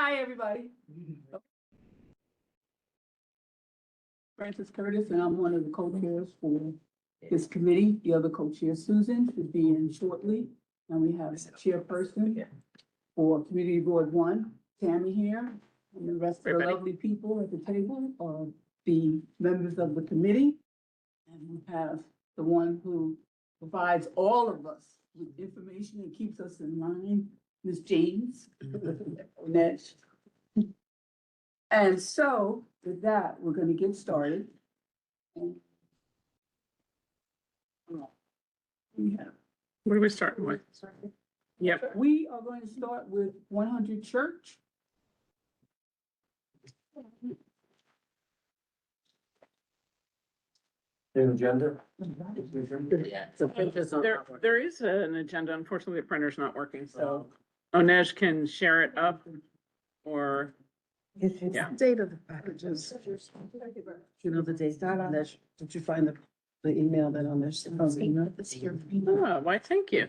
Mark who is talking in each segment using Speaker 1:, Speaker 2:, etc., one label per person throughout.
Speaker 1: Hi, everybody. Francis Curtis, and I'm one of the co-chairs for this committee. The other co-chair, Susan, should be in shortly. And we have a chairperson for Community Board One, Tammy here, and the rest of the
Speaker 2: Everybody.
Speaker 1: lovely people at the table are the members of the committee. And we have the one who provides all of us with information and keeps us in line, Ms. James. Next. And so with that, we're gonna get started. And we have,
Speaker 2: What are we starting with? Yep.
Speaker 1: we are going to start with 100 Church.
Speaker 3: New agenda?
Speaker 2: There is an agenda. Unfortunately, the printer's not working, so Onej can share it up or, Yeah.
Speaker 4: Date of the packages. You know, the date, did you find the email that on this?
Speaker 2: oh, why, thank you.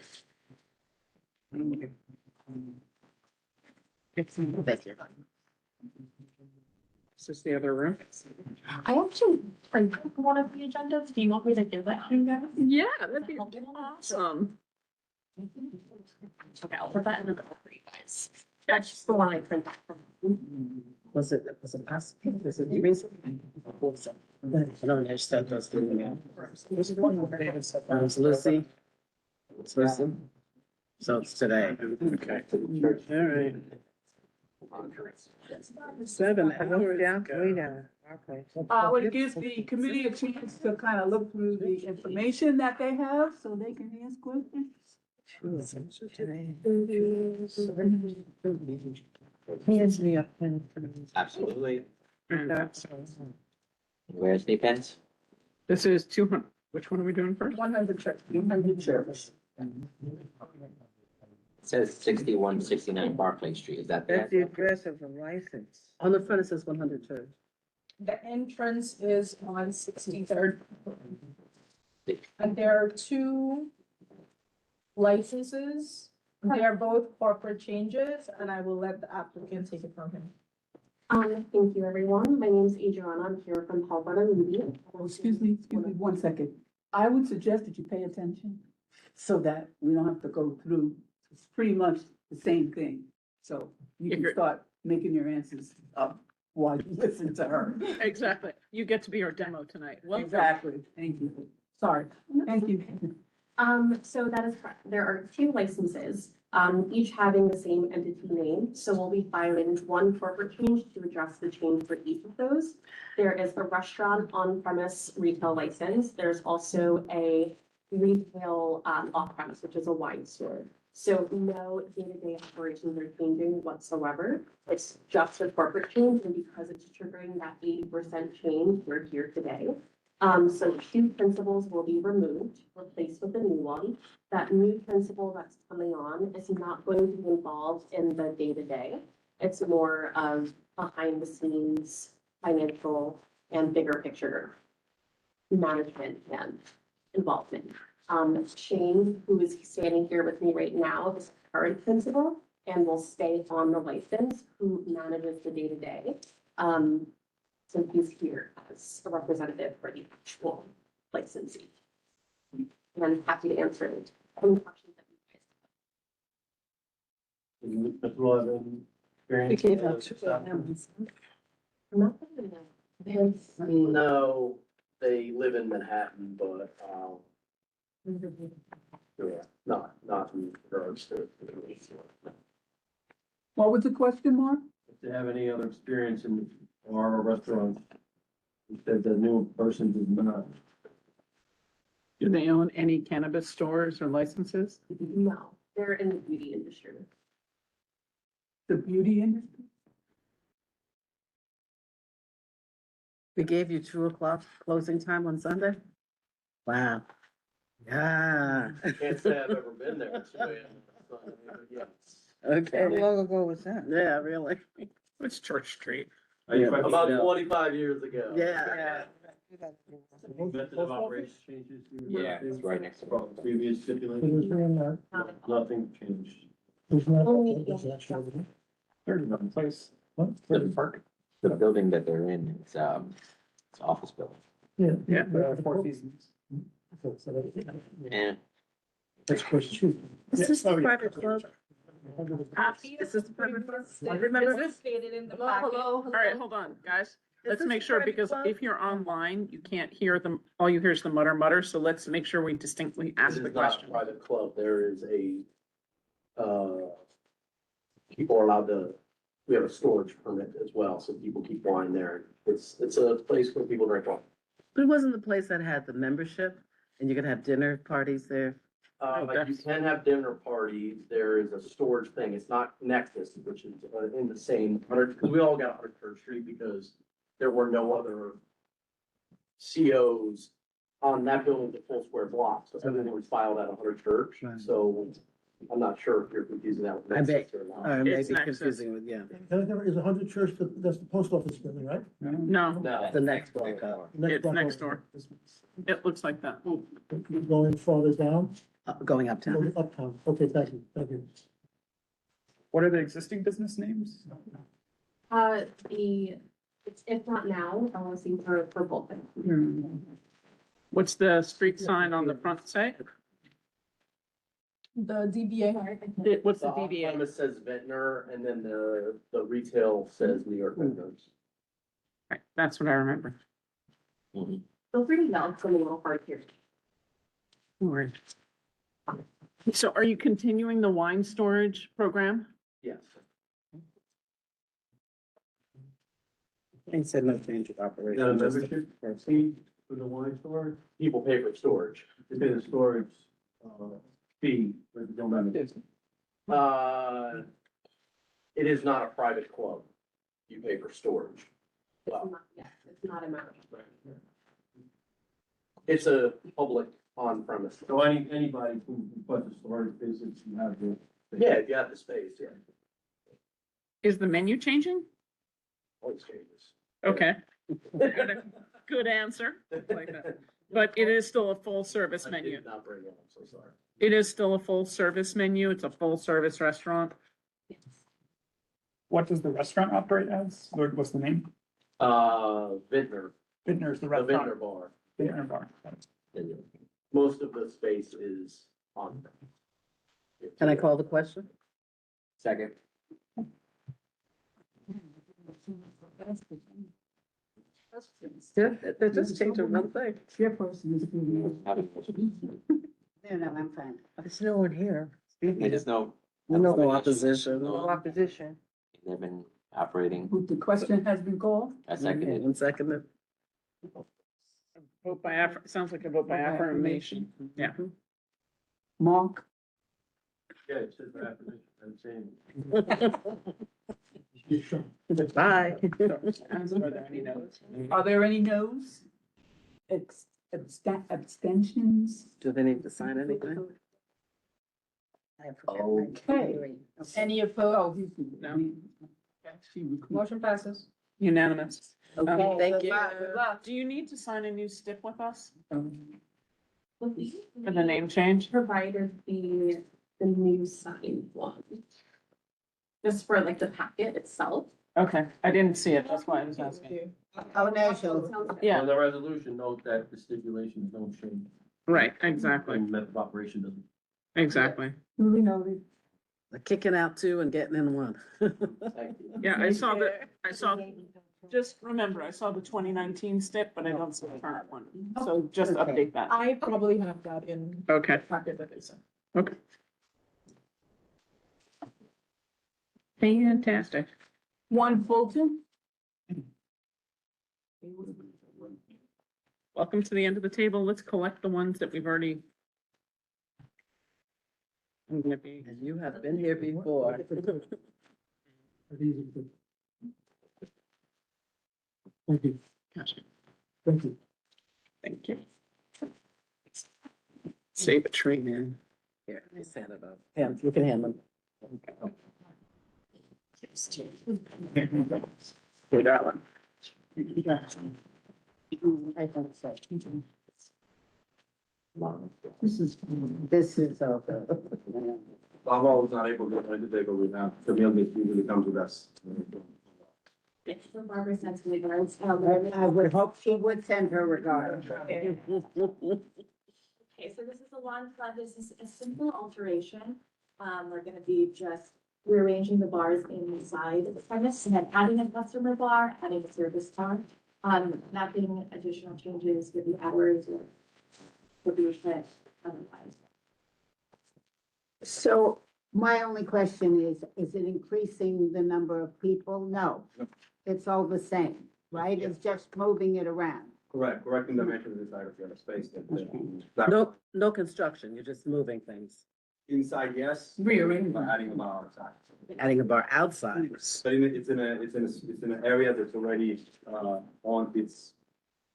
Speaker 2: Is this the other room?
Speaker 5: I actually printed one of the agendas. Do you want me to give that to you guys?
Speaker 2: Yeah, that'd be awesome.
Speaker 5: Okay, I'll put that in the middle for you guys. That's just the one I printed from.
Speaker 4: Was it past? Was it recent? No, I said that's the email. It's Lucy. It's Lucy. So it's today.
Speaker 2: Okay.
Speaker 4: All right. 7 hours. Yeah, way down. Okay.
Speaker 1: What it gives the committee a chance to kind of look through the information that they have, so they can ask questions.
Speaker 4: Hands me up.
Speaker 6: Absolutely.
Speaker 2: And
Speaker 6: Where's the pens?
Speaker 2: this is 200. Which one are we doing first?
Speaker 1: 100 Church, 100 Church.
Speaker 6: It says 6169 Barclay Street. Is that
Speaker 4: That's
Speaker 6: the
Speaker 4: the address of the license. On the front, it says 100 Church.
Speaker 7: The entrance is on 63rd. And there are two licenses. They're both corporate changes, and I will let the applicant take it from him.
Speaker 5: Thank you, everyone. My name is Adriana. I'm here from Halbert and Moody.
Speaker 1: Oh, excuse me, 1 second. I would suggest that you pay attention so that we don't have to go through, it's pretty much the same thing. So you
Speaker 2: If
Speaker 1: can
Speaker 2: you're-
Speaker 1: start making your answers up while you listen to her.
Speaker 2: Exactly. You get to be our demo tonight. Welcome.
Speaker 1: Exactly, thank you. Sorry, thank you.
Speaker 5: So that is correct. There are two licenses, each having the same entity name. So we'll be filing one corporate change to address the change for each of those. There is a restaurant on-premise retail license. There's also a retail off-premise, which is a wine store. So no day-to-day operations are changing whatsoever. It's just a corporate change, and because it's triggering that 80% change, we're here today. So two principals will be removed, replaced with a new one. That new principal that's coming on is not going to be involved in the day-to-day. It's more of behind the scenes, financial and bigger picture management and involvement. Shane, who is standing here with me right now, is the current principal and will stay on the license, who manages the day-to-day. So he's here as a representative for the actual licensee. And I'm happy to answer any questions that you guys
Speaker 3: Mr. Levin,
Speaker 4: We
Speaker 3: experience?
Speaker 4: gave out 2 items.
Speaker 5: have. Nothing. There's-
Speaker 3: No, they live in Manhattan, but, yeah, not in regards to.
Speaker 1: What was the question, Mark?
Speaker 3: If they have any other experience in bar or restaurants, he said the new person does not.
Speaker 2: Do they own any cannabis stores or licenses?
Speaker 5: No, they're in the beauty industry.
Speaker 1: The beauty industry?
Speaker 4: We gave you 2 o'clock closing time on Sunday? Wow. Yeah.
Speaker 3: Can't say I've ever been there, so, yeah.
Speaker 4: Okay. How long ago was that? Yeah, really.
Speaker 2: It's Church Street.
Speaker 3: About 25 years ago.
Speaker 4: Yeah.
Speaker 3: Method of operation changes.
Speaker 6: Yeah, it's right next to it.
Speaker 3: From previous stipulations, nothing changed.
Speaker 5: Only
Speaker 8: There's another place. What? The park?
Speaker 6: The building that they're in, it's office building.
Speaker 2: Yeah.
Speaker 8: Four Seasons.
Speaker 6: And
Speaker 8: That's question two.
Speaker 4: Is this
Speaker 8: Oh,
Speaker 4: the
Speaker 8: yeah.
Speaker 4: private club? Is this the private club? Remember this?
Speaker 7: Stated in the
Speaker 4: Hello,
Speaker 7: packet.
Speaker 4: hello,
Speaker 2: All right, hold on, guys.
Speaker 4: Is
Speaker 2: Let's
Speaker 4: this
Speaker 2: make
Speaker 4: the
Speaker 2: sure,
Speaker 4: private
Speaker 2: because
Speaker 4: club?
Speaker 2: if you're online, you can't hear them, all you hear is the mutter, so let's make sure we distinctly ask
Speaker 9: This
Speaker 2: the
Speaker 9: is not a
Speaker 2: question.
Speaker 9: private club, there is people are allowed to, we have a storage permit as well, so people keep wine there. It's a place where people drink wine.
Speaker 4: But it wasn't the place that had the membership and you could have dinner parties there?
Speaker 2: Oh,
Speaker 9: You
Speaker 2: that's-
Speaker 9: can have dinner parties, there is a storage thing, it's not Nexus, which is in the same, because we all got 103rd Street because there were no other COs on that building, the full square block, so everything was filed at 103rd.
Speaker 4: Right.
Speaker 9: So I'm not sure if you're confusing that with
Speaker 4: I bet-
Speaker 9: Nexus or not.
Speaker 4: Or
Speaker 2: It's
Speaker 4: maybe
Speaker 2: Nexus.
Speaker 4: confusing with, yeah,
Speaker 10: Is 100 Church, that's the post office building, right?
Speaker 2: No,
Speaker 9: No.
Speaker 4: the next block up,
Speaker 2: it's
Speaker 10: block
Speaker 2: next
Speaker 10: over.
Speaker 2: door. It looks like that.
Speaker 10: Going farther down,
Speaker 4: going uptown.
Speaker 10: going uptown. Okay, thank you, thank you.
Speaker 8: What are the existing business names?
Speaker 5: It's if not now, LLC for both. of them.
Speaker 2: What's the street sign on the front say?
Speaker 7: The DBA.
Speaker 2: What's
Speaker 9: The
Speaker 2: the DBA?
Speaker 9: on-premise says Ventnor, and then the retail says New York Ventnors.
Speaker 2: Right, that's what I remember.
Speaker 5: Feel free to yell, it's a little hard here.
Speaker 2: Word. So are you continuing the wine storage program?
Speaker 9: Yes.
Speaker 4: They said no change of
Speaker 3: Is
Speaker 4: operation.
Speaker 3: that a
Speaker 4: just a-
Speaker 3: membership fee for the wine store?
Speaker 9: People pay for storage.
Speaker 3: They pay the storage, fee, but they don't have it.
Speaker 9: It is not a private club. You pay for storage.
Speaker 5: It's not, yes, it's not a member.
Speaker 9: It's a public on-premise.
Speaker 3: So anybody who puts a storage business, you have the.
Speaker 9: Yeah, if you have the space, yeah.
Speaker 2: Is the menu changing?
Speaker 9: Always changes.
Speaker 2: Okay, good answer. Like that. But it is still a full service
Speaker 9: I
Speaker 2: menu.
Speaker 9: did not bring it, I'm so sorry.
Speaker 2: It is still a full service menu. It's a full service restaurant.
Speaker 8: What does the restaurant operate as? Or what's the name?
Speaker 9: Vintner,
Speaker 8: Vintner's the
Speaker 9: the
Speaker 8: restaurant.
Speaker 9: Vintner bar.
Speaker 8: Vintner Bar.
Speaker 9: Most of the space is on.
Speaker 4: Can I call the question?
Speaker 6: Second.
Speaker 4: Yeah, they're just changing one thing.
Speaker 1: Chairperson is.
Speaker 4: No, I'm fine. There's no one here.
Speaker 6: There's no.
Speaker 4: No opposition.
Speaker 6: No.
Speaker 7: opposition.
Speaker 6: They've been operating.
Speaker 1: The question has been called.
Speaker 6: I seconded.
Speaker 4: One second.
Speaker 2: Vote by sounds like a vote by affirmation. Yeah.
Speaker 1: Mark,
Speaker 3: Yeah, it says for acquisition, I'm saying.
Speaker 4: Bye.
Speaker 2: Are there any notes?
Speaker 1: are there any no's? Abstentions?
Speaker 4: Do they need to sign anything?
Speaker 1: Okay.
Speaker 7: Any
Speaker 1: Oh,
Speaker 7: opposed?
Speaker 2: No.
Speaker 7: Motion passes.
Speaker 2: Unanimous.
Speaker 1: Okay.
Speaker 4: Thank you.
Speaker 7: Good luck.
Speaker 2: Do you need to sign a new stip with us
Speaker 5: Well, we
Speaker 2: for the name change?
Speaker 5: provided the new signed one. Just for like the packet itself.
Speaker 2: Okay, I didn't see it. That's why I was asking.
Speaker 5: Sounds
Speaker 2: Yeah,
Speaker 3: On the resolution, note that the stipulations don't change.
Speaker 2: right, exactly,
Speaker 3: And method of operation doesn't.
Speaker 2: exactly.
Speaker 1: Duly noted.
Speaker 4: Kicking out two and getting in one.
Speaker 9: Thank you.
Speaker 2: Yeah, I saw, just remember, I saw the 2019 stip, but I don't see the current one. So just update that.
Speaker 7: I probably have that in
Speaker 2: Okay,
Speaker 7: the packet that they sent.
Speaker 2: okay. Fantastic.
Speaker 1: One Fulton?
Speaker 2: Welcome to the end of the table. Let's collect the ones that we've already. I'm gonna be,
Speaker 4: And you have been here before.
Speaker 10: Thank you,
Speaker 2: gotcha,
Speaker 10: thank you.
Speaker 2: thank you. Save a tree, man.
Speaker 4: Here, I sent it up. Yeah, you can hand them.
Speaker 2: Here, that one.
Speaker 1: I think so.
Speaker 4: This is,
Speaker 3: Baba was not able to take over now. The meal that usually comes with us.
Speaker 5: So Barbara sent me regards.
Speaker 1: I would hope she would send her regards.
Speaker 5: Okay, so this is a lawn club. This is a simple alteration. We're gonna be just rearranging the bars inside the premise and then adding a customer bar, adding a service bar. Nothing additional changes with the hours or the booth otherwise.
Speaker 1: So my only question is it increasing the number of people? No. It's all the same, right? It's just moving it around.
Speaker 3: Correct in the dimensions inside of your space.
Speaker 4: No, no construction, you're just moving things,
Speaker 3: Inside, yes.
Speaker 1: Rearranging.
Speaker 3: We're adding a bar outside.
Speaker 4: adding a bar outside.
Speaker 3: But it's in an area that's already, it's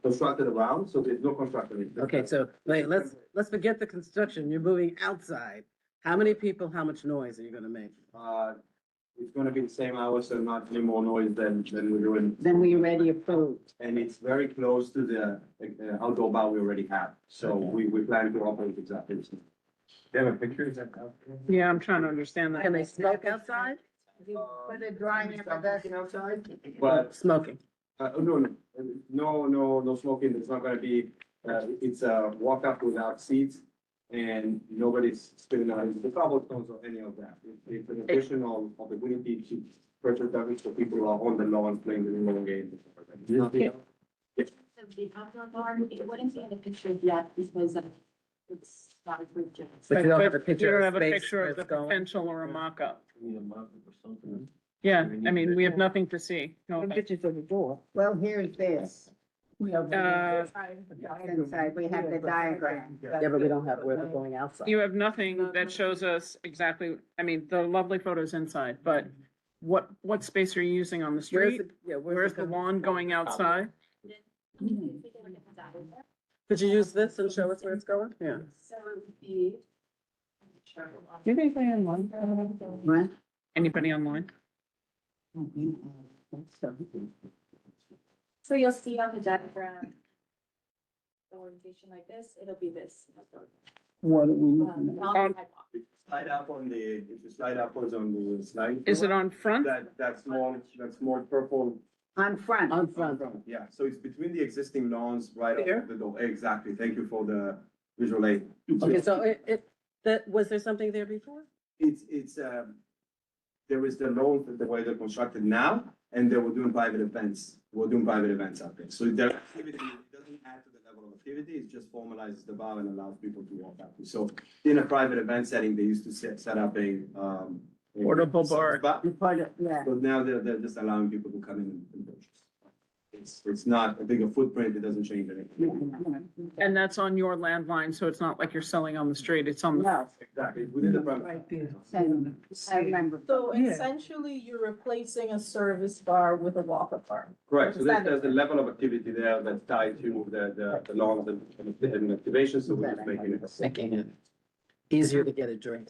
Speaker 3: constructed around, so there's no construction.
Speaker 4: Okay, so wait, let's forget the construction, you're moving outside. How many people, how much noise are you gonna make?
Speaker 3: It's gonna be the same hours and not any more noise than we're doing.
Speaker 1: Then we already approved.
Speaker 3: And it's very close to the outdoor bar we already have, so we plan to operate exactly the same. Do you have a picture of that?
Speaker 2: Yeah, I'm trying to understand
Speaker 4: Can
Speaker 2: that.
Speaker 4: they smoke outside?
Speaker 1: Put a drawing in with us.
Speaker 3: Outside? But,
Speaker 4: Smoking.
Speaker 3: no smoking, it's not gonna be, it's a walk up without seats. And nobody's spilling out the cobblestones or any of that. It's an additional opportunity to purchase that for people who are on the lawn playing the long game.
Speaker 5: The outdoor bar, it wouldn't be in the picture yet because it's not approved yet.
Speaker 4: But you don't have a
Speaker 2: You
Speaker 4: picture
Speaker 2: don't
Speaker 4: of
Speaker 2: have a
Speaker 4: space
Speaker 2: picture
Speaker 4: where
Speaker 2: of the
Speaker 4: it's going?
Speaker 2: potential or a mock-up.
Speaker 3: Need a market or something.
Speaker 2: Yeah, I mean, we have nothing to see. No,
Speaker 4: Pictures of the door.
Speaker 1: Well, here's this. We have.
Speaker 2: Uh,
Speaker 1: Inside, we have the diagram.
Speaker 4: Yeah, but we don't have where they're going outside.
Speaker 2: You have nothing that shows us exactly, I mean, the lovely photos inside, but what space are you using on the
Speaker 4: Where's
Speaker 2: street?
Speaker 4: the, yeah,
Speaker 2: Where's the lawn going outside?
Speaker 4: Could you use this and show us where it's going? Yeah.
Speaker 5: So it would be.
Speaker 2: Did anybody online?
Speaker 1: What?
Speaker 2: Anybody online?
Speaker 5: So you'll see on the diagram. The orientation like this, it'll be this.
Speaker 1: What are we looking at?
Speaker 5: Not the sidewalk.
Speaker 3: Slide up on the, if you slide upwards on the slide.
Speaker 2: Is it on front?
Speaker 3: That's more purple.
Speaker 1: On front.
Speaker 4: On front.
Speaker 3: Yeah, so it's between the existing lawns right
Speaker 2: Here?
Speaker 3: off the door. Exactly. Thank you for the visual aid.
Speaker 4: Okay, so was there something there before?
Speaker 3: There is the lawn, the way they're constructed now, and they were doing private events. We're doing private events out there. So their activity, it doesn't add to the level of activity, it just formalizes the bar and allows people to walk out. So in a private event setting, they used to set up a
Speaker 2: Portable bar.
Speaker 1: Yeah.
Speaker 3: So now they're just allowing people to come in and purchase. It's not a bigger footprint, it doesn't change anything.
Speaker 2: And that's on your landline, so it's not like you're selling on the street, it's on the.
Speaker 1: No,
Speaker 3: Exactly, within the premise.
Speaker 1: right there. I remember.
Speaker 7: So
Speaker 1: Yeah.
Speaker 7: essentially, you're replacing a service bar with a walk-up bar.
Speaker 3: Correct, so there's a level of activity there that's tied to the lawns and activation, so we're just making it.
Speaker 4: Making it easier to get a drink.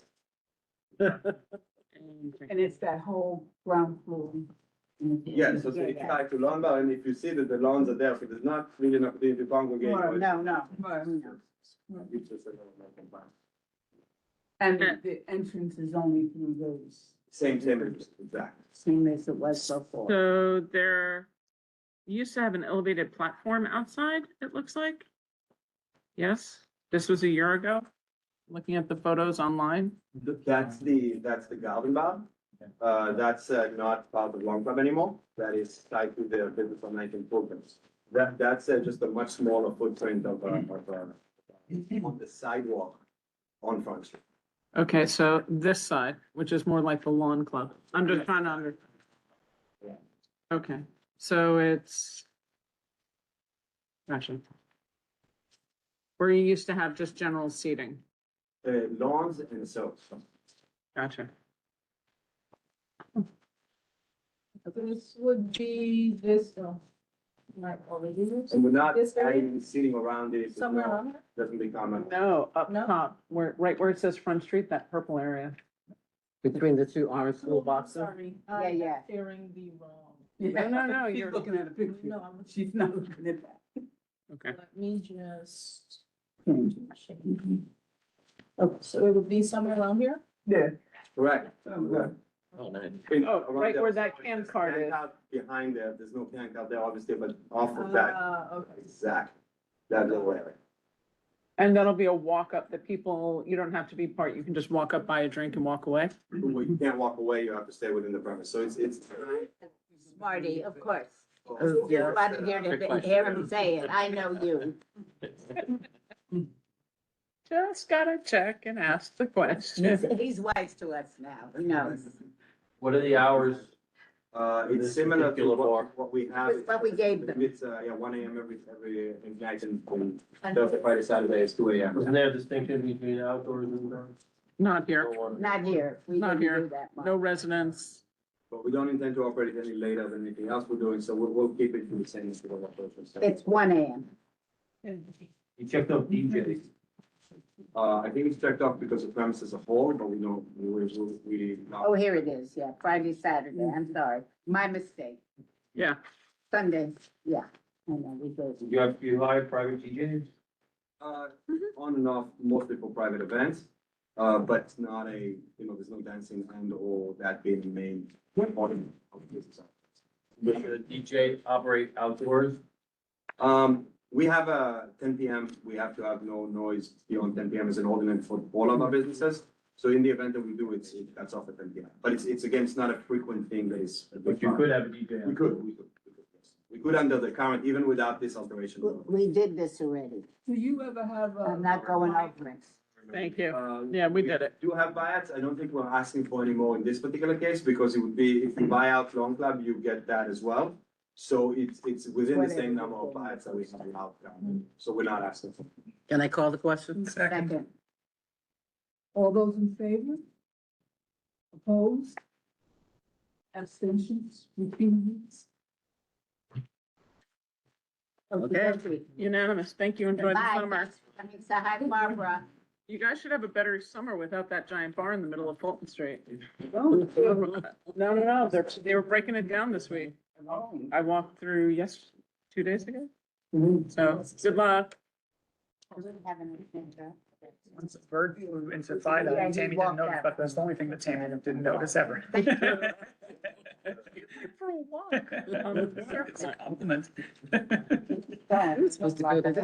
Speaker 1: And it's that whole ground floor.
Speaker 3: Yeah, so it's tied to lawn bar, and if you see that the lawns are there, so there's not really an opportunity to congregate.
Speaker 1: No.
Speaker 3: It's just a little more compliant.
Speaker 1: And the entrance is only through those,
Speaker 3: Same, exactly.
Speaker 1: same as it was before.
Speaker 2: So there used to have an elevated platform outside, it looks like. Yes, this was a year ago, looking at the photos online.
Speaker 3: That's the garden bar. That's not part of Lawn Club anymore. That is tied to the business of making programs. That's just a much smaller footprint of on the sidewalk on Front Street.
Speaker 2: Okay, so this side, which is more like the lawn club. I'm just trying to
Speaker 3: Yeah.
Speaker 2: Okay, so it's. Gotcha. Where you used to have just general seating.
Speaker 3: Lawns and so.
Speaker 2: Gotcha.
Speaker 7: This would be this, might already use.
Speaker 3: And we're not
Speaker 7: This area?
Speaker 3: adding seating around it. It's
Speaker 7: Somewhere
Speaker 3: not-
Speaker 7: around there?
Speaker 3: Doesn't become a.
Speaker 2: No, up
Speaker 7: No?
Speaker 2: top, right where it says Front Street, that purple area.
Speaker 4: Between the two orange
Speaker 7: Oh,
Speaker 4: school
Speaker 7: I'm
Speaker 4: boxes.
Speaker 7: sorry,
Speaker 1: Yeah,
Speaker 7: I'm
Speaker 1: yeah.
Speaker 7: hearing the wrong.
Speaker 2: No,
Speaker 1: She's
Speaker 2: you're-
Speaker 1: looking at a picture.
Speaker 7: No, I'm,
Speaker 1: She's not looking at that.
Speaker 2: Okay,
Speaker 7: let me just.
Speaker 1: Change it.
Speaker 7: Okay, so it would be somewhere around here?
Speaker 1: Yeah.
Speaker 3: Correct.
Speaker 6: Oh, nice.
Speaker 2: Oh,
Speaker 3: Around
Speaker 2: right
Speaker 3: there.
Speaker 2: where that can card is.
Speaker 3: Out behind there, there's no can card there, obviously, but off of that,
Speaker 1: Okay.
Speaker 3: exact, that little area.
Speaker 2: And that'll be a walk up that people, you don't have to be part, you can just walk up, buy a drink and walk away.
Speaker 3: Well, you can't walk away, you have to stay within the premise, so it's.
Speaker 11: Marty, of course.
Speaker 4: Oh, yeah.
Speaker 11: Glad to hear him say it. I know you.
Speaker 2: Just gotta check and ask the question.
Speaker 11: He's wise to us now. He knows.
Speaker 9: What are the hours?
Speaker 3: It's similar to
Speaker 9: Particular bar.
Speaker 3: what we have.
Speaker 11: What we gave them.
Speaker 3: It's, yeah, 1 AM every night and Thursday, Friday, Saturday is 2 AM.
Speaker 9: Isn't there a distinction between outdoors and indoors?
Speaker 2: Not here,
Speaker 11: Not here. We
Speaker 2: Not
Speaker 11: didn't
Speaker 2: here.
Speaker 11: do that much.
Speaker 2: no residents.
Speaker 3: But we don't intend to operate it any later than anything else we're doing, so we'll keep it to the same sort of operation.
Speaker 11: It's 1 AM.
Speaker 9: You checked out DJs.
Speaker 3: I think it's checked off because the premise is a whole, but we don't, we.
Speaker 11: Oh, here it is. Yeah, Friday, Saturday. I'm sorry. My mistake.
Speaker 2: Yeah,
Speaker 11: Sunday, yeah. I know, we did.
Speaker 9: You hire private DJs?
Speaker 3: On and off, mostly for private events, but it's not a, there's no dancing and or that being the main important of the business.
Speaker 9: Does the DJ operate outdoors?
Speaker 3: We have a 10 PM, we have to have no noise beyond 10 PM as an ordinance for all of our businesses. So in the event that we do, that's off at 10 PM. But it's again, it's not a frequent thing that is.
Speaker 9: But you could have a DJ.
Speaker 3: We could, yes. We could under the current, even without this alteration.
Speaker 11: We did this already.
Speaker 1: Do you ever have?
Speaker 11: I'm not going over it.
Speaker 2: thank you. Yeah, we did it.
Speaker 3: Do have buyouts. I don't think we're asking for any more in this particular case because it would be, if you buy out Long Club, you get that as well. So it's within the same number of buyouts that we have out. So we're not asking for.
Speaker 4: Can I call the question?
Speaker 11: Second.
Speaker 1: All those in favor? Opposed? Abstentions? Repeat.
Speaker 4: Okay.
Speaker 2: Unanimous. Thank you. Enjoy the
Speaker 11: Bye.
Speaker 2: summer.
Speaker 11: I mean, say hi to Barbara.
Speaker 2: You guys should have a better summer without that giant bar in the middle of Fulton Street.
Speaker 1: Oh,
Speaker 2: No, they were breaking it down this week. I walked through 2 days ago. So good luck.
Speaker 11: I didn't have anything to.
Speaker 8: Once a bird flew into Fido,
Speaker 11: Yeah, he
Speaker 8: Tammy didn't
Speaker 11: walked
Speaker 8: notice,
Speaker 11: out.
Speaker 8: but that's the only thing that Tammy didn't notice ever.
Speaker 2: For a walk.
Speaker 8: It's a compliment.
Speaker 4: We're supposed to go today.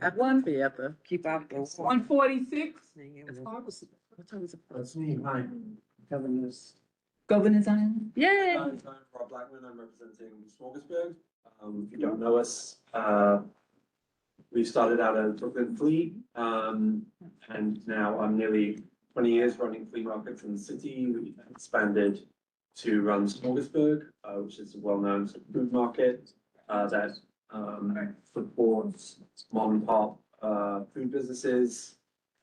Speaker 4: At one, be at the.
Speaker 6: Keep out the.
Speaker 1: 146,
Speaker 4: What time is it?
Speaker 9: That's me, hi.
Speaker 4: Governor's.
Speaker 1: Governor's Island.
Speaker 2: Yay.
Speaker 3: I'm Rob Blackman, I'm representing Smorgasburg. If you don't know us, we started out as Brooklyn Flea, and now I'm nearly 20 years running flea markets in the city. We expanded to run Smorgasburg, which is a well-known food market that supports mom and pop food businesses,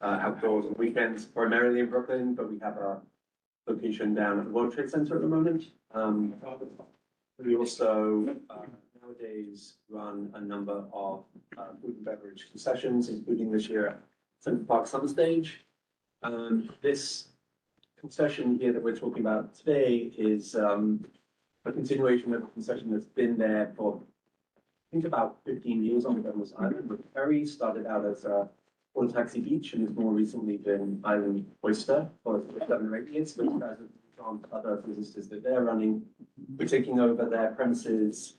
Speaker 3: outdoors and weekends, primarily in Brooklyn, but we have a location down at the World Trade Center at the moment. We also nowadays run a number of food and beverage concessions, including this year at Central Park Summer Stage. This concession here that we're talking about today is a continuation of a concession that's been there for, I think, about 15 years on Governor's Island. The ferry started out as a Water Taxi Beach and has more recently been Island Oyster for 7 or 8 years. But you guys have on other businesses that they're running. We're taking over their premises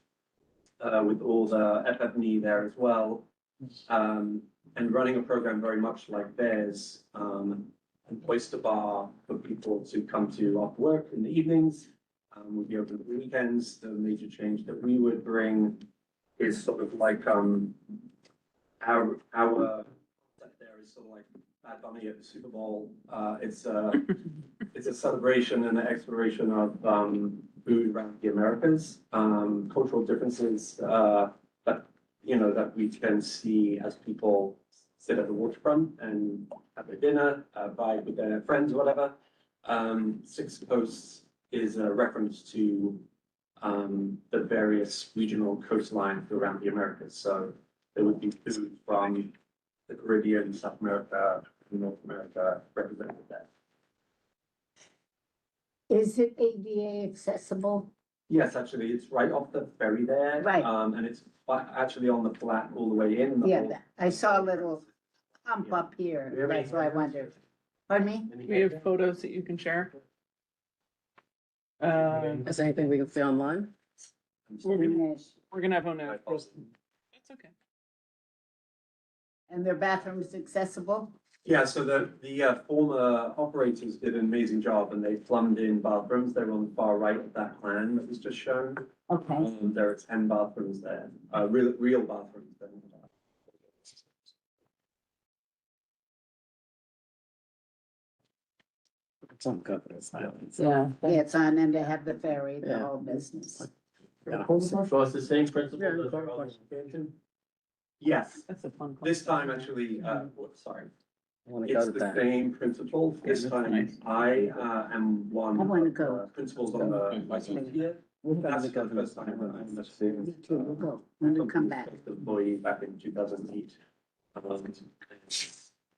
Speaker 3: with all the FF&E there as well, and running a program very much like theirs, an oyster bar for people to come to after work in the evenings. We'll be open on the weekends. The major change that we would bring is sort of like our there is sort of like Bad Bunny at the Super Bowl. It's a celebration and an exploration of food around the Americas, cultural differences that we can see as people sit at the waterfront and have their dinner, vibe with their friends or whatever. Six Coasts is a reference to the various regional coastlines around the Americas. So there would be food from the Caribbean, South America, North America represented there.
Speaker 11: Is it ADA accessible?
Speaker 3: Yes, actually, it's right off the ferry there.
Speaker 11: Right.
Speaker 3: And it's actually on the flat all the way in.
Speaker 11: Yeah, I saw a little pump up here,
Speaker 9: Do you have any
Speaker 11: that's why I
Speaker 9: photos?
Speaker 11: wondered. Pardon me?
Speaker 2: We have photos that you can share.
Speaker 4: Is there anything we can see online?
Speaker 2: We're gonna have one now. It's okay.
Speaker 11: And their bathrooms accessible?
Speaker 3: Yeah, so the former operators did an amazing job and they plumbed in bathrooms. They were on the far right of that plan that was just shown.
Speaker 11: Okay.
Speaker 3: There are 10 bathrooms there, real bathrooms there.
Speaker 4: Some companies.
Speaker 11: Yeah, it's on, and they have the ferry, the
Speaker 4: Yeah.
Speaker 11: whole business.
Speaker 9: Yeah. So it's the same principle
Speaker 4: Yeah.
Speaker 9: as our other location?
Speaker 3: Yes,
Speaker 2: That's a fun.
Speaker 3: this time actually, sorry,
Speaker 4: I wanna go
Speaker 3: it's
Speaker 4: to
Speaker 3: the
Speaker 4: that.
Speaker 3: same principle. This
Speaker 2: Yeah, that's
Speaker 3: time
Speaker 2: nice.
Speaker 3: I am one
Speaker 11: I wanna
Speaker 3: of
Speaker 11: go.
Speaker 3: the principals on the license here.
Speaker 4: We'll
Speaker 3: That's
Speaker 4: probably
Speaker 3: the
Speaker 4: go to
Speaker 3: first time I'm
Speaker 11: Me too, we'll go, when we come back.
Speaker 3: Employee back in 2008.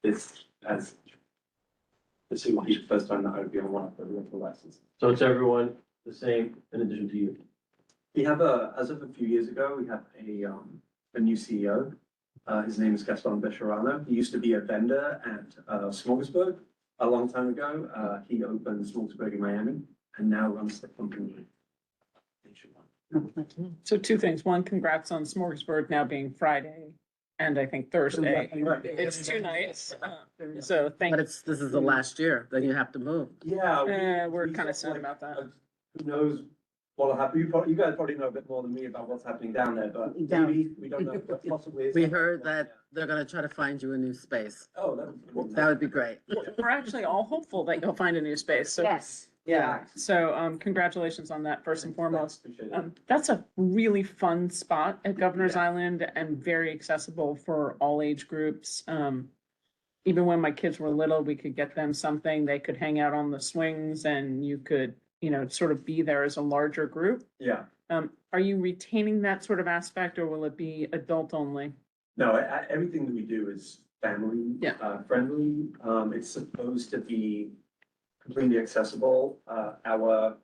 Speaker 3: This as this will be the first time that I would be on one of the local licenses.
Speaker 9: So it's everyone the same in addition to you?
Speaker 3: We have as of a few years ago, we have a new CEO. His name is Gaston Becherano. He used to be a vendor at Smorgasburg a long time ago. He opened Smorgasburg in Miami and now runs the company nationwide.
Speaker 2: So two things. One, congrats on Smorgasburg now being Friday and I think Thursday. It's 2 nights. So thank
Speaker 4: But this is the last year, then you have to move.
Speaker 3: Yeah.
Speaker 2: We're
Speaker 3: we
Speaker 2: kind of
Speaker 3: sort
Speaker 2: sad about that.
Speaker 3: Who knows what'll happen? You guys probably know a bit more than me about what's happening down there, but
Speaker 11: We don't.
Speaker 3: maybe we don't know what possibly is.
Speaker 4: We heard that they're gonna try to find you a new space.
Speaker 3: Oh, that
Speaker 4: That would be great.
Speaker 2: We're actually all hopeful that you'll find a new space. So
Speaker 11: Yes.
Speaker 2: yeah. So congratulations on that first and foremost.
Speaker 3: Appreciate it.
Speaker 2: That's a really fun spot at Governor's Island and very accessible for all age groups. Even when my kids were little, we could get them something, they could hang out on the swings and you could, sort of be there as a larger group.
Speaker 3: Yeah.
Speaker 2: Are you retaining that sort of aspect or will it be adult only?
Speaker 3: No, everything that we do is family friendly. It's supposed to be completely accessible. Our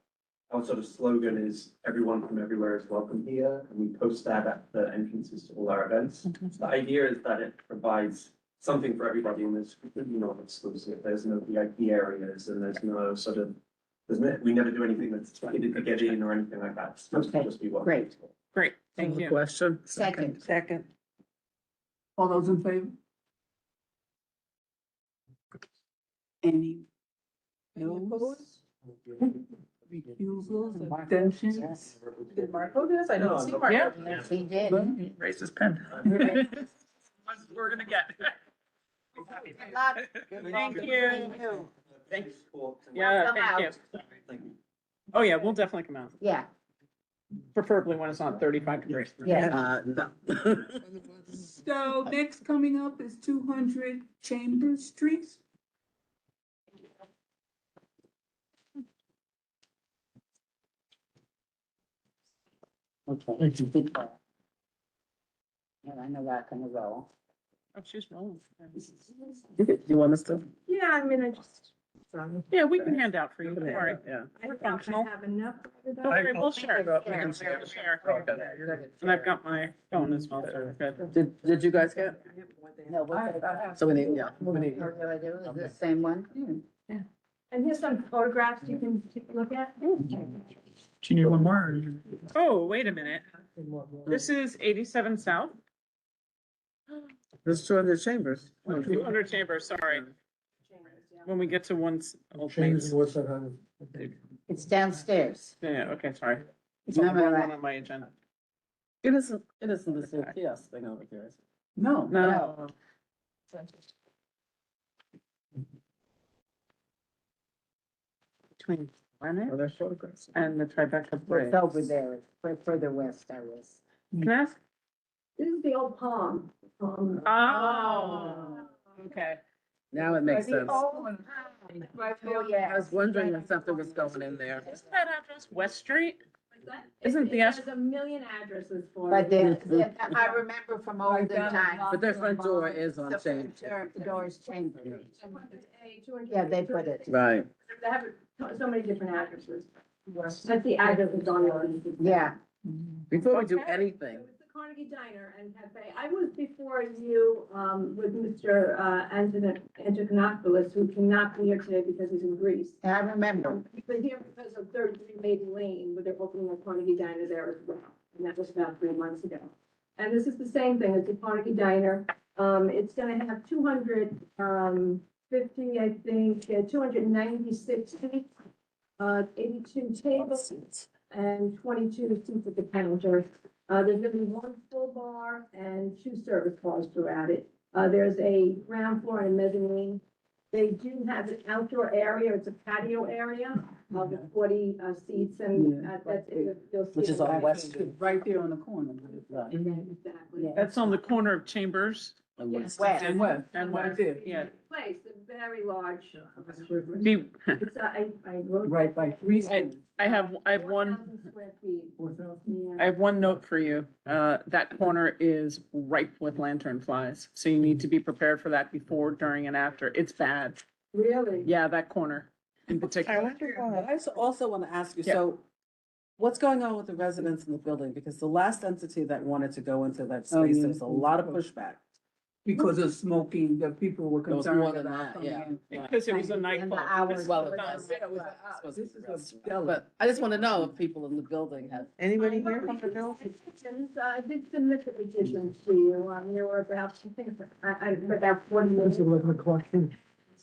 Speaker 3: sort of slogan is everyone from everywhere is welcome here, and we post that at the entrances to all our events. The idea is that it provides something for everybody, and there's not exclusive. There's no VIP areas, and there's no sort of we never do anything that's targeted to get in or anything like that. It's supposed to
Speaker 11: Okay,
Speaker 3: just be welcome.
Speaker 11: great.
Speaker 2: Great, thank you.
Speaker 4: Question?
Speaker 11: Second.
Speaker 4: Second.
Speaker 1: All those in favor? Any? No? Recusals, abstentions?
Speaker 7: Did Marco do this? I don't see Marco.
Speaker 2: Yeah.
Speaker 11: Yes, he did.
Speaker 8: Raise his pen.
Speaker 2: We're gonna get.
Speaker 11: Good luck.
Speaker 2: Thank you.
Speaker 3: Thanks.
Speaker 2: Yeah,
Speaker 11: Come
Speaker 2: thank you.
Speaker 11: out.
Speaker 3: Thank you.
Speaker 2: Oh, yeah, we'll definitely come out,
Speaker 11: Yeah,
Speaker 2: preferably when it's not 35 degrees.
Speaker 11: yeah.
Speaker 4: No.
Speaker 1: So next coming up is 200 Chambers Street.
Speaker 11: Okay.
Speaker 10: Thank you.
Speaker 11: Yeah, I know that kind of roll.
Speaker 2: Oh, she's rolling.
Speaker 4: You want us to?
Speaker 7: Yeah, I mean, I just.
Speaker 2: Yeah, we can hand out for you, don't worry.
Speaker 4: Yeah.
Speaker 2: We're functional.
Speaker 7: Have enough.
Speaker 2: Don't worry, we'll share.
Speaker 11: Yeah.
Speaker 2: We'll share. And I've got my phone as well, so we're good.
Speaker 4: Did you guys get?
Speaker 11: No, what
Speaker 4: So we need, yeah. We need.
Speaker 11: do I do? Is it the same one?
Speaker 7: And here's some photographs you can take a look at.
Speaker 8: Do you need one more? Or
Speaker 2: Oh, wait a minute. This is 87 South,
Speaker 4: There's 200 chambers.
Speaker 2: 200 Chambers, sorry. When we get to one's old
Speaker 10: Chambers,
Speaker 2: mates.
Speaker 10: what's that? on?
Speaker 11: It's downstairs.
Speaker 2: Yeah, okay, sorry. It's
Speaker 11: No,
Speaker 2: on the
Speaker 11: no,
Speaker 2: wrong
Speaker 11: no.
Speaker 2: one on my agenda.
Speaker 4: It isn't this little kiosk thing over here. is it?
Speaker 1: No.
Speaker 2: No. Between
Speaker 4: Oh,
Speaker 2: Granite
Speaker 4: there's photographs.
Speaker 2: and the Tribeca Bridge.
Speaker 11: It's over there, it's further west I was.
Speaker 2: Can I ask?
Speaker 7: This is the old palm.
Speaker 2: Oh, okay.
Speaker 4: Now it makes sense.
Speaker 11: Oh, yeah.
Speaker 4: I was wondering if something was going in there.
Speaker 2: Isn't that address West Street? Isn't the
Speaker 7: There's a million addresses for
Speaker 11: But
Speaker 7: it.
Speaker 11: then, I remember from olden times.
Speaker 4: But their front door is on
Speaker 11: The
Speaker 4: change.
Speaker 11: door's changed.
Speaker 7: A200.
Speaker 11: Yeah, they put it.
Speaker 4: Right.
Speaker 7: They have so many different addresses. That's the address that's on the.
Speaker 11: Yeah,
Speaker 4: Before we do
Speaker 2: Okay.
Speaker 4: anything,
Speaker 7: Carnegie Diner and Cafe. I was before you, with Mr. Antonopoulos, who cannot be here today because he's in Greece.
Speaker 11: I remember.
Speaker 7: But here because of 33 Maiden Lane, where they're opening a Carnegie Diner there as well. And that was about 3 months ago. And this is the same thing, it's a Carnegie Diner. It's gonna have 250, I think, 296 seats, 82 tables, and 22 seats at the counter. There's gonna be one full bar and 2 service bars throughout it. There's a ground floor and a mezzanine. They do have an outdoor area, it's a patio area, with 40 seats, and that's, you'll see.
Speaker 4: Which is
Speaker 7: it.
Speaker 4: on West Street.
Speaker 1: Right there on the corner.
Speaker 7: Exactly.
Speaker 2: That's on the corner of Chambers
Speaker 11: West.
Speaker 1: And west,
Speaker 2: and
Speaker 1: right
Speaker 2: West,
Speaker 1: there.
Speaker 2: yeah.
Speaker 7: Place, a very large.
Speaker 2: The,
Speaker 7: It's, I wrote.
Speaker 1: Right by three schools.
Speaker 2: I have one.
Speaker 7: 4,000 square feet.
Speaker 1: 4,000.
Speaker 2: I have one note for you. That corner is ripe with lanternflies, so you need to be prepared for that before, during, and after. It's bad.
Speaker 7: Really?
Speaker 2: Yeah, that corner in particular.
Speaker 4: But I also want to ask you,
Speaker 2: Yeah.
Speaker 4: so what's going on with the residents in the building? Because the last entity that wanted to go into that
Speaker 1: Oh,
Speaker 4: space,
Speaker 1: yeah.
Speaker 4: there was a lot of pushback.
Speaker 1: Because of smoking, the people were
Speaker 4: There was
Speaker 1: concerned
Speaker 4: more than
Speaker 1: about
Speaker 4: that,
Speaker 1: coming
Speaker 4: yeah.
Speaker 1: in.
Speaker 2: Because it was a
Speaker 11: And the
Speaker 2: nightclub.
Speaker 11: hours.
Speaker 4: Well, it
Speaker 1: Yeah,
Speaker 4: was.
Speaker 1: it was a- This is a Stella.
Speaker 4: But I just want to know if people in the building have.
Speaker 6: Anybody here from the building?
Speaker 7: Petitions, I did submit the petitions to you, there were about, I think, about 40 minutes.
Speaker 10: It's 11 o'clock.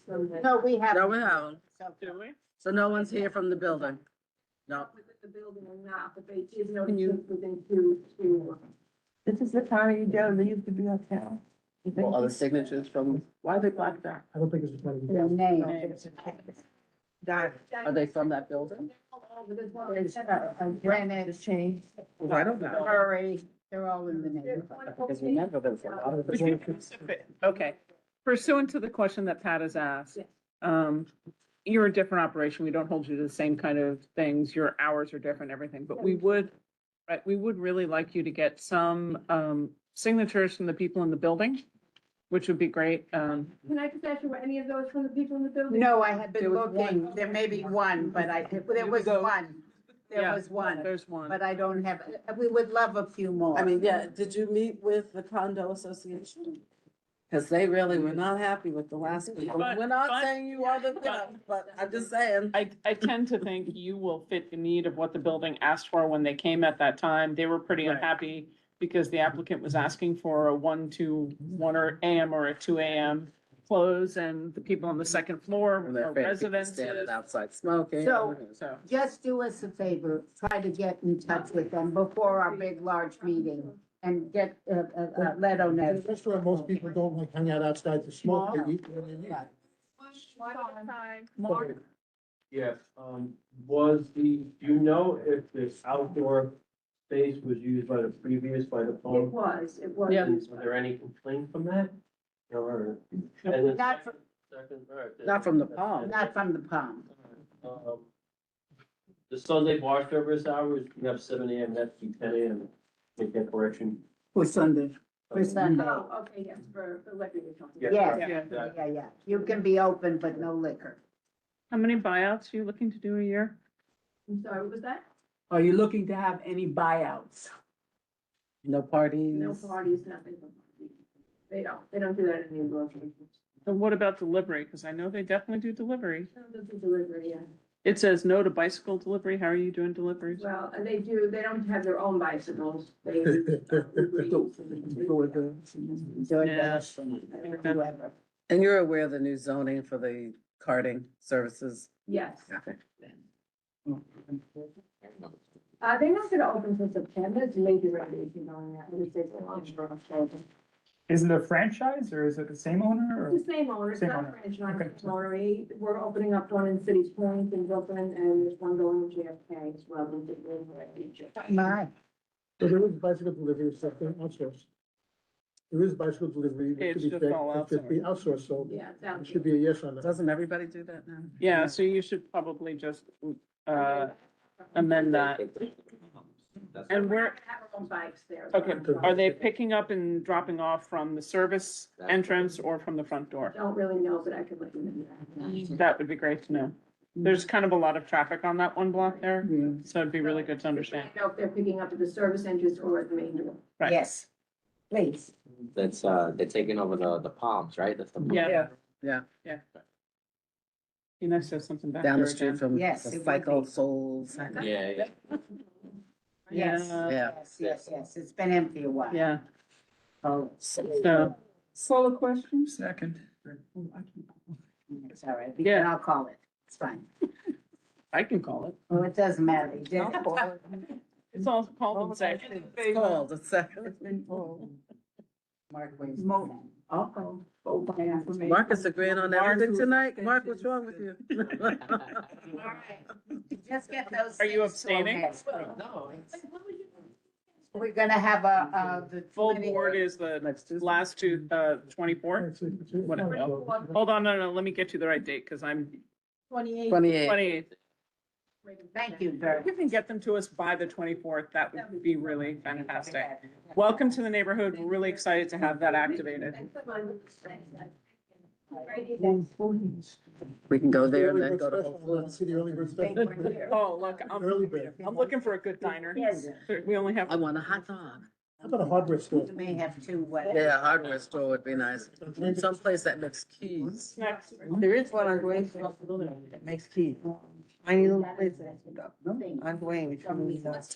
Speaker 11: No, we have.
Speaker 4: No, we haven't.
Speaker 2: Do we?
Speaker 4: So no one's here from the building? No.
Speaker 7: Within the building or not, but they did notice
Speaker 2: Can you-
Speaker 7: it within two.
Speaker 6: This is the Carnegie Diner that used to be uptown.
Speaker 4: Well, other signatures from, why are they blacked out?
Speaker 10: I don't think it's a.
Speaker 11: Their name.
Speaker 4: Are they from that building?
Speaker 11: Greenwich,
Speaker 6: changed.
Speaker 4: I don't know.
Speaker 11: Murray, they're all in the name.
Speaker 4: Because remember, there was a lot of.
Speaker 2: Would you participate? Okay. Pursuant to the question that Pat has asked,
Speaker 7: Yes.
Speaker 2: you're a different operation. We don't hold you to the same kind of things. Your hours are different, everything, but we would, right, we would really like you to get some, signatures from the people in the building, which would be great.
Speaker 7: Can I just ask you, were any of those from the people in the building?
Speaker 11: No, I had
Speaker 1: There
Speaker 11: been
Speaker 1: was
Speaker 11: looking,
Speaker 1: one.
Speaker 11: there may be one, but there was
Speaker 1: go.
Speaker 11: one. There
Speaker 2: Yeah,
Speaker 11: was one,
Speaker 2: There's one.
Speaker 11: but I don't have, we would love a few more.
Speaker 4: I mean, yeah, did you meet with the condo association? Because they really were not happy with the last people.
Speaker 2: But-
Speaker 4: We're not
Speaker 2: but-
Speaker 4: saying you are the, you know, but I'm just saying.
Speaker 2: I tend to think you will fit the need of what the building asked for when they came at that time. They were pretty
Speaker 4: Right.
Speaker 2: unhappy because the applicant was asking for a 1 to 1 or AM or a 2 AM close, and the people on the second floor
Speaker 4: And they're
Speaker 2: are
Speaker 4: afraid of people
Speaker 2: residents.
Speaker 4: standing outside smoking.
Speaker 2: So,
Speaker 11: Just do us a favor, try to get in touch with them before our big, large meeting and get, let them know.
Speaker 10: That's why most people don't like hang out outside to smoke. They eat when they leave.
Speaker 9: Yes, was do you know if this outdoor space was used by the
Speaker 7: It
Speaker 9: phone?
Speaker 7: was.
Speaker 2: Yeah.
Speaker 9: Was there any complaint from that? Or? and then
Speaker 11: Not from-
Speaker 9: second, all right,
Speaker 4: Not from the palm.
Speaker 11: Not from the palm.
Speaker 9: um, The Sunday bar service hours, we have 7 AM, that's 10 AM, make that correction.
Speaker 1: For Sunday.
Speaker 11: For Sunday.
Speaker 7: Oh, okay, yes, for liquor you're talking
Speaker 9: Yeah.
Speaker 7: about.
Speaker 11: Yes,
Speaker 2: yeah.
Speaker 11: yeah. You can be open, but no liquor.
Speaker 2: How many buyouts are you looking to do a year?
Speaker 7: I'm sorry, what was that?
Speaker 1: Are you looking to have any buyouts?
Speaker 4: No parties.
Speaker 7: No parties, nothing. They don't do that in the locations.
Speaker 2: And what about delivery? Because I know they definitely do delivery.
Speaker 7: They don't do delivery, yeah.
Speaker 2: It says no to bicycle delivery. How are you doing deliveries?
Speaker 7: Well, and they don't have their own bicycles. They.
Speaker 11: DoorDash and whoever.
Speaker 4: And you're aware of the new zoning for the carting services?
Speaker 7: Yes.
Speaker 4: Okay.
Speaker 7: They're not gonna open until September, it's maybe renovation going on, at least it's on.
Speaker 8: Is it a franchise or is it the same owner
Speaker 7: It's the same owner, it's
Speaker 8: Same
Speaker 7: not
Speaker 8: owner.
Speaker 7: franchise,
Speaker 8: Okay.
Speaker 7: it's owner. We're opening up one in City's Point in Brooklyn, and there's one going in JFK as well.
Speaker 11: My,
Speaker 10: So there is bicycle delivery, something outsourced. There is bicycle delivery. that
Speaker 2: It's
Speaker 10: could be
Speaker 2: just
Speaker 10: fixed,
Speaker 2: all
Speaker 10: it could be outsourced, so
Speaker 7: Yeah, it's out
Speaker 10: it should be a yes on that.
Speaker 4: Doesn't everybody do that now?
Speaker 2: Yeah, so you should probably just, amend that. And where,
Speaker 7: Have our own bikes there.
Speaker 2: okay, are they picking up and dropping off from the service entrance or from the front door?
Speaker 7: Don't really know, but I could let you know.
Speaker 2: That would be great to know. There's kind of a lot of traffic on that one block there,
Speaker 1: Yeah.
Speaker 2: so it'd be really good to understand.
Speaker 7: I don't know if they're picking up at the service entrance or at the main door.
Speaker 2: Right.
Speaker 11: Yes, please.
Speaker 6: That's, they're taking over the palms, right? That's the.
Speaker 2: Yeah.
Speaker 4: Yeah,
Speaker 2: Be nice to have something back
Speaker 4: down
Speaker 2: there
Speaker 4: the street
Speaker 2: again.
Speaker 4: from
Speaker 11: Yes,
Speaker 4: the
Speaker 11: it would
Speaker 4: Psycho
Speaker 11: be.
Speaker 4: Souls.
Speaker 6: Yeah, yeah.
Speaker 11: Yes,
Speaker 2: Yeah.
Speaker 11: yes. It's been empty a while.
Speaker 2: Yeah,
Speaker 11: Oh,
Speaker 2: so,
Speaker 1: Call a question?
Speaker 8: Second.
Speaker 11: it's all right.
Speaker 2: Yeah.
Speaker 11: I'll call it. It's fine.
Speaker 2: I can call it.
Speaker 11: Well, it doesn't matter. You did.
Speaker 2: It's all called and safe.
Speaker 4: It's called, it's second.
Speaker 1: It's been called.
Speaker 11: Mark Wade's
Speaker 1: Mo-
Speaker 11: phone.
Speaker 1: Uh-oh. Vote by acclamation.
Speaker 4: Marcus agreeing on everything
Speaker 1: Marcus
Speaker 4: tonight? Mark,
Speaker 1: abstentions.
Speaker 4: what's wrong with you?
Speaker 11: All right. Just get those.
Speaker 2: Are you
Speaker 11: things to a
Speaker 2: abstaining?
Speaker 11: head.
Speaker 6: No, it's.
Speaker 11: We're gonna have the.
Speaker 2: Full
Speaker 11: committee-
Speaker 2: board is the
Speaker 4: Next Tuesday?
Speaker 2: last two, 24. Whatever. Hold on, no, let me get you the right date, because I'm
Speaker 11: 28.
Speaker 4: 28.
Speaker 2: 28th.
Speaker 11: Thank you,
Speaker 2: If
Speaker 11: Dirk.
Speaker 2: you can get them to us by the 24th, that would be really fantastic. Welcome to the neighborhood. We're really excited to have that activated.
Speaker 4: We can go there and then go to Whole Foods.
Speaker 10: See the early bird special?
Speaker 2: Oh, look,
Speaker 10: Early bird.
Speaker 2: I'm looking for a good diner.
Speaker 11: Yes.
Speaker 2: We only have,
Speaker 4: I want a hot dog.
Speaker 10: How about a hardware store?
Speaker 11: We may have two.
Speaker 4: Yeah, a hardware store would be nice. Someplace that makes keys.
Speaker 2: next.
Speaker 12: There is one on Duane Street that makes keys. Tiny little place on Duane.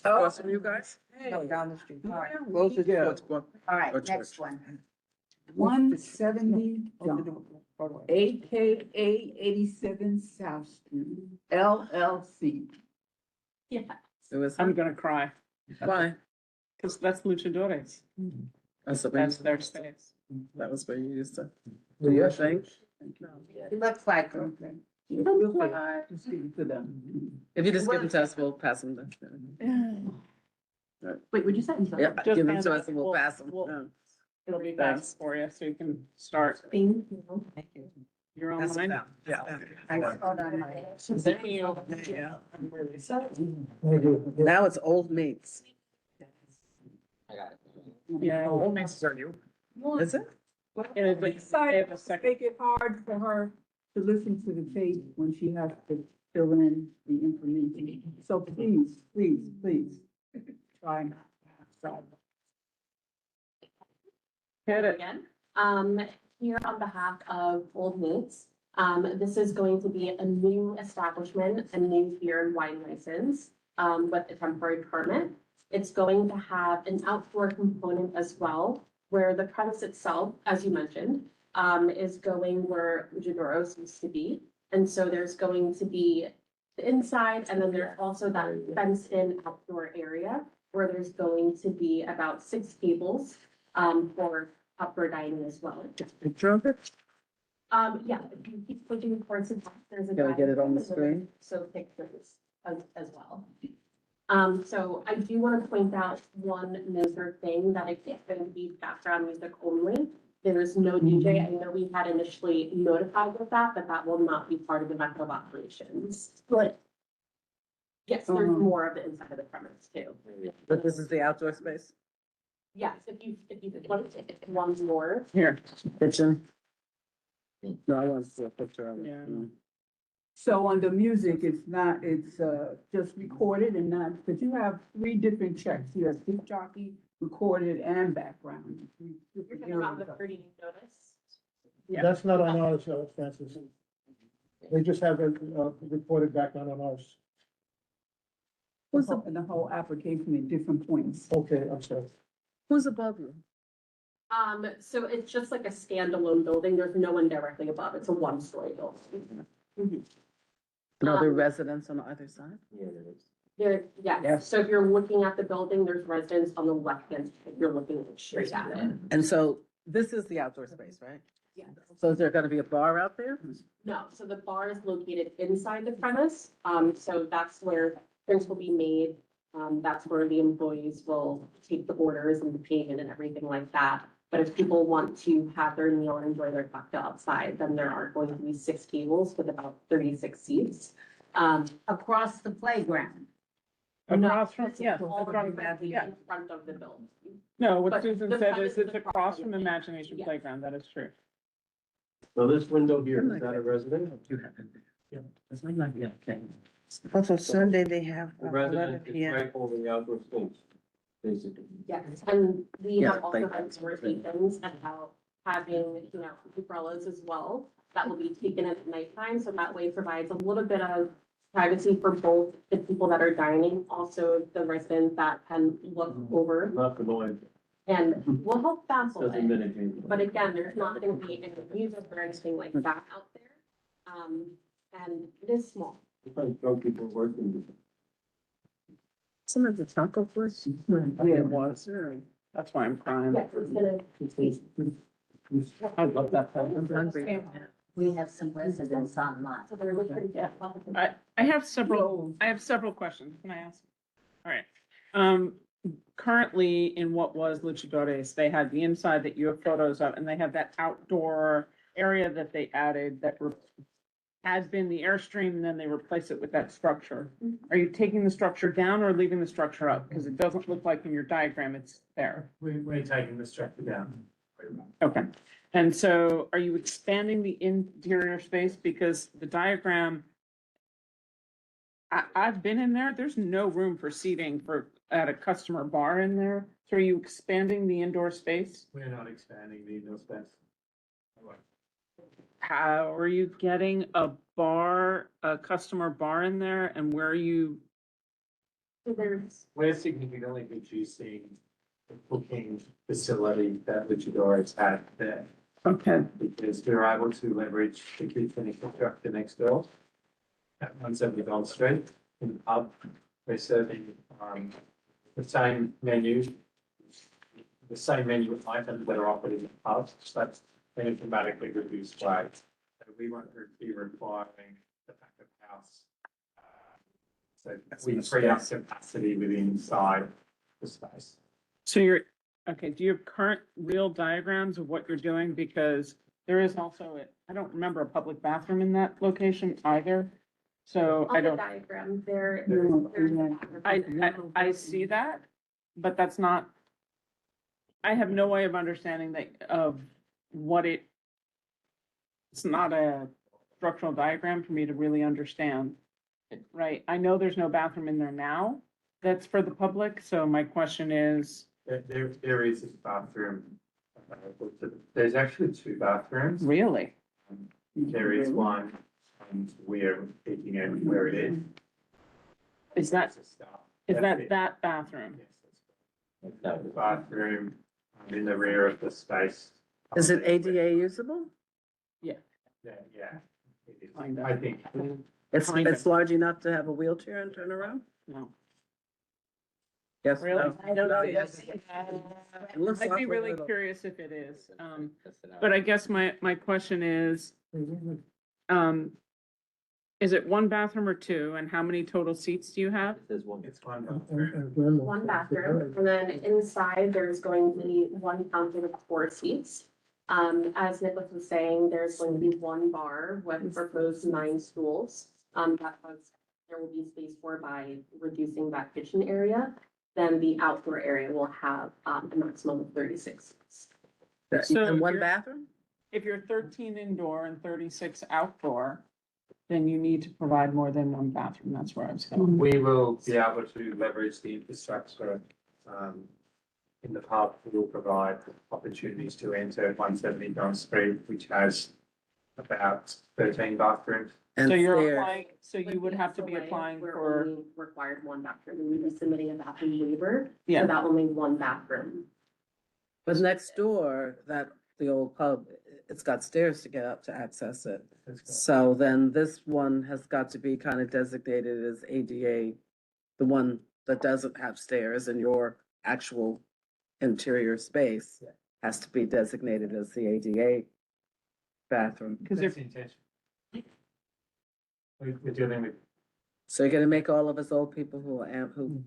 Speaker 4: Across from you guys?
Speaker 12: No, down the street.
Speaker 11: Alright.
Speaker 12: Closer to.
Speaker 11: All right,
Speaker 4: Or
Speaker 11: next
Speaker 4: church.
Speaker 11: one.
Speaker 1: 170 AKA 87 South Street, LLC.
Speaker 2: Yeah,
Speaker 4: It was,
Speaker 2: I'm gonna cry,
Speaker 4: why?
Speaker 2: because that's luchadores.
Speaker 4: That's what
Speaker 2: That's their space.
Speaker 4: that was where you used to do your thing.
Speaker 11: It looks like her.
Speaker 1: Just give it to them.
Speaker 4: If you just give them to us, we'll pass them.
Speaker 5: Wait, would you say?
Speaker 4: Yeah,
Speaker 2: Just
Speaker 4: give them
Speaker 2: hand
Speaker 4: to
Speaker 2: it-
Speaker 4: us and we'll
Speaker 2: we'll-
Speaker 4: pass them.
Speaker 2: we'll-
Speaker 4: Yeah.
Speaker 2: It'll be fast for you, so you can start.
Speaker 5: Thank you.
Speaker 2: You're
Speaker 4: Pass them
Speaker 2: online.
Speaker 4: down. Yeah.
Speaker 11: Hold on.
Speaker 2: Thank you.
Speaker 4: Yeah.
Speaker 10: Thank you.
Speaker 4: Now it's old mates.
Speaker 6: I got it.
Speaker 2: Yeah.
Speaker 8: Old Maces are you.
Speaker 4: Is it?
Speaker 2: And it's like, they have a second.
Speaker 1: Make it hard for her to listen to the tape when she has to fill in the information. So please, try not to have
Speaker 2: Hit it.
Speaker 5: Again, here on behalf of Old Mates, this is going to be a new establishment, a new beer and wine license, with a temporary permit. It's going to have an outdoor component as well, where the premise itself, as you mentioned, is going where Jadoros used to be. And so there's going to be the inside, and then there's also that fenced-in outdoor area where there's going to be about 6 tables, for outdoor dining as well.
Speaker 4: Picture of it?
Speaker 5: Yeah, if you keep looking towards the top, there's a.
Speaker 4: Can we get it on the
Speaker 5: diagram,
Speaker 4: screen?
Speaker 5: So pictures as well. So I do want to point out one major thing that it's going to be background music only. There is no DJ. I know we had initially notified with that, but that will not be part of the method of operations.
Speaker 11: Good.
Speaker 5: Yes, there's more of the inside of the premise too.
Speaker 4: But this is the outdoor space?
Speaker 5: Yes, if you want to take one more.
Speaker 2: Here.
Speaker 4: Kitchen? No, I want to see a picture of it.
Speaker 2: Yeah.
Speaker 1: So on the music, it's just recorded and not, because you have 3 different checks. You have disc jockey, recorded, and background.
Speaker 5: You're talking about the 30 notice.
Speaker 2: Yeah.
Speaker 10: That's not on ours, Francis. They just have a recorded background on ours.
Speaker 1: And the whole application at different points.
Speaker 10: Okay, I'm sorry.
Speaker 4: Who's above you?
Speaker 5: So it's just like a standalone building. There's no one directly above. It's a 1-story building.
Speaker 4: And are there residents on either side?
Speaker 6: Yeah, there is.
Speaker 5: There, yes.
Speaker 1: Yes.
Speaker 5: So if you're looking at the building, there's residents on the left hand, if you're looking straight at it.
Speaker 4: And so this is the outdoor space, right?
Speaker 5: Yeah.
Speaker 4: So is there gonna be a bar out there?
Speaker 5: No, so the bar is located inside the premise. So that's where drinks will be made. That's where the employees will take the orders and the payment and everything like that. But if people want to have their meal and enjoy their cocktail outside, then there are going to be 6 tables with about 36 seats.
Speaker 11: Across the playground.
Speaker 2: Across from,
Speaker 5: It's
Speaker 2: yes,
Speaker 5: all
Speaker 2: across,
Speaker 5: the
Speaker 2: yeah.
Speaker 5: in front of the building.
Speaker 2: No, what
Speaker 5: But
Speaker 2: Susan
Speaker 5: the
Speaker 2: said
Speaker 5: premise
Speaker 2: is it's
Speaker 5: is
Speaker 2: across
Speaker 5: across
Speaker 2: from
Speaker 5: the-
Speaker 2: Imagination
Speaker 5: Yeah.
Speaker 2: Playground. That is true.
Speaker 3: So this window here, is that a resident?
Speaker 4: It's like, yeah, okay.
Speaker 12: Also Sunday they have
Speaker 3: The
Speaker 12: 11
Speaker 3: resident is
Speaker 12: PM.
Speaker 3: right over the outdoor space, basically.
Speaker 5: Yes, and we
Speaker 4: Yeah,
Speaker 5: have also
Speaker 4: like-
Speaker 5: had conversations about having, you know, umbrellas as well. That will be taken at nighttime, so that way provides a little bit of privacy for both the people that are dining, also the residents that can look over,
Speaker 3: Not the noise,
Speaker 5: and will help baffle
Speaker 3: doesn't
Speaker 5: it.
Speaker 3: mitigate.
Speaker 5: But again, there's not gonna be any music or anything like that out there. And it is small.
Speaker 3: Sometimes drunk people working.
Speaker 4: Some of the taco place.
Speaker 2: Yeah, it was. That's why I'm crying.
Speaker 5: Yes, it's gonna,
Speaker 2: I love that.
Speaker 4: I'm hungry.
Speaker 11: We have some residents online.
Speaker 5: so they're looking, yeah.
Speaker 2: I have several questions. Can I ask? All right. Currently in what was Luchadores, they had the inside that you have photos of, and they have that outdoor area that they added that had been the Airstream, and then they replaced it with that structure. Are you taking the structure down or leaving the structure up? Because it doesn't look like in your diagram it's there.
Speaker 8: We're taking the structure down.
Speaker 2: Okay. And so are you expanding the interior space? Because the diagram, I've been in there, there's no room for seating at a customer bar in there. So are you expanding the indoor space?
Speaker 8: We're not expanding the indoor space.
Speaker 2: How are you getting a customer bar in there, and where are you?
Speaker 5: There's,
Speaker 8: We're significantly reducing the booking facility that Luchadores had there.
Speaker 2: Okay.
Speaker 8: Because we were able to leverage the kitchen infrastructure next door at 170 Bond Street in the pub. We're serving the same menu items that are offered in the pub. So that's been dramatically reduced rates. So we won't be requiring the back of house. So we free up capacity within inside the space.
Speaker 2: So okay, do you have current real diagrams of what you're doing? Because there is also, I don't remember a public bathroom in that location either. So I
Speaker 5: on the
Speaker 2: don't,
Speaker 5: diagram, there's.
Speaker 2: I see that, but that's not, I have no way of understanding it's not a structural diagram for me to really understand. Right, I know there's no bathroom in there now that's for the public, so my question is.
Speaker 8: There is a bathroom. There's actually two bathrooms.
Speaker 2: Really?
Speaker 8: There is one, and we're picking out where it is.
Speaker 2: Is that
Speaker 8: It's a start.
Speaker 2: that bathroom?
Speaker 8: Yes, that's correct. The bathroom in the rear of the space.
Speaker 4: Is it ADA usable?
Speaker 8: Yeah, it is.
Speaker 2: Kind of.
Speaker 8: I think.
Speaker 4: It's large enough to have a wheelchair and turn around?
Speaker 2: No.
Speaker 4: Yes.
Speaker 2: Really?
Speaker 4: no?
Speaker 2: I don't know.
Speaker 4: Yes. It looks
Speaker 2: I'd be
Speaker 4: awfully
Speaker 2: really
Speaker 4: little.
Speaker 2: curious if it is,
Speaker 6: Test it out.
Speaker 2: but I guess my question is, is it one bathroom or two, and how many total seats do you have?
Speaker 6: It says one.
Speaker 8: It's one bathroom.
Speaker 5: One bathroom, and then inside there's going to be one counter with 4 seats. As Nicholas was saying, there's going to be one bar with proposed 9 stools. There will be space for by reducing that kitchen area. Then the outdoor area will have a maximum of 36 seats.
Speaker 2: So
Speaker 4: And one
Speaker 2: you're-
Speaker 4: bathroom?
Speaker 2: If you're 13 indoor and 36 outdoor, then you need to provide more than one bathroom. That's where I was going.
Speaker 8: We will be able to leverage the infrastructure in the pub. We will provide opportunities to enter 170 John Street, which has about 13 bathrooms.
Speaker 4: And
Speaker 2: So you're
Speaker 4: stairs.
Speaker 2: applying, so you would have to be
Speaker 5: SOA,
Speaker 2: applying
Speaker 5: we're
Speaker 2: for,
Speaker 5: only required one bathroom, and we'd be submitting a bathroom waiver,
Speaker 2: Yeah.
Speaker 5: so that only one bathroom.
Speaker 4: But next door, the old pub, it's got stairs to get up to access it. So then this one has got to be kind of designated as ADA, the one that doesn't have stairs in your actual interior space has to be designated as the ADA bathroom.
Speaker 2: because
Speaker 8: That's
Speaker 2: if,
Speaker 8: the intention. We're dealing with,
Speaker 4: So you're gonna make all of us old people who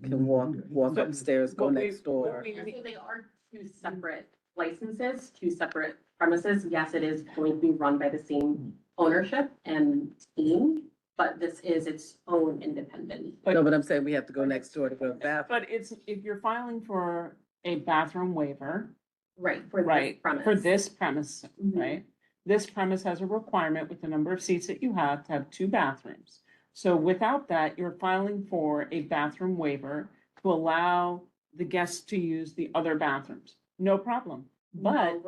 Speaker 4: can walk
Speaker 2: So,
Speaker 4: upstairs, go
Speaker 2: what we-
Speaker 4: next door.
Speaker 5: So they are 2 separate licenses, 2 separate premises. Yes, it is going to be run by the same ownership and team, but this is its own independent.
Speaker 4: No, but I'm saying we have to go next door to go to the bathroom.
Speaker 2: but it's, if you're filing for a bathroom waiver,
Speaker 5: Right, for this
Speaker 2: right,
Speaker 5: premise.
Speaker 2: for this premise,
Speaker 5: Mhm.
Speaker 2: right? this premise has a requirement with the number of seats that you have to have 2 bathrooms. So without that, you're filing for a bathroom waiver to allow the guests to use the other bathrooms. No problem. But
Speaker 5: No,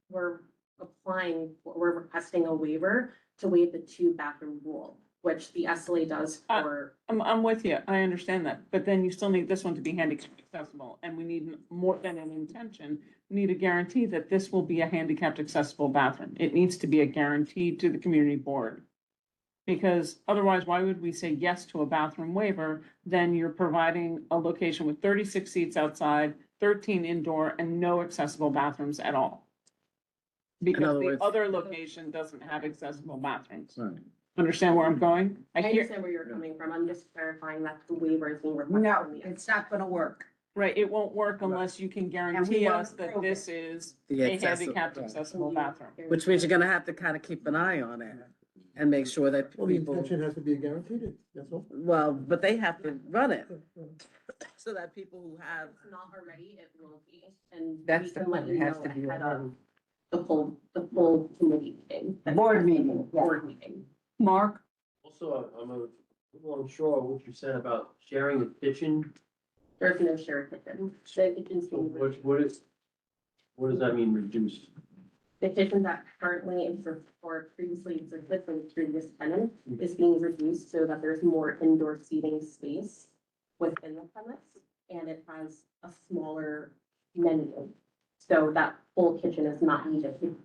Speaker 5: we're applying, we're requesting a waiver to waive the 2-bathroom rule, which the SLA does for.
Speaker 2: I'm with you. I understand that. But then you still need this one to be handicap accessible. And we need more than an intention. We need a guarantee that this will be a handicapped accessible bathroom. It needs to be a guarantee to the community board. Because otherwise, why would we say yes to a bathroom waiver? Then you're providing a location with 36 seats outside, 13 indoor, and no accessible bathrooms at all. Because
Speaker 4: other
Speaker 2: the
Speaker 4: words-
Speaker 2: other location doesn't have accessible bathrooms.
Speaker 4: Right.
Speaker 2: Understand where I'm going?
Speaker 5: I understand where you're coming from. I'm just clarifying that the waiver is being requested.
Speaker 11: No,
Speaker 5: from the
Speaker 11: it's not gonna work.
Speaker 2: Right, it won't work unless you can guarantee
Speaker 11: won't
Speaker 2: us that
Speaker 11: approve
Speaker 2: this is
Speaker 4: The
Speaker 2: a
Speaker 4: accessible,
Speaker 2: handicapped
Speaker 4: right.
Speaker 2: accessible bathroom.
Speaker 4: Which means you're gonna have to kind of keep an eye on it and make sure that
Speaker 10: Well, the
Speaker 4: people,
Speaker 10: intention has to be guaranteed, that's all.
Speaker 4: well, but they have to run it. So that people who have,
Speaker 5: If it's not already, it will be, and we
Speaker 12: That's the
Speaker 5: can let
Speaker 12: point,
Speaker 5: you
Speaker 12: it has
Speaker 5: know
Speaker 12: to be
Speaker 5: ahead
Speaker 12: already.
Speaker 5: of the full committee meeting.
Speaker 11: Board meeting, yeah.
Speaker 5: Board meeting.
Speaker 1: Mark?
Speaker 9: Also, I'm a little unsure of what you said about sharing the kitchen.
Speaker 5: There's no shared kitchen. The kitchen's being
Speaker 9: What does that mean, reduced?
Speaker 5: The kitchen that currently exists or previously existed from the previous tenant is being reduced so that there's more indoor seating space within the premise. And it has a smaller menu. So that full kitchen is not needed to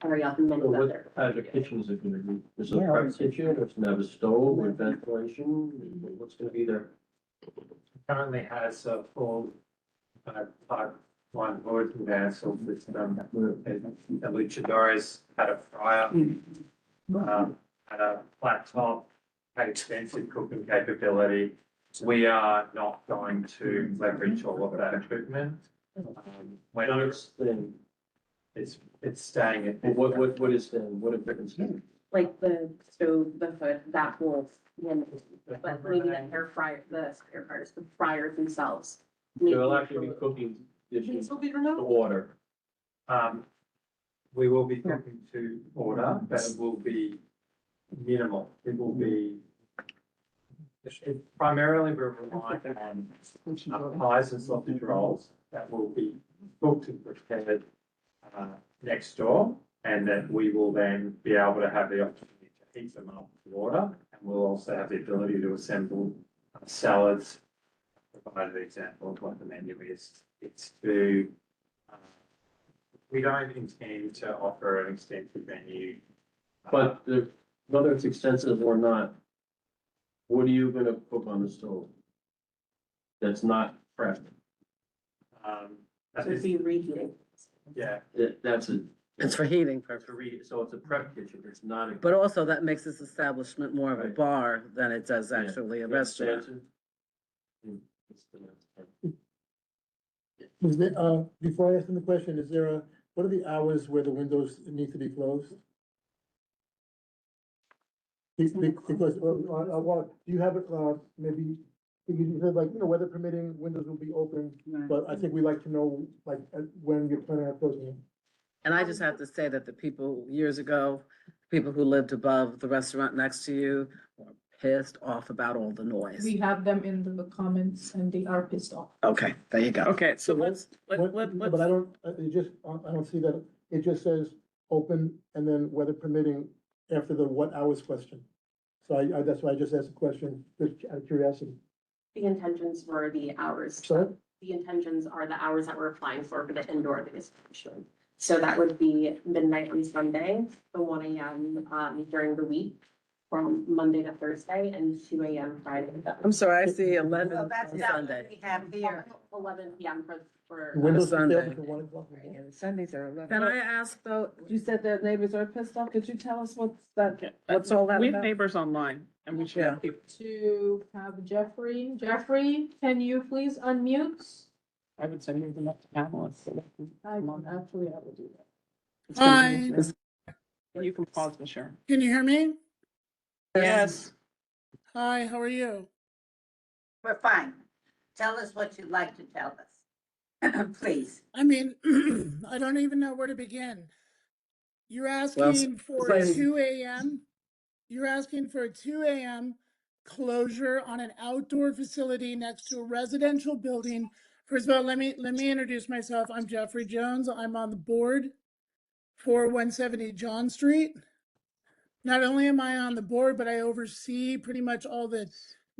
Speaker 5: carry out the
Speaker 9: So
Speaker 5: menu that
Speaker 9: what
Speaker 5: they're.
Speaker 9: kind of kitchen is it gonna be? Is it a
Speaker 12: Yeah.
Speaker 9: prep kitchen, it's gonna have a stove with ventilation, what's gonna be there?
Speaker 8: Currently has a full, type 1 hood there, so it's, the luchadores had a fryer, had a flat top, had extensive cooking capability. We are not going to leverage all of that equipment. When I was,
Speaker 9: Then,
Speaker 8: it's staying at.
Speaker 9: what is then, what equipment's then?
Speaker 5: Like the stove, the hood, that will, but maybe the air fryers, the fryers themselves.
Speaker 9: There'll actually be cooking dishes to order.
Speaker 8: We will be cooking to order, but it will be minimal. It will be. Primarily, we're relying on pies and sausage rolls that will be cooked and prepared next door. And that we will then be able to have the opportunity to heat them up to order. And we'll also have the ability to assemble salads. Provided the example of what the menu is. It's to, we don't intend to offer an extensive menu.
Speaker 9: But whether it's extensive or not, what are you gonna cook on the stove? That's not prep.
Speaker 8: That
Speaker 5: Would
Speaker 8: is,
Speaker 5: be reheating.
Speaker 8: yeah,
Speaker 9: That's a,
Speaker 4: it's for heating
Speaker 9: that's
Speaker 4: purposes.
Speaker 9: so it's a prep kitchen, it's not a.
Speaker 4: But also that makes this establishment more of a
Speaker 9: Right.
Speaker 4: bar than it does
Speaker 9: Yeah.
Speaker 4: actually a restaurant.
Speaker 10: Is there, before I ask them the question, is there a, what are the hours where the windows need to be closed? Because, do you have it, maybe, you said like, weather permitting, windows will be open, but I think we like to know, like, when you're planning on closing them.
Speaker 4: And I just have to say that the people years ago, people who lived above the restaurant next to you were pissed off about all the noise.
Speaker 13: We have them in the comments and they are pissed off.
Speaker 4: Okay, there you go.
Speaker 2: Okay, so
Speaker 10: What-
Speaker 2: let's
Speaker 10: But I don't, it just, I don't see that, it just says open and then weather permitting after the what hours question. So that's why I just asked the question, just out of curiosity.
Speaker 5: The intentions were the hours.
Speaker 10: So,
Speaker 5: The intentions are the hours that we're applying for the indoor visitation. So that would be midnight on Sunday, the 1 AM during the week, from Monday to Thursday, and 2 AM Friday.
Speaker 4: I'm sorry, I see 11
Speaker 11: Well, that's
Speaker 4: on
Speaker 11: not what
Speaker 4: Sunday.
Speaker 11: we have here.
Speaker 5: 11 PM for.
Speaker 10: the windows will stay
Speaker 4: Sunday.
Speaker 10: open till 1 o'clock.
Speaker 12: Yeah, the Sundays are 11.
Speaker 4: Can I ask though, you said that neighbors are pissed off, could you tell us what's all that
Speaker 2: we have
Speaker 4: about?
Speaker 2: neighbors online and we should have people.
Speaker 13: To have Jeffrey, can you please unmute?
Speaker 2: I would send them up to Pamela. So they can-
Speaker 13: Actually, I will do that.
Speaker 2: it's gonna
Speaker 14: Hi.
Speaker 2: be easier. You can pause the share.
Speaker 14: Can you hear me?
Speaker 2: Yes.
Speaker 14: Hi, how are you?
Speaker 11: We're fine. Tell us what you'd like to tell us. Please.
Speaker 14: I mean, I don't even know where to begin. You're asking for
Speaker 4: Please.
Speaker 14: 2 AM? You're asking for a 2 AM closure on an outdoor facility next to a residential building. First of all, let me introduce myself. I'm Jeffrey Jones. I'm on the board for 170 John Street. Not only am I on the board, but I oversee pretty much all the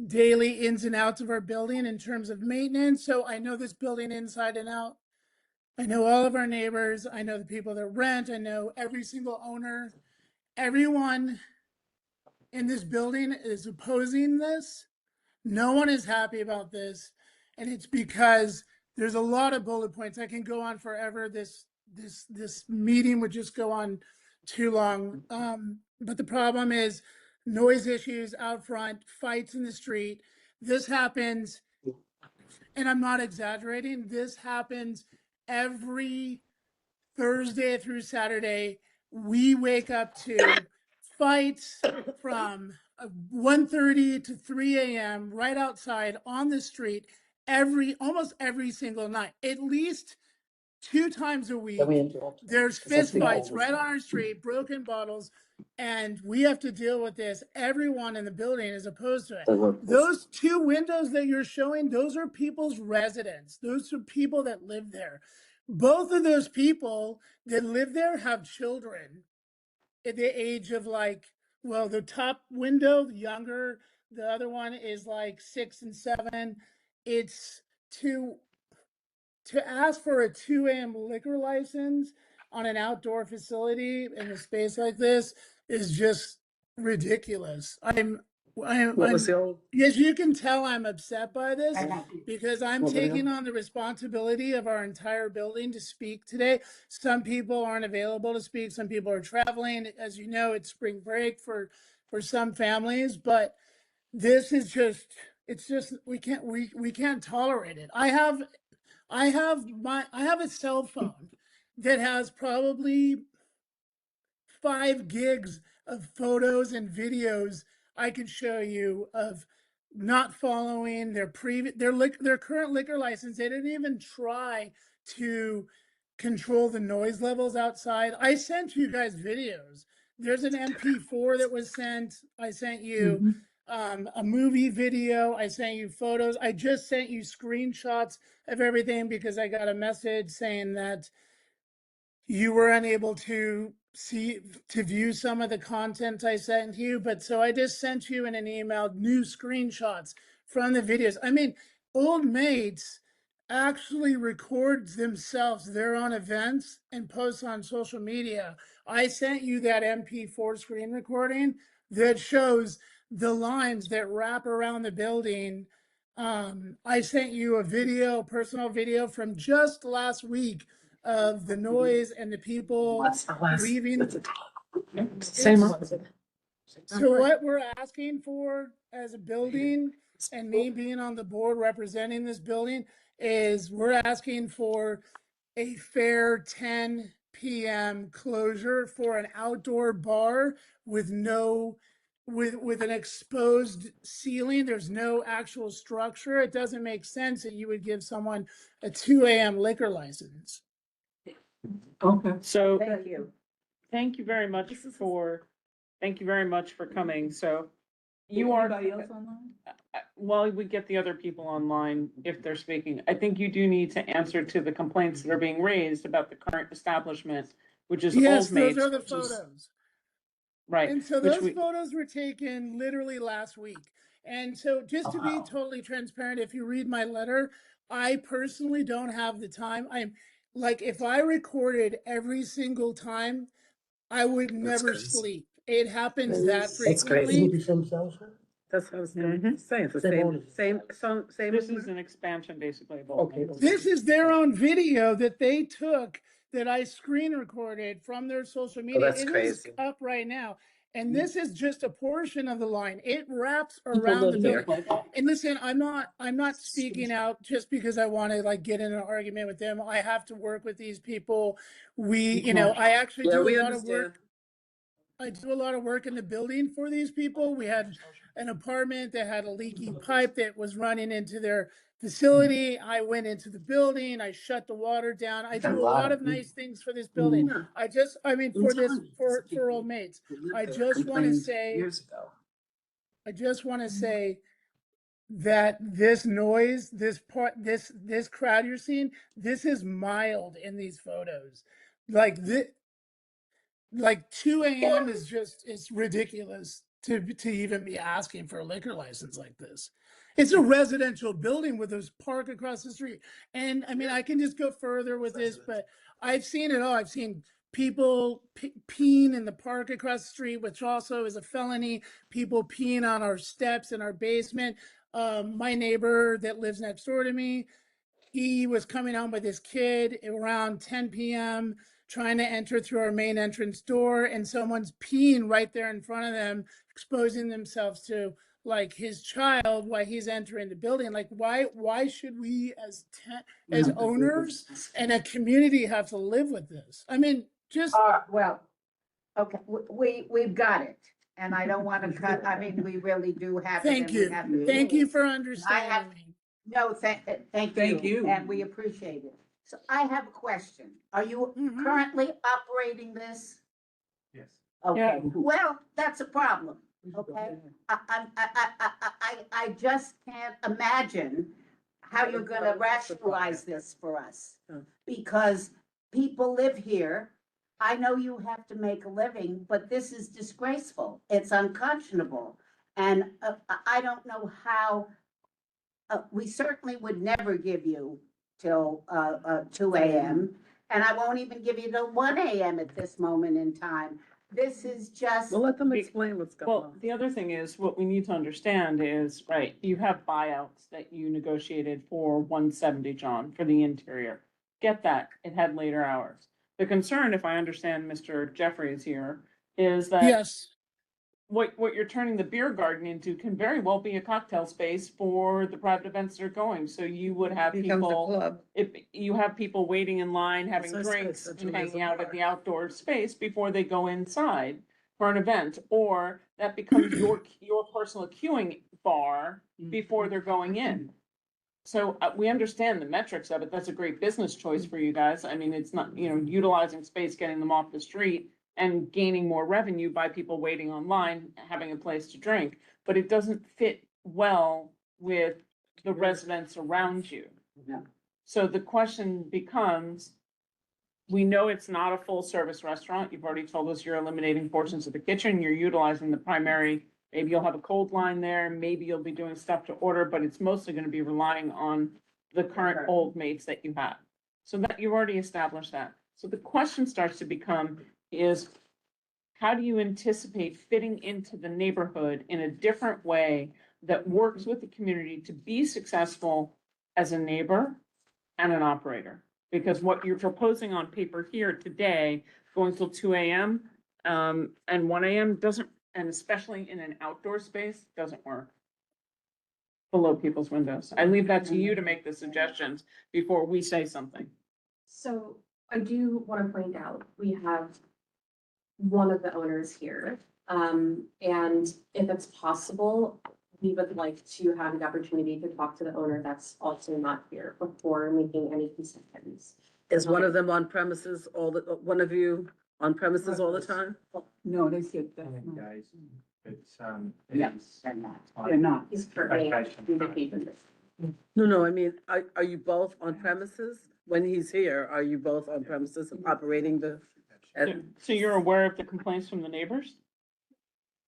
Speaker 14: daily ins and outs of our building in terms of maintenance. So I know this building inside and out. I know all of our neighbors. I know the people that rent. I know every single owner. Everyone in this building is opposing this. No one is happy about this. And it's because there's a lot of bullet points. I can go on forever. This meeting would just go on too long. But the problem is noise issues out front, fights in the street. This happens, and I'm not exaggerating, this happens every Thursday through Saturday. We wake up to fights from 1:30 to 3 AM right outside on the street almost every single night, at least 2 times a week.
Speaker 4: That we interrupt.
Speaker 14: There's fist fights right on our street, broken bottles, and we have to deal with this. Everyone in the building is opposed to it. Those 2 windows that you're showing, those are people's residents. Those are people that live there. Both of those people that live there have children at the age of the top window, the younger, the other one is like 6 and 7. It's to ask for a 2 AM liquor license on an outdoor facility in a space like this is just ridiculous. Yes, you can tell I'm upset by this because I'm taking on the responsibility of our entire building to speak today. Some people aren't available to speak. Some people are traveling. As you know, it's spring break for some families, but this is we can't tolerate it. I have a cell phone that has probably 5 gigs of photos and videos I can show you of not following their current liquor license. They didn't even try to control the noise levels outside. I sent you guys videos. There's an MP4 that was sent. I sent you a movie video. I sent you photos. I just sent you screenshots of everything because I got a message saying that you were unable to view some of the content I sent you. But so I just sent you in an email new screenshots from the videos. I mean, Old Mates actually records themselves their own events and posts on social media. I sent you that MP4 screen recording that shows the lines that wrap around the building. I sent you a personal video from just last week of the noise and the people leaving.
Speaker 4: Same.
Speaker 14: So what we're asking for as a building, and me being on the board representing this building, is we're asking for a fair 10 PM closure for an outdoor bar with an exposed ceiling. There's no actual structure. It doesn't make sense that you would give someone a 2 AM liquor license.
Speaker 1: Okay.
Speaker 2: So
Speaker 12: Thank you.
Speaker 2: thank you very much for coming. So you are,
Speaker 1: Anybody else online?
Speaker 2: while we get the other people online, if they're speaking, I think you do need to answer to the complaints that are being raised about the current establishment, which is
Speaker 14: Yes,
Speaker 2: Old Mates.
Speaker 14: those are the
Speaker 2: which is-
Speaker 14: photos.
Speaker 2: Right.
Speaker 14: And so
Speaker 2: which
Speaker 14: those
Speaker 2: we-
Speaker 14: photos were taken literally last week. And so just to be totally transparent, if you read my letter, I personally don't have the time. I'm like, if I recorded every single time, I would never sleep. It happens that
Speaker 4: That's crazy.
Speaker 10: It
Speaker 14: frequently.
Speaker 10: would be same cells?
Speaker 12: That's what I was saying, it's the
Speaker 10: Same
Speaker 12: same,
Speaker 10: owner.
Speaker 12: same.
Speaker 2: This is an expansion basically of Old
Speaker 10: Okay.
Speaker 2: Mates.
Speaker 14: This is their own video that they took that I screen recorded from their social media.
Speaker 4: that's
Speaker 14: It is
Speaker 4: crazy.
Speaker 14: up right now. And this is just a portion of the line. It wraps
Speaker 4: People
Speaker 14: around the
Speaker 4: live there.
Speaker 14: building. And listen, I'm not speaking out just because I want to get in an argument with them. I have to work with these people. I actually
Speaker 4: Yeah,
Speaker 14: do
Speaker 4: we
Speaker 14: a lot of
Speaker 4: understand.
Speaker 14: work. I do a lot of work in the building for these people. We had an apartment that had a leaky pipe that was running into their facility. I went into the building, I shut the water down. I do a lot of nice things for this building. I mean, for this, for Old Maids. I just want to say,
Speaker 4: Years ago.
Speaker 14: I just want to say that this noise, this crowd you're seeing, this is mild in these photos. Like this, like 2 a.m. is just, it's ridiculous to even be asking for a liquor license like this. It's a residential building with a park across the street. And I mean, I can just go further with this, but I've seen it all. I've seen people peeing in the park across the street, which also is a felony. People peeing on our steps in our basement. My neighbor that lives next door to me, he was coming home with his kid around 10 p.m. trying to enter through our main entrance door, and someone's peeing right there in front of them, exposing themselves to like his child while he's entering the building. Like, why should we as owners and a community have to live with this? I mean, just
Speaker 11: Well, okay, we've got it, and I don't want to cut, I mean, we really do have it.
Speaker 14: thank
Speaker 11: and we
Speaker 14: you.
Speaker 11: have to-
Speaker 14: Thank you for understanding me.
Speaker 11: No, thank you. And we appreciate it. So I have a question. Are you currently operating this?
Speaker 8: Yes.
Speaker 11: Okay, well, that's a problem, okay? I just can't imagine how you're gonna rationalize this for us. Because people live here. I know you have to make a living, but this is disgraceful. It's unconscionable. And I don't know how, we certainly would never give you till 2 a.m. And I won't even give you till 1 a.m. at this moment in time. This is just.
Speaker 4: Well, let them explain what's going
Speaker 2: Well,
Speaker 4: on.
Speaker 2: the other thing is, what we need to understand is, right, you have buyouts that you negotiated for 170, John, for the interior. Get that, it had later hours. The concern, if I understand Mr. Jeffries here, is that
Speaker 14: Yes.
Speaker 2: what you're turning the beer garden into can very well be a cocktail space for the private events that are going. So you would have
Speaker 12: Becomes a
Speaker 2: people,
Speaker 12: club.
Speaker 2: if you have people waiting in line, having
Speaker 4: That's what I said,
Speaker 2: drinks
Speaker 4: essentially
Speaker 2: and
Speaker 4: as a
Speaker 2: hanging out at
Speaker 4: bar.
Speaker 2: the outdoor space before they go inside for an event, or that becomes your personal queuing bar before they're going in. So we understand the metrics of it. That's a great business choice for you guys. I mean, it's not, utilizing space, getting them off the street and gaining more revenue by people waiting online, having a place to drink. But it doesn't fit well with the residents around you.
Speaker 11: No.
Speaker 2: So the question becomes, we know it's not a full service restaurant. You've already told us you're eliminating portions of the kitchen. You're utilizing the primary. Maybe you'll have a cold line there. Maybe you'll be doing stuff to order, but it's mostly going to be relying on the current Old Maids that you have. So that you've already established that. So the question starts to become is, how do you anticipate fitting into the neighborhood in a different way that works with the community to be successful as a neighbor and an operator? Because what you're proposing on paper here today, going till 2 a.m. And 1 a.m. doesn't, and especially in an outdoor space, doesn't work below people's windows. I leave that to you to make the suggestions before we say something.
Speaker 5: So I do want to point out, we have one of the owners here. And if it's possible, we would like to have the opportunity to talk to the owner that's also not here before making any concessions.
Speaker 4: Is one of them on premises one of you on premises all the time?
Speaker 1: No, they said that.
Speaker 8: Guys, it's,
Speaker 11: Yeah,
Speaker 8: it's
Speaker 11: they're not.
Speaker 1: They're not.
Speaker 5: He's currently
Speaker 8: vacation.
Speaker 5: in vacation.
Speaker 4: No, I mean, are you both on premises? When he's here, are you both on premises operating the?
Speaker 2: So you're aware of the complaints from the neighbors?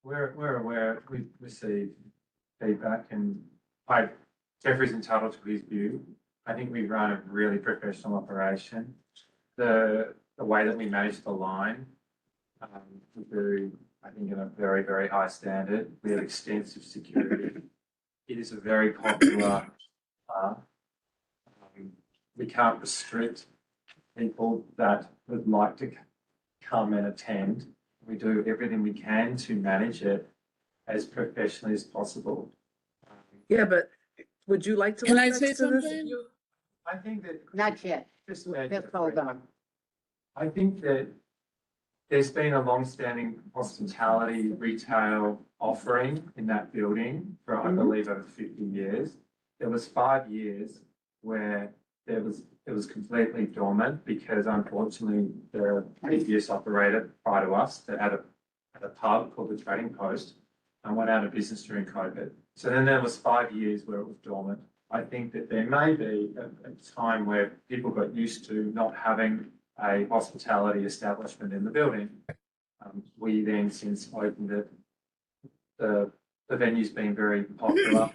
Speaker 8: We're aware, we've received feedback and Jeffrey's entitled to his view. I think we run a really professional operation. The way that we manage the line, we do, I think, in a very, very high standard. We have extensive security. It is a very popular bar. We can't restrict people that would like to come and attend. We do everything we can to manage it as professionally as possible.
Speaker 4: Yeah, but would you like to?
Speaker 14: Can
Speaker 4: look
Speaker 14: I
Speaker 4: next
Speaker 14: say
Speaker 4: to this?
Speaker 14: something?
Speaker 8: I think that.
Speaker 11: Not yet. Just hold on.
Speaker 8: I think that there's been a long-standing hospitality retail offering in that building for, I believe, over 50 years. there was 5 years where it was completely dormant because unfortunately the previous operator prior to us that had a pub called the Trading Post and went out of business during COVID. So then there was 5 years where it was dormant. I think that there may be a time where people got used to not having a hospitality establishment in the building. We then since opened it, the venue's been very popular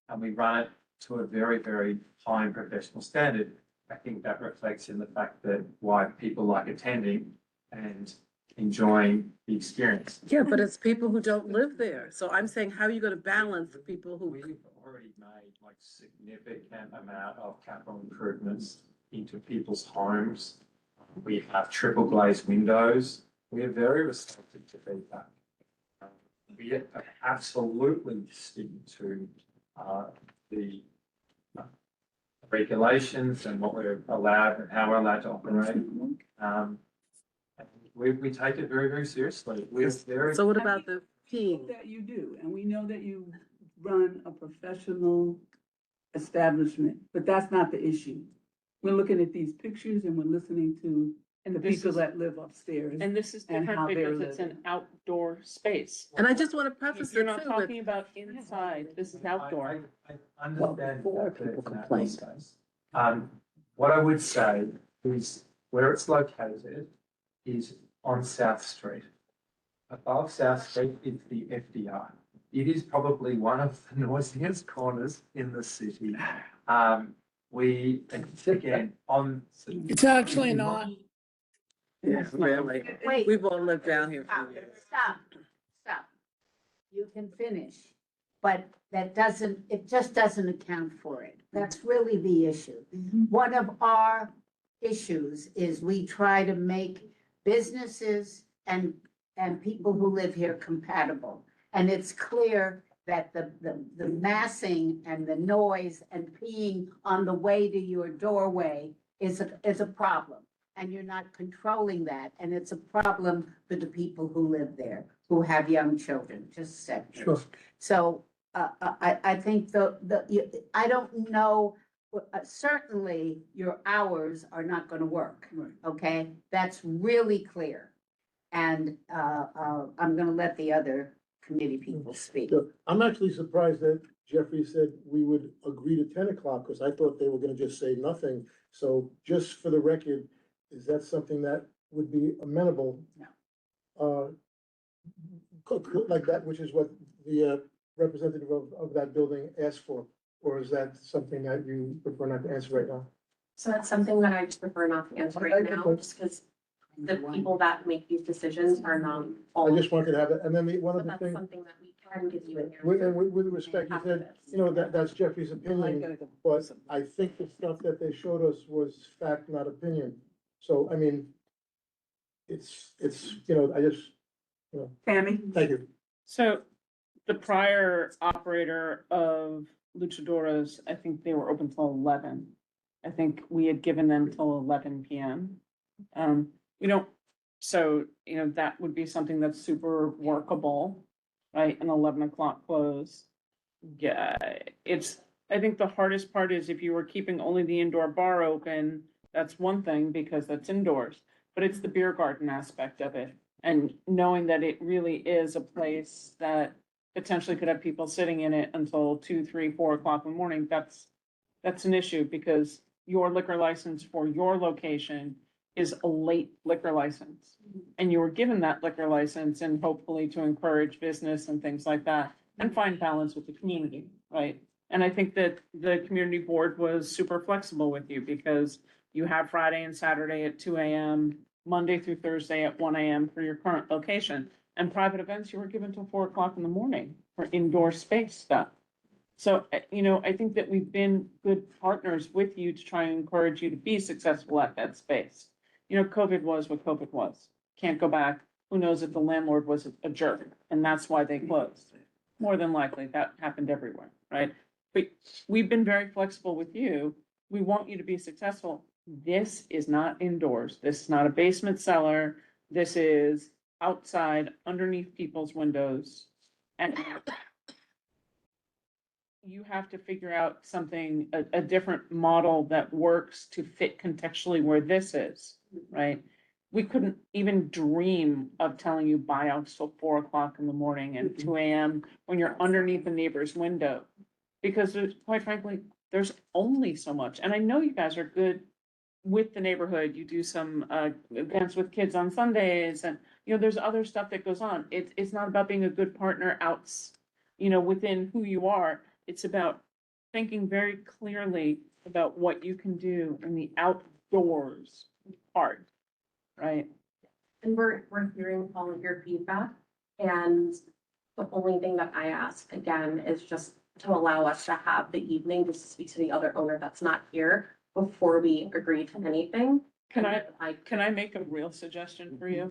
Speaker 8: and we run it to a very, very high and professional standard. I think that reflects in the fact that why people like attending and enjoying the experience.
Speaker 4: Yeah, but it's people who don't live there. So I'm saying, how are you gonna balance the people who?
Speaker 8: We've already made like significant amount of capital improvements into people's homes. We have triple glazed windows. We are very receptive to feedback. We are absolutely sticking to the regulations and what we're allowed and how we're allowed to operate. We take it very, very seriously. We're very.
Speaker 4: So what about the peeing?
Speaker 1: That you do, and we know that you run a professional establishment, but that's not the issue. We're looking at these pictures and we're listening to the
Speaker 2: this
Speaker 1: people
Speaker 2: is-
Speaker 1: that live upstairs.
Speaker 2: And this is
Speaker 1: And
Speaker 2: different
Speaker 1: how they're
Speaker 2: because it's an
Speaker 1: living.
Speaker 2: outdoor space.
Speaker 4: And I just wanna preface
Speaker 2: You're
Speaker 4: it
Speaker 2: not
Speaker 4: too with,
Speaker 2: talking about inside, this is outdoor.
Speaker 8: I understand.
Speaker 4: before
Speaker 8: that
Speaker 4: people
Speaker 8: it's an outdoor
Speaker 4: complain.
Speaker 8: space. What I would say is where it's located is on South Street. Above South Street is the FDR. It is probably one of the noisiest corners in the city. We, again, on.
Speaker 14: It's actually not.
Speaker 4: yeah, really.
Speaker 11: Wait.
Speaker 4: We've all lived down here
Speaker 11: Stop,
Speaker 4: for years.
Speaker 11: stop. You can finish, but it just doesn't account for it. That's really the issue. One of our issues is we try to make businesses and people who live here compatible. And it's clear that the massing and the noise and peeing on the way to your doorway is a problem. And you're not controlling that, and it's a problem for the people who live there, who have young children, just a second.
Speaker 10: Sure.
Speaker 11: So, I think I don't know, certainly your hours are not gonna work,
Speaker 1: Right.
Speaker 11: okay? That's really clear. And, I'm gonna let the other committee people speak.
Speaker 10: So I'm actually surprised that Jeffrey said we would agree to 10 o'clock, because I thought they were gonna just say nothing. So just for the record, is that something that would be amenable?
Speaker 11: No.
Speaker 10: Like that, which is what the representative of that building asked for? Or is that something that you prefer not to answer right now?
Speaker 5: So that's something that I just prefer not to answer right now, just because the people that make these decisions are not all.
Speaker 10: I just wanted to have it, and then one
Speaker 5: But
Speaker 10: other
Speaker 5: that's
Speaker 10: thing,
Speaker 5: something that we can give you in your.
Speaker 10: with, and with respect, you said, you know, that's Jeffrey's opinion, but I think the stuff that they showed us was fact, not opinion. So, I mean, it's, you know, I just,
Speaker 1: Tammy?
Speaker 10: thank you.
Speaker 2: So the prior operator of Luchadoras, I think they were open till 11. I think we had given them till 11 PM. We don't, so, you know, that would be something that's super workable, right? An 11 o'clock close. Yeah, I think the hardest part is if you were keeping only the indoor bar open, that's one thing because that's indoors. But it's the beer garden aspect of it. And knowing that it really is a place that potentially could have people sitting in it until 2, 3, 4 o'clock in the morning, that's an issue because your liquor license for your location is a late liquor license. And you were given that liquor license and hopefully to encourage business and things like that and find balance with the community, right? And I think that the community board was super flexible with you because you have Friday and Saturday at 2 AM, Monday through Thursday at 1 AM for your current location. And private events, you were given till 4 o'clock in the morning for indoor space stuff. So, you know, I think that we've been good partners with you to try and encourage you to be successful at that space. You know, COVID was what COVID was. Can't go back. Who knows if the landlord was a jerk and that's why they closed. More than likely, that happened everywhere, right? But we've been very flexible with you. We want you to be successful. This is not indoors. This is not a basement cellar. This is outside underneath people's windows. And you have to figure out something, a different model that works to fit contextually where this is, right? We couldn't even dream of telling you buy out till 4 o'clock in the morning and 2 a.m. when you're underneath the neighbor's window. Because there's, quite frankly, there's only so much, and I know you guys are good with the neighborhood, you do some events with kids on Sundays, and, you know, there's other stuff that goes on. It's not about being a good partner within who you are. It's about thinking very clearly about what you can do in the outdoors part, right?
Speaker 5: And we're hearing all of your feedback, and the only thing that I ask again is just to allow us to have the evening, just to speak to the other owner that's not here before we agree to anything.
Speaker 2: Can I make a real suggestion for you?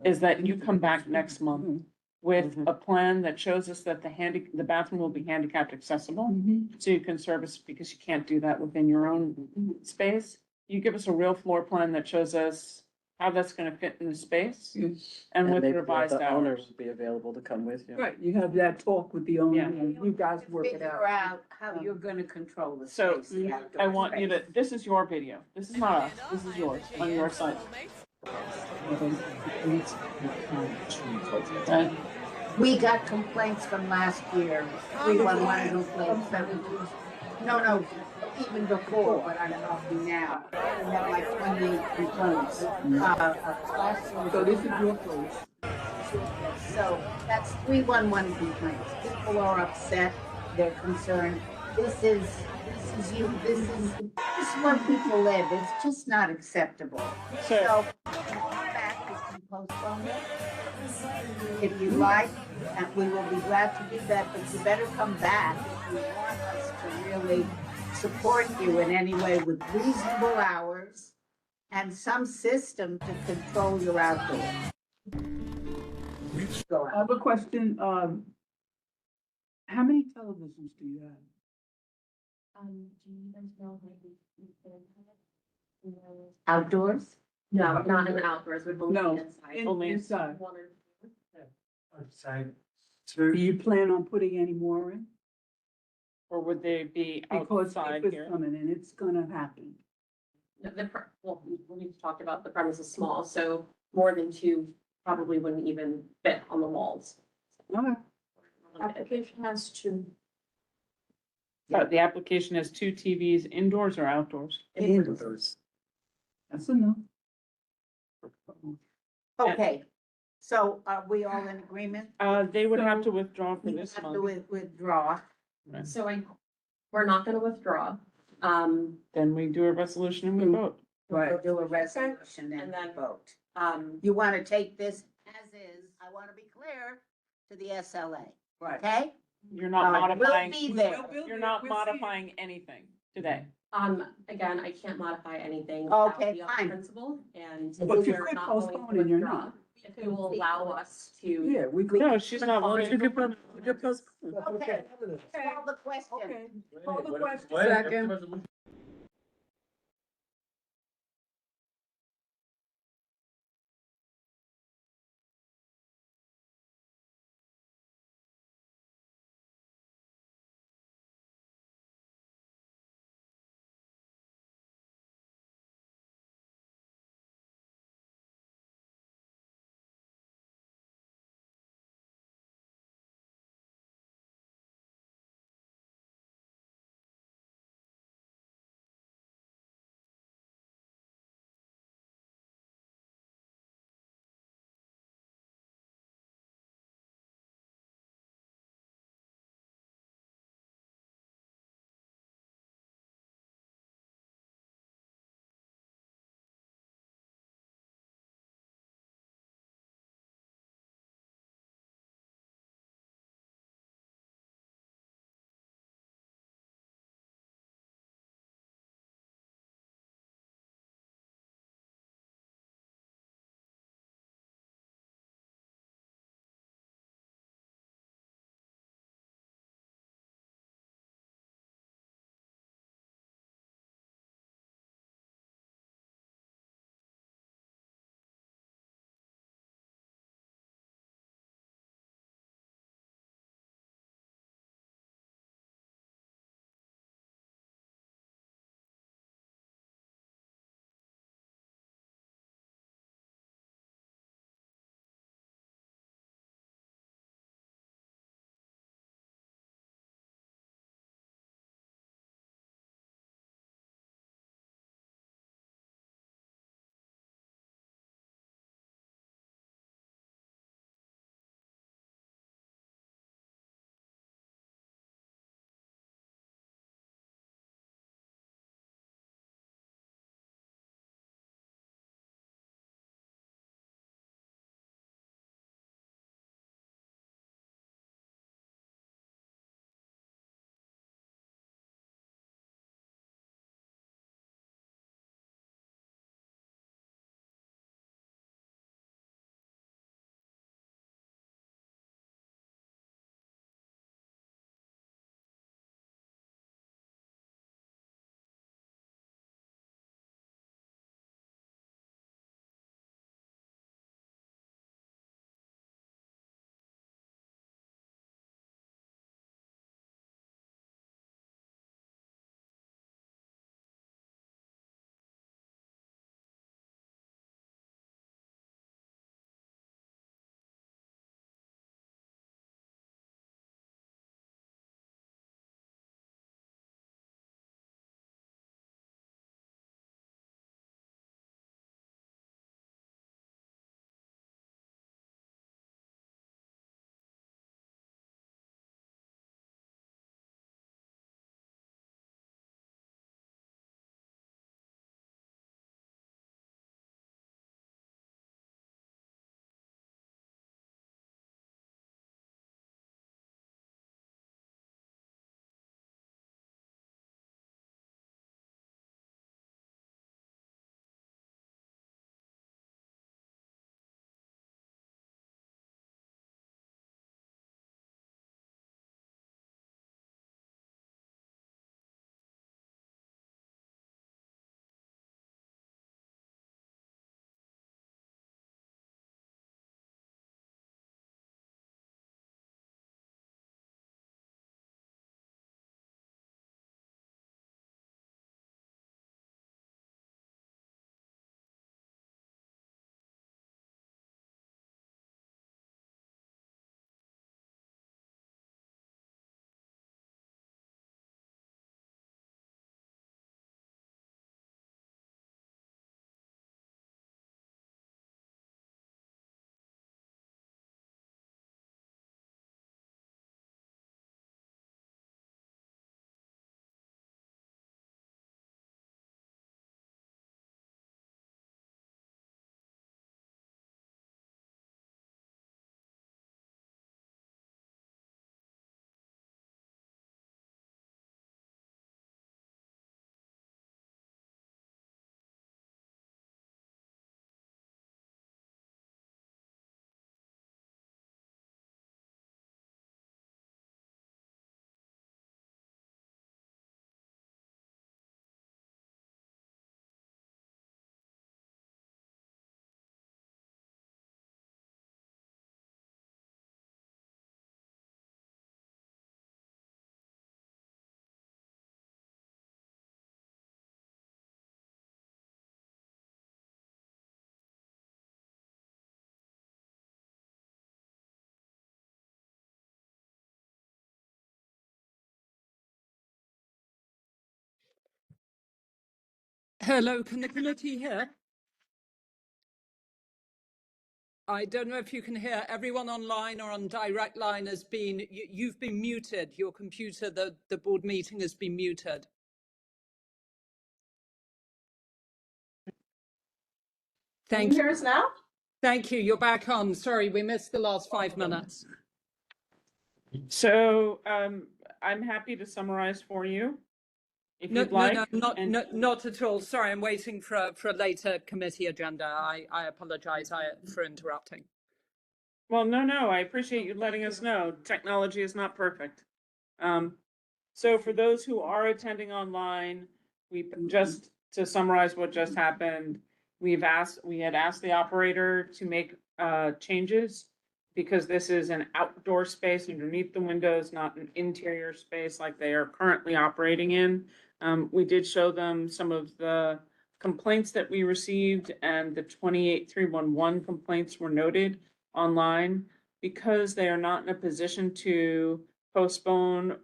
Speaker 2: Is that you come back next month with a plan that shows us that the bathroom will be handicapped accessible. So you can service, because you can't do that within your own space. You give us a real floor plan that shows us how that's gonna fit in the space and with
Speaker 4: maybe
Speaker 2: revised
Speaker 4: the owner
Speaker 2: hours.
Speaker 4: will be available to come with you.
Speaker 1: Right, you have that talk with the owner,
Speaker 2: Yeah.
Speaker 1: and you guys work it
Speaker 11: Figure
Speaker 1: out.
Speaker 11: out how you're gonna control the
Speaker 2: So
Speaker 11: space. the outdoor
Speaker 2: I want you
Speaker 11: space.
Speaker 2: to, this is your video. This is not us. This is yours on your site. Right?
Speaker 11: We got complaints from last year, 311 complaints, no, even before, but I don't know now. We had like 28 complaints.
Speaker 1: So this is your place.
Speaker 11: So that's 311 complaints. People are upset, they're concerned. This is where people live. It's just not acceptable. So, back is to postpone it. If you like, and we will be glad to do that, but you better come back if you want us to really support you in any way with reasonable hours and some system to control your outdoors. Go
Speaker 1: I have a question, how many televisions do you have?
Speaker 5: Do you guys know
Speaker 11: Outdoors?
Speaker 5: No, not in the outdoors, we'd only
Speaker 1: No,
Speaker 5: be inside.
Speaker 1: inside.
Speaker 5: One or two.
Speaker 8: I'd say
Speaker 1: Do
Speaker 8: two.
Speaker 1: you plan on putting any more in?
Speaker 2: Or would they be
Speaker 1: Because
Speaker 2: outside
Speaker 1: if it's
Speaker 2: here?
Speaker 1: coming and it's gonna happen.
Speaker 5: No, we've talked about the premise is small, so more than two probably wouldn't even fit on the walls.
Speaker 1: Okay.
Speaker 13: Application has two.
Speaker 2: The application has 2 TVs indoors or outdoors?
Speaker 1: Indoors. That's enough.
Speaker 11: Okay, so are we all in agreement?
Speaker 2: They would have to withdraw for
Speaker 11: We
Speaker 2: this
Speaker 11: have to
Speaker 2: month.
Speaker 11: withdraw.
Speaker 5: So we're not gonna withdraw.
Speaker 2: Then we do a resolution and we vote.
Speaker 11: We'll do a resolution and
Speaker 5: And
Speaker 11: then
Speaker 5: then-
Speaker 11: vote.
Speaker 5: Um,
Speaker 11: You want to take this as is, I want to be clear, to the SLA,
Speaker 1: Right.
Speaker 11: okay?
Speaker 2: You're not
Speaker 11: We'll
Speaker 2: modifying,
Speaker 11: be there.
Speaker 2: you're not modifying anything today.
Speaker 5: again, I can't modify anything without
Speaker 11: Okay,
Speaker 5: the other
Speaker 11: fine.
Speaker 5: principal, and
Speaker 1: But you
Speaker 5: we're
Speaker 1: could
Speaker 5: not going to
Speaker 1: postpone and you're
Speaker 5: withdraw.
Speaker 1: not.
Speaker 5: If you will allow us to.
Speaker 1: Yeah, we could.
Speaker 2: No, she's not.
Speaker 11: Okay.
Speaker 10: That's
Speaker 11: Okay.
Speaker 10: okay.
Speaker 11: Call the question.
Speaker 1: Okay. Call the question.
Speaker 6: Second.
Speaker 15: Hello, can the committee hear? I don't know if you can hear. Everyone online or on direct line has been, you've been muted. Your computer, the board meeting has been muted. Thank
Speaker 13: Can you
Speaker 15: you.
Speaker 13: hear us now?
Speaker 15: Thank you. You're back on. Sorry, we missed the last 5 minutes.
Speaker 2: So, I'm happy to summarize for you. If
Speaker 15: No,
Speaker 2: you'd
Speaker 15: no,
Speaker 2: like.
Speaker 15: no, not,
Speaker 2: and-
Speaker 15: not at all. Sorry, I'm waiting for a later committee agenda. I apologize for interrupting.
Speaker 2: Well, no, I appreciate you letting us know. Technology is not perfect. So for those who are attending online, just to summarize what just happened, we had asked the operator to make changes because this is an outdoor space underneath the windows, not an interior space like they are currently operating in. We did show them some of the complaints that we received, and the 28311 complaints were noted online. Because they are not in a position to postpone,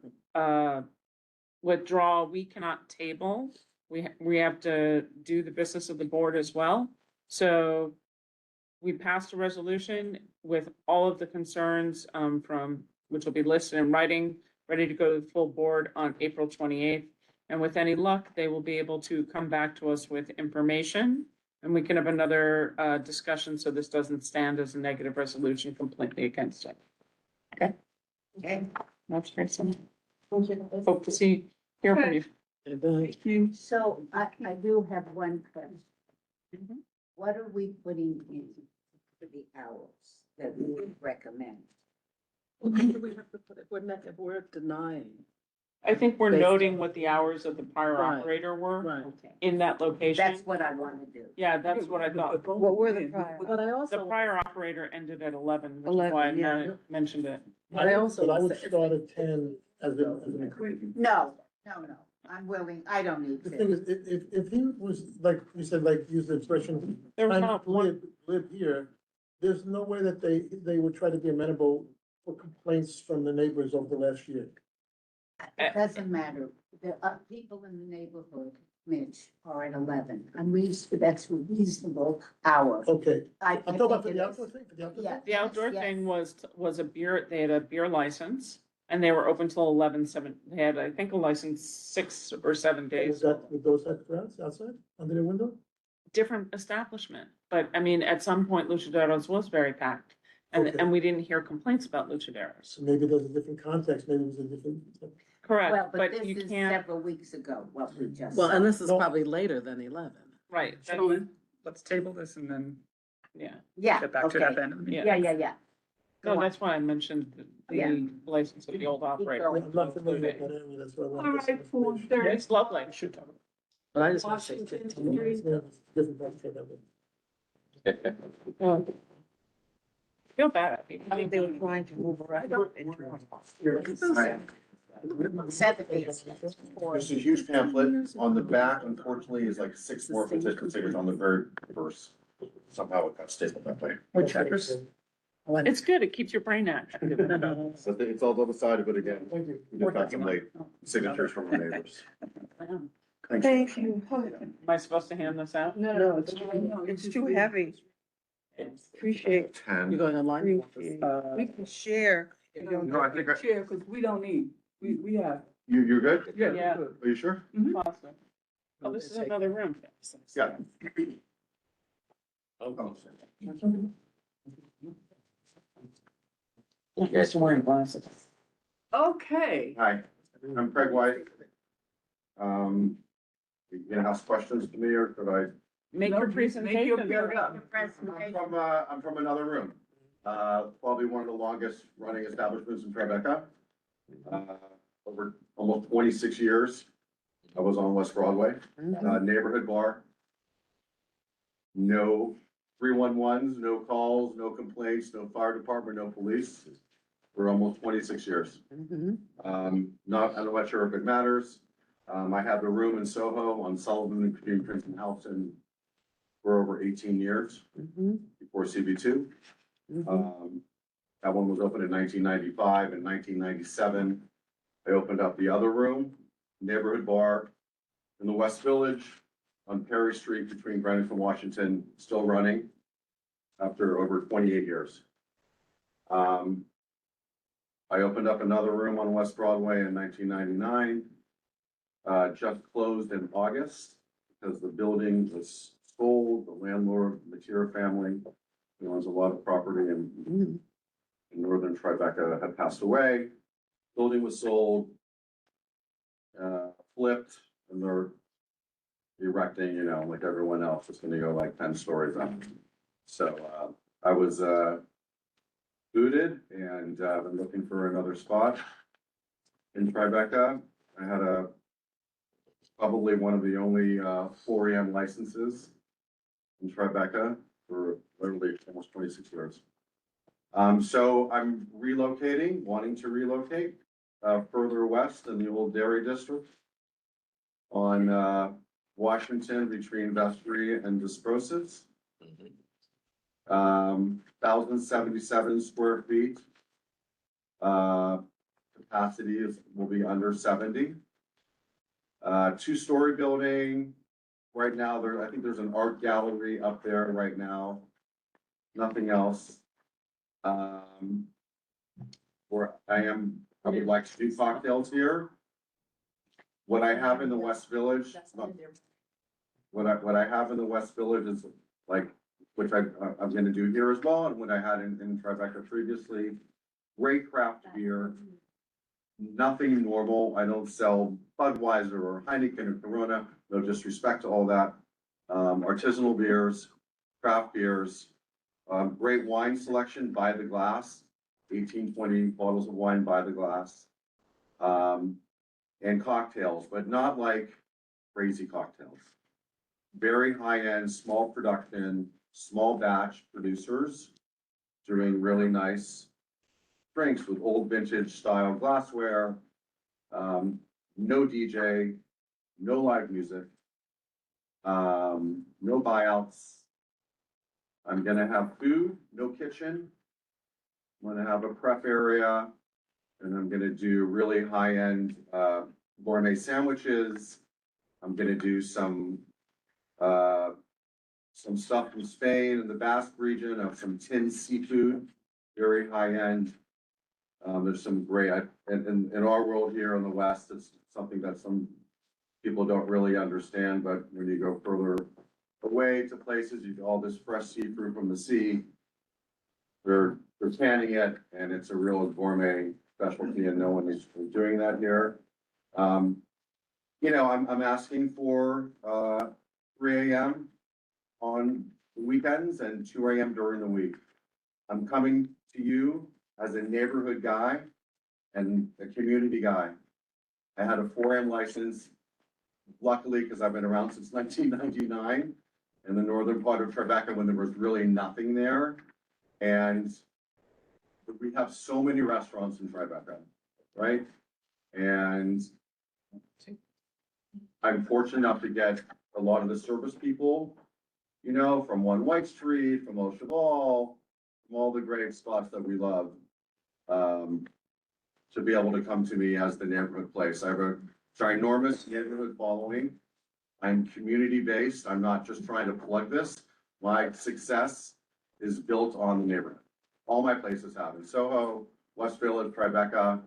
Speaker 2: withdraw, we cannot table. We have to do the business of the board as well. So we passed a resolution with all of the concerns, which will be listed in writing, ready to go to the full board on April 28th. And with any luck, they will be able to come back to us with information, and we can have another discussion so this doesn't stand as a negative resolution completely against it. Okay?
Speaker 11: Okay.
Speaker 2: That's great. Hope to hear from you.
Speaker 1: Thank you.
Speaker 11: So I do have one question.
Speaker 2: Mhm.
Speaker 11: What are we putting in for the hours that we would recommend?
Speaker 12: We have to put it, we're denying.
Speaker 2: I think we're
Speaker 12: Based
Speaker 2: noting
Speaker 12: on-
Speaker 2: what the hours of the prior
Speaker 12: Right.
Speaker 2: operator were
Speaker 12: Right.
Speaker 11: Okay,
Speaker 2: in that location.
Speaker 11: that's what I want to do.
Speaker 2: Yeah, that's what I thought.
Speaker 12: What were the prior? But I
Speaker 2: The
Speaker 12: also,
Speaker 2: prior operator ended at 11, which is
Speaker 12: 11,
Speaker 2: why I
Speaker 12: yeah.
Speaker 2: mentioned it.
Speaker 12: but I also.
Speaker 10: But I would start at 10 as an
Speaker 11: No, I'm willing, I don't need
Speaker 10: The thing
Speaker 11: to.
Speaker 10: is, if he was, like you said, like, use the expression,
Speaker 2: There was
Speaker 10: trying
Speaker 2: not
Speaker 10: to
Speaker 2: one,
Speaker 10: live here, there's no way that they would try to be amenable for complaints from the neighbors over the last year.
Speaker 11: It doesn't matter. The people in the neighborhood, Mitch, are at 11. That's a reasonable hour.
Speaker 10: Okay,
Speaker 11: I
Speaker 10: I'm talking about for
Speaker 11: think
Speaker 10: the
Speaker 11: it is.
Speaker 10: outdoor thing, for the outdoor
Speaker 11: Yeah.
Speaker 10: thing?
Speaker 2: the outdoor
Speaker 11: Yes.
Speaker 2: thing was a beer, they had a beer license, and they were open till 11/7. They had, I think, a license 6 or 7
Speaker 10: Was
Speaker 2: days.
Speaker 10: that, with those type of crowds outside, under the window?
Speaker 2: Different establishment, but I mean, at some point Luchaderos was very packed. And,
Speaker 10: Okay.
Speaker 2: and we didn't hear complaints about Luchaderos.
Speaker 10: So maybe there's a different context, maybe it was a different.
Speaker 11: Well,
Speaker 2: Correct,
Speaker 11: but
Speaker 2: but
Speaker 11: this
Speaker 2: you
Speaker 11: is
Speaker 2: can't,
Speaker 11: several weeks ago, what we just
Speaker 12: Well, and
Speaker 11: saw.
Speaker 12: this is
Speaker 10: No.
Speaker 12: probably later than 11.
Speaker 2: right,
Speaker 6: Let's table this and then
Speaker 2: yeah,
Speaker 11: Yeah,
Speaker 6: get back to that
Speaker 11: okay.
Speaker 6: then.
Speaker 11: Yeah.
Speaker 2: no,
Speaker 11: Go on.
Speaker 2: that's why I mentioned
Speaker 11: Yeah.
Speaker 2: the license of the old operator.
Speaker 11: going.
Speaker 10: I'm not familiar with that area, that's why I
Speaker 1: All
Speaker 10: wanted
Speaker 1: right,
Speaker 10: to.
Speaker 1: for
Speaker 2: Yeah,
Speaker 1: third,
Speaker 2: it's lovely.
Speaker 12: But I just want to say
Speaker 1: Washington
Speaker 12: 15
Speaker 1: Street.
Speaker 12: minutes.
Speaker 10: Different context of it.
Speaker 2: Yeah. Feel bad at people.
Speaker 12: I think they were trying to move around.
Speaker 16: There's a huge pamphlet on the back, unfortunately, is like 6 more petition signatures on the very verse. Somehow it got stapled that way.
Speaker 2: It's good, it keeps your brain active.
Speaker 16: So it's all double-sided, but again,
Speaker 10: Thank you.
Speaker 16: we just got some late signatures from our neighbors.
Speaker 12: Thank you.
Speaker 2: Am I supposed to hand this out?
Speaker 12: No, it's too heavy. Appreciate
Speaker 16: Ten.
Speaker 12: you going online. We can share.
Speaker 16: No, I think,
Speaker 1: chair, because we don't need, we have.
Speaker 16: you're good?
Speaker 2: Yeah.
Speaker 16: Are you sure?
Speaker 2: Awesome. Oh, this is another room.
Speaker 16: Yeah.
Speaker 2: You guys are wearing glasses.
Speaker 1: Okay.
Speaker 16: Hi, I'm Craig White. You gonna ask questions to me, or could I?
Speaker 2: Make your presentation.
Speaker 16: I'm from another room. Probably one of the longest running establishments in Tribeca. Over almost 26 years. I was on West Broadway, neighborhood bar. No 311s, no calls, no complaints, no fire department, no police. For almost 26 years. I'm not sure if it matters. I have a room in Soho on Sullivan between Prince and Houston for over 18 years before CB2. That one was opened in 1995 and 1997. I opened up the other room, neighborhood bar in the West Village. on Perry Street between Greenwich and Washington, still running after over 28 years. I opened up another room on West Broadway in 1999. Just closed in August because the building was sold. The landlord, the Matera family, who owns a lot of property in northern Tribeca, had passed away. Building was sold, flipped, and they're erecting, you know, like everyone else, it's gonna go like 10 stories up. So, I was, booted and, been looking for another spot in Tribeca. I had probably one of the only, 4AM licenses in Tribeca for literally almost 26 years. So I'm relocating, wanting to relocate, further west in the old dairy district on, Washington between Vestry and Desbrosses. 1,077 square feet. Capacity will be under 70. 2-story building. Right now, I think there's an art gallery up there right now. Nothing else. Where I would like to do cocktails here. What I have in the West Village, what I have in the West Village is like, which I'm gonna do here as well, and what I had in Tribeca previously. Great craft beer. Nothing normal. I don't sell Budweiser or Heineken or Corona. No disrespect to all that. Artisanal beers, craft beers, great wine selection by the glass, 18, 20 bottles of wine by the glass. And cocktails, but not like crazy cocktails. Very high-end, small production, small batch producers doing really nice drinks with old vintage style glassware. No DJ, no live music, no buyouts. I'm gonna have food, no kitchen. I'm gonna have a prep area, and I'm gonna do really high-end gourmet sandwiches. I'm gonna do some stuff from Spain and the Basque region of some tinned seafood, very high-end. There's some great, in our world here in the West, it's something that some people don't really understand, but when you go further away to places, you get all this fresh seafood from the sea. They're canning it, and it's a real gourmet specialty, and no one is doing that here. You know, I'm asking for 3 AM on the weekends and 2 AM during the week. I'm coming to you as a neighborhood guy and a community guy. I had a 4AM license, luckily, because I've been around since 1999 in the northern part of Tribeca when there was really nothing there. And we have so many restaurants in Tribeca, right? And I'm fortunate enough to get a lot of the service people, you know, from One White Street, from Au Cheval, from all the great spots that we love, to be able to come to me as the neighborhood place. I have a ginormous neighborhood following. I'm community-based. I'm not just trying to plug this. My success is built on the neighborhood. All my places have in Soho, West Village, Tribeca.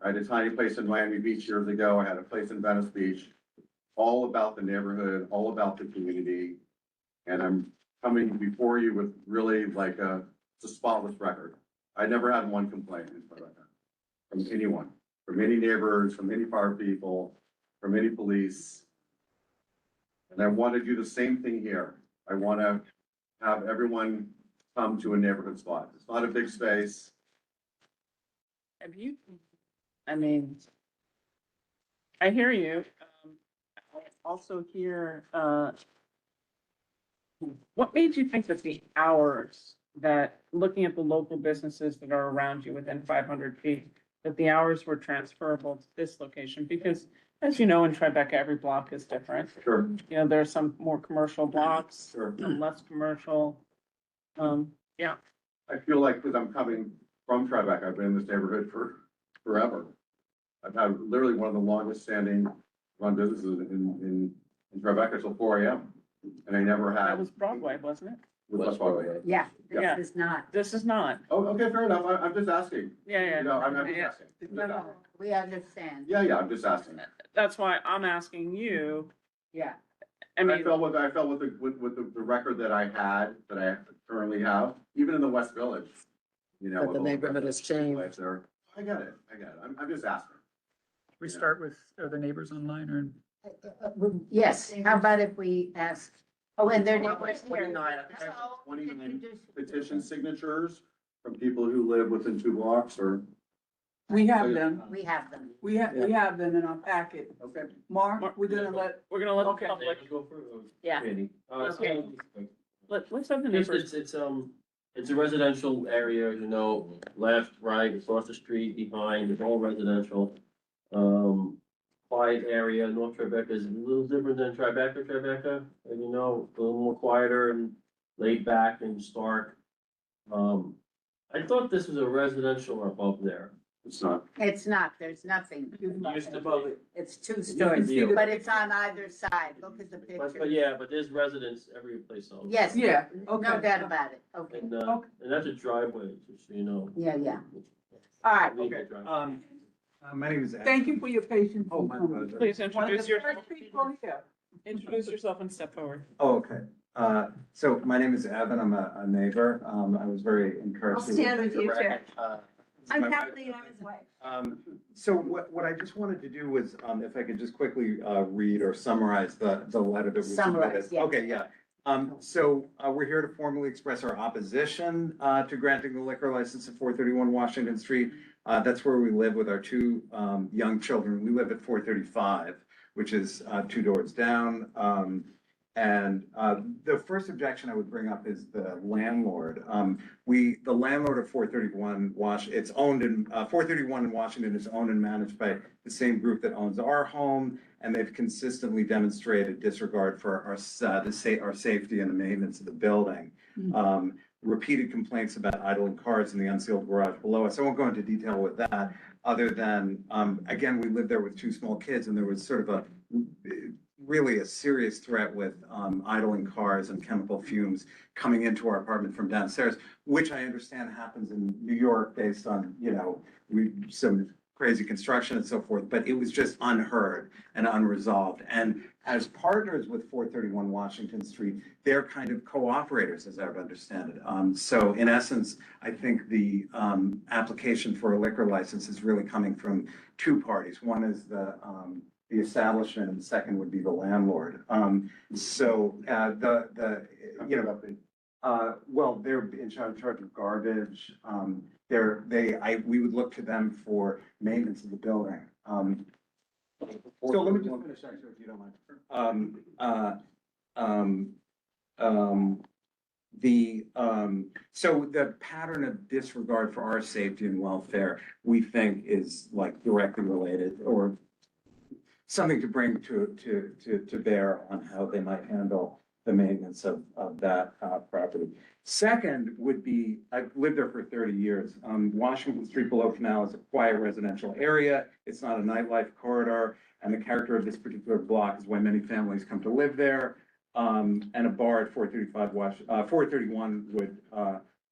Speaker 16: I had a tiny place in Miami Beach years ago. I had a place in Venice Beach. All about the neighborhood, all about the community. And I'm coming before you with really like it's a spotless record. I never had one complaint in Tribeca from anyone, from any neighbors, from any fire people, from any police. And I want to do the same thing here. I want to have everyone come to a neighborhood spot. It's not a big space.
Speaker 2: Have you, I mean, I hear you. I also hear, what made you think that the hours that, looking at the local businesses that are around you within 500 feet, that the hours were transferable to this location? Because as you know, in Tribeca, every block is different.
Speaker 16: Sure.
Speaker 2: You know, there are some more commercial blocks,
Speaker 16: Sure.
Speaker 2: some less commercial. Yeah.
Speaker 16: I feel like, because I'm coming from Tribeca, I've been in this neighborhood for forever. I've had literally one of the longest standing run businesses in in Tribeca till 4 AM. And I never
Speaker 2: That
Speaker 16: had.
Speaker 2: was Broadway, wasn't it?
Speaker 16: with West Broadway.
Speaker 11: Yeah,
Speaker 2: Yeah.
Speaker 11: this is not.
Speaker 2: This is not.
Speaker 16: Oh, okay, fair enough. I'm just asking.
Speaker 2: Yeah,
Speaker 16: You know, I'm just
Speaker 2: yeah.
Speaker 16: asking.
Speaker 11: No, no, we understand.
Speaker 16: Yeah, I'm just asking.
Speaker 2: That's why I'm asking you.
Speaker 11: Yeah.
Speaker 2: I mean,
Speaker 16: I felt with the record that I had, that I currently have, even in the West Village, you know.
Speaker 4: But
Speaker 16: with
Speaker 4: the
Speaker 16: all
Speaker 4: neighborhood has changed.
Speaker 16: lights there. I get it. I'm just asking.
Speaker 17: We start with, are the neighbors online or?
Speaker 11: Yes, how about if we ask, oh, and their neighbors here.
Speaker 16: 29 petition signatures from people who live within 2 blocks or.
Speaker 1: We have them.
Speaker 11: We have them.
Speaker 1: We have them in our packet.
Speaker 16: Okay.
Speaker 1: Mark, we're gonna let,
Speaker 2: we're gonna let the
Speaker 1: Okay.
Speaker 2: public,
Speaker 9: Go for
Speaker 2: Yeah.
Speaker 9: Andy.
Speaker 2: Okay. let's have the
Speaker 9: It's,
Speaker 2: neighbors.
Speaker 9: it's a residential area, you know, left, right, across the street, behind, it's all residential. Quiet area, North Tribeca is a little different than Tribeca, and you know, a little more quieter and laid back and stark. I thought this was a residential above there.
Speaker 16: It's not.
Speaker 11: It's not, there's nothing.
Speaker 9: Used to be.
Speaker 11: It's 2 stories,
Speaker 9: deal.
Speaker 11: but it's on either side. Look at the
Speaker 9: But
Speaker 11: picture.
Speaker 9: yeah, but there's residents every place else.
Speaker 11: Yes.
Speaker 1: yeah,
Speaker 11: No
Speaker 1: okay.
Speaker 11: doubt about it. Okay.
Speaker 9: And that's a driveway, just so you know.
Speaker 11: Yeah, yeah. All right.
Speaker 9: Legal driveway.
Speaker 3: My name is.
Speaker 1: Thank you for your patience.
Speaker 3: Oh, my pleasure.
Speaker 2: Please
Speaker 1: One of
Speaker 2: introduce
Speaker 1: the
Speaker 2: yourself.
Speaker 1: first people here.
Speaker 2: Introduce yourself and step forward.
Speaker 3: Oh, okay. So my name is Evan. I'm a neighbor. I was very encouraged.
Speaker 7: I'll stand with you, Chair. I'm
Speaker 3: my wife.
Speaker 7: Kathleen, I'm his wife.
Speaker 3: So what I just wanted to do was, if I could just quickly, read or summarize the letter that we
Speaker 11: Summarize,
Speaker 3: submitted.
Speaker 11: yeah.
Speaker 3: Okay, yeah. So, we're here to formally express our opposition, to granting the liquor license at 431 Washington Street. That's where we live with our 2, young children. We live at 435, which is, 2 doors down. The first objection I would bring up is the landlord. The landlord of 431 it's owned in, 431 in Washington is owned and managed by the same group that owns our home. And they've consistently demonstrated disregard for our safety and the maintenance of the building. Repeated complaints about idling cars in the unsealed garage below us. I won't go into detail with that, other than, again, we lived there with 2 small kids and there was sort of really a serious threat with idling cars and chemical fumes coming into our apartment from downstairs, which I understand happens in New York based on, you know, some crazy construction and so forth, but it was just unheard and unresolved. And as partners with 431 Washington Street, they're kind of cooperators, as I understand it. So in essence, I think the application for a liquor license is really coming from 2 parties. One is the establishment, and the second would be the landlord. Well, they're in charge of garbage. We would look to them for maintenance of the building. So let me just finish, actually, if you don't mind. So the pattern of disregard for our safety and welfare, we think is like directly related or something to bring to bear on how they might handle the maintenance of that property. Second would be, I've lived there for 30 years. Washington Street below Canal is a quiet residential area. It's not a nightlife corridor. And the character of this particular block is why many families come to live there. And a bar at 431 would,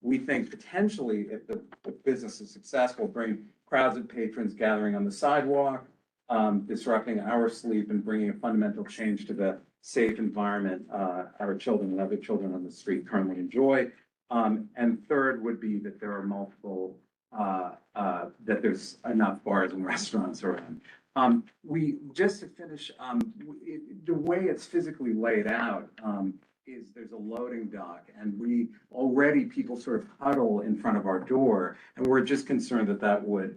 Speaker 3: we think potentially, if the business is successful, bring crowds of patrons gathering on the sidewalk, disrupting our sleep and bringing a fundamental change to the safe environment our children and other children on the street currently enjoy. And third would be that there are multiple, that there's enough bars and restaurants around. Just to finish, the way it's physically laid out is there's a loading dock, and people sort of huddle in front of our door, and we're just concerned that would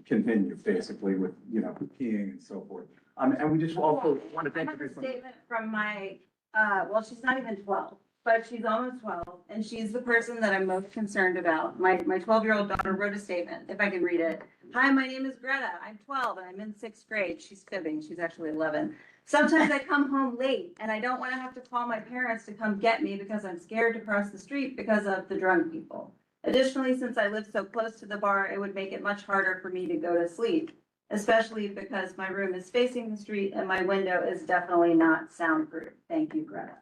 Speaker 3: continue basically with, you know, peeing and so forth. And we just also want to thank you.
Speaker 7: I have a statement from my, well, she's not even 12, but she's almost 12, and she's the person that I'm most concerned about. My 12-year-old daughter wrote a statement, if I can read it. Hi, my name is Greta. I'm 12 and I'm in 6th grade. She's fibbing. She's actually 11. Sometimes I come home late and I don't want to have to call my parents to come get me because I'm scared to cross the street because of the drunk people. Additionally, since I live so close to the bar, it would make it much harder for me to go to sleep.
Speaker 18: especially because my room is facing the street and my window is definitely not soundproof. Thank you, Greta.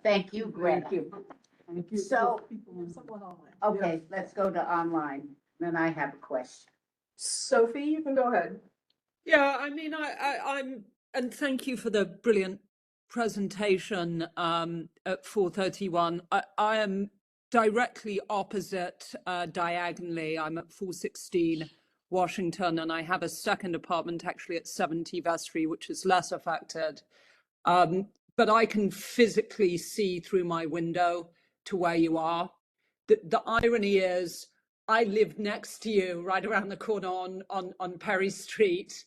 Speaker 11: Thank you, Greta.
Speaker 1: Thank you. Thank you.
Speaker 11: So,
Speaker 13: Someone online.
Speaker 11: okay, let's go to online. Then I have a question.
Speaker 13: Sophie, you can go ahead.
Speaker 15: Yeah, I mean, and thank you for the brilliant presentation at 431. I am directly opposite, diagonally. I'm at 416 Washington, and I have a second apartment actually at 70 Vestry, which is less affected. But I can physically see through my window to where you are. The irony is, I lived next to you right around the corner on Perry Street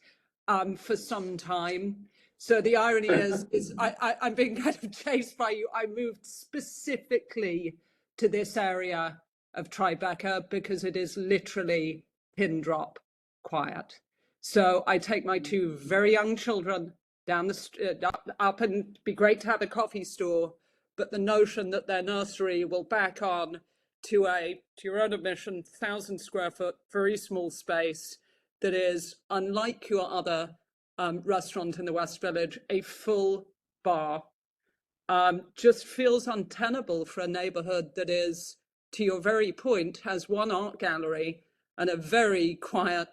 Speaker 15: for some time. So the irony is I'm being kind of chased by you. I moved specifically to this area of Tribeca because it is literally pin drop quiet. So I take my two very young children down the up, and it'd be great to have a coffee store, but the notion that their nursery will back on to your own admission, 1,000 square foot, very small space that is, unlike your other restaurant in the West Village, a full bar, just feels untenable for a neighborhood that is, to your very point, has one art gallery and a very quiet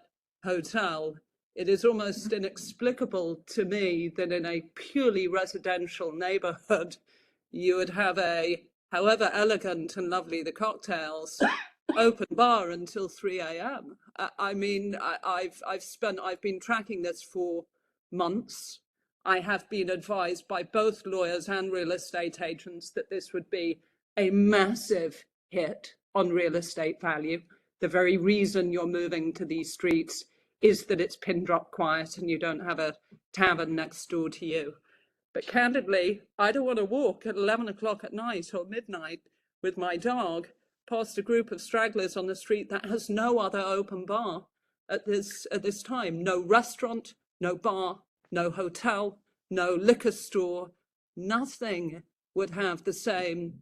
Speaker 15: hotel. It is almost inexplicable to me that in a purely residential neighborhood, you would have a, however elegant and lovely the cocktails, open bar until 3 a.m. I mean, I've been tracking this for months. I have been advised by both lawyers and real estate agents that this would be a massive hit on real estate value. The very reason you're moving to these streets is that it's pin drop quiet and you don't have a tavern next door to you. But candidly, I don't want to walk at 11 o'clock at night or midnight with my dog past a group of stragglers on the street that has no other open bar at this time. No restaurant, no bar, no hotel, no liquor store, nothing would have the same,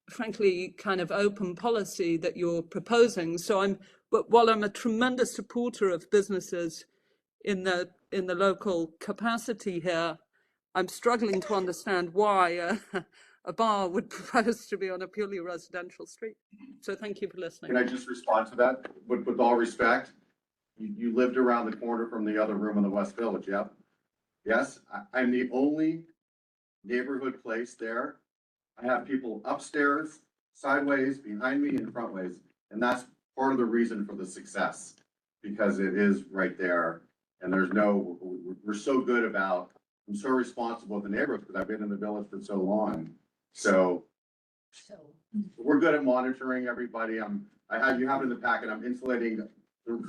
Speaker 15: frankly, kind of open policy that you're proposing. So but while I'm a tremendous supporter of businesses in the local capacity here, I'm struggling to understand why a bar would propose to be on a purely residential street. So thank you for listening.
Speaker 16: Can I just respond to that with all respect? You lived around the corner from the other room in the West Village, yep? Yes, I'm the only neighborhood place there. I have people upstairs, sideways, behind me, and frontways, and that's part of the reason for the success, because it is right there, and we're so good about, I'm so responsible with the neighborhood because I've been in the village for so long. So we're good at monitoring everybody. You have it in the packet. I'm insulating the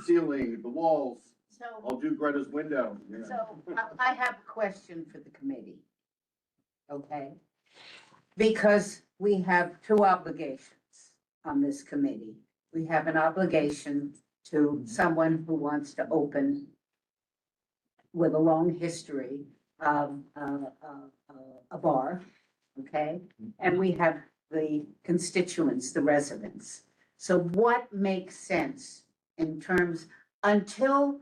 Speaker 16: ceiling, the walls.
Speaker 11: So
Speaker 16: I'll do Greta's window. Yeah.
Speaker 11: So I have a question for the committee. Okay? Because we have two obligations on this committee. We have an obligation to someone who wants to open with a long history of a bar, okay? And we have the constituents, the residents. So what makes sense in terms, until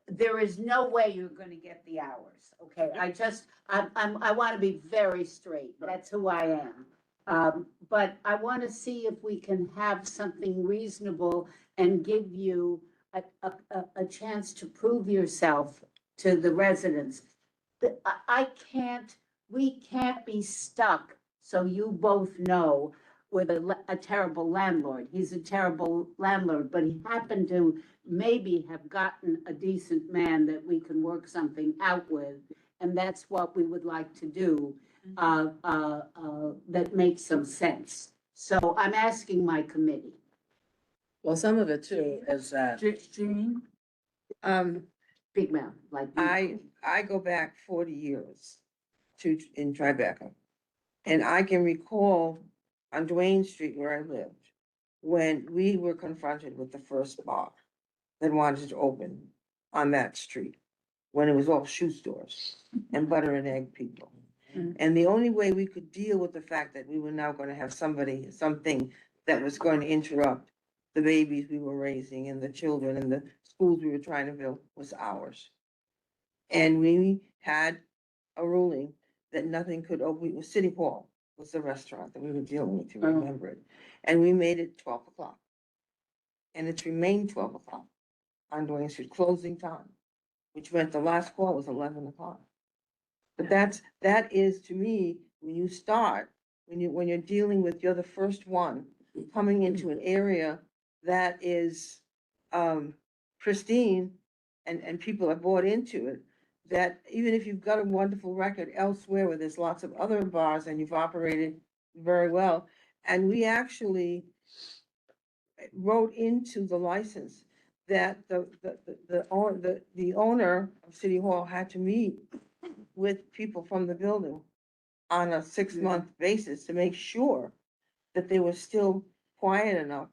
Speaker 11: there is no way you're going to get the hours, okay? I want to be very straight. That's who I am. But I want to see if we can have something reasonable and give you a chance to prove yourself to the residents. We can't be stuck, so you both know, with a terrible landlord. He's a terrible landlord, but he happened to maybe have gotten a decent man that we can work something out with. And that's what we would like to do, that makes some sense. So I'm asking my committee.
Speaker 12: Well, some of it too is that,
Speaker 1: Jean?
Speaker 11: Big mouth, like you.
Speaker 12: I go back 40 years in Tribeca. And I can recall on Duane Street where I lived, when we were confronted with the first bar that wanted to open on that street, when it was all shoe stores and butter and egg people. And the only way we could deal with the fact that we were now going to have something that was going to interrupt the babies we were raising and the children and the schools we were trying to build was ours. And we had a ruling that nothing could open, it was City Hall was the restaurant that we were dealing with, you remember it. And we made it 12 o'clock. And it's remained 12 o'clock on Duane Street, closing time, which meant the last call was 11 o'clock. But that is to me, when you start, when you're dealing with, you're the first one coming into an area that is pristine and people are bought into it, that even if you've got a wonderful record elsewhere where there's lots of other bars and you've operated very well, and we actually wrote into the license that the owner of City Hall had to meet with people from the building on a 6-month basis to make sure that they were still quiet enough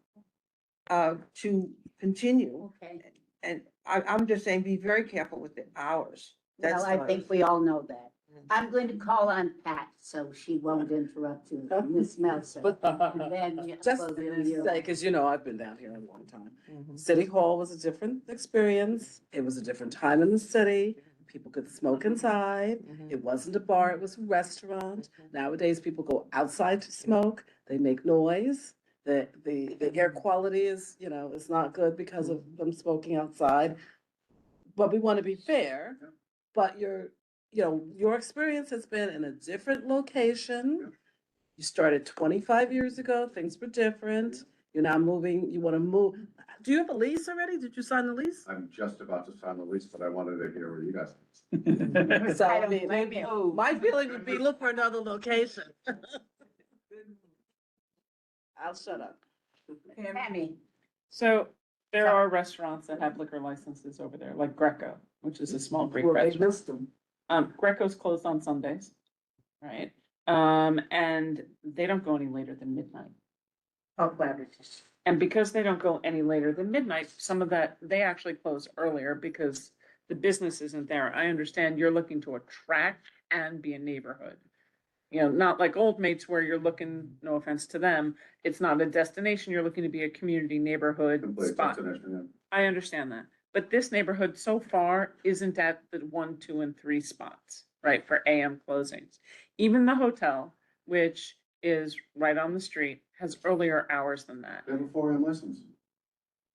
Speaker 12: to continue.
Speaker 11: Okay.
Speaker 12: And I'm just saying, be very careful with the hours.
Speaker 11: Well, I think we all know that. I'm going to call on Pat, so she won't interrupt you, Ms. Meltzer. And then you-
Speaker 4: Just
Speaker 11: well,
Speaker 4: to
Speaker 11: then you-
Speaker 4: say, because you know, I've been down here a long time.
Speaker 12: Mhm.
Speaker 4: City Hall was a different experience. It was a different time in the city. People could smoke inside. It wasn't a bar, it was a restaurant. Nowadays, people go outside to smoke. They make noise. The air quality is, you know, is not good because of them smoking outside. But we want to be fair, but your experience has been in a different location. You started 25 years ago, things were different. You're now moving, you want to move. Do you have a lease already? Did you sign the lease?
Speaker 16: I'm just about to sign the lease, but I wanted to hear what you guys think.
Speaker 4: So,
Speaker 11: I
Speaker 4: I
Speaker 11: don't
Speaker 4: mean,
Speaker 11: blame
Speaker 4: maybe,
Speaker 11: you.
Speaker 4: my feeling would be look for another location. I'll shut up.
Speaker 11: Tammy,
Speaker 2: So there are restaurants that have liquor licenses over there, like Greco, which is a small Greek
Speaker 1: Well, they
Speaker 2: restaurant.
Speaker 1: list them.
Speaker 2: Greco's closed on Sundays, right? And they don't go any later than midnight.
Speaker 11: oh, beverages.
Speaker 2: And because they don't go any later than midnight, some of that, they actually close earlier because the business isn't there. I understand you're looking to attract and be a neighborhood. You know, not like Old Mates where you're looking, no offense to them, it's not a destination, you're looking to be a community neighborhood
Speaker 16: Complete
Speaker 2: spot.
Speaker 16: destination,
Speaker 2: I understand that, but this neighborhood so far isn't at the 1, 2, and 3 spots, right, for AM closings. Even the hotel, which is right on the street, has earlier hours than that.
Speaker 16: They have a 4 AM license.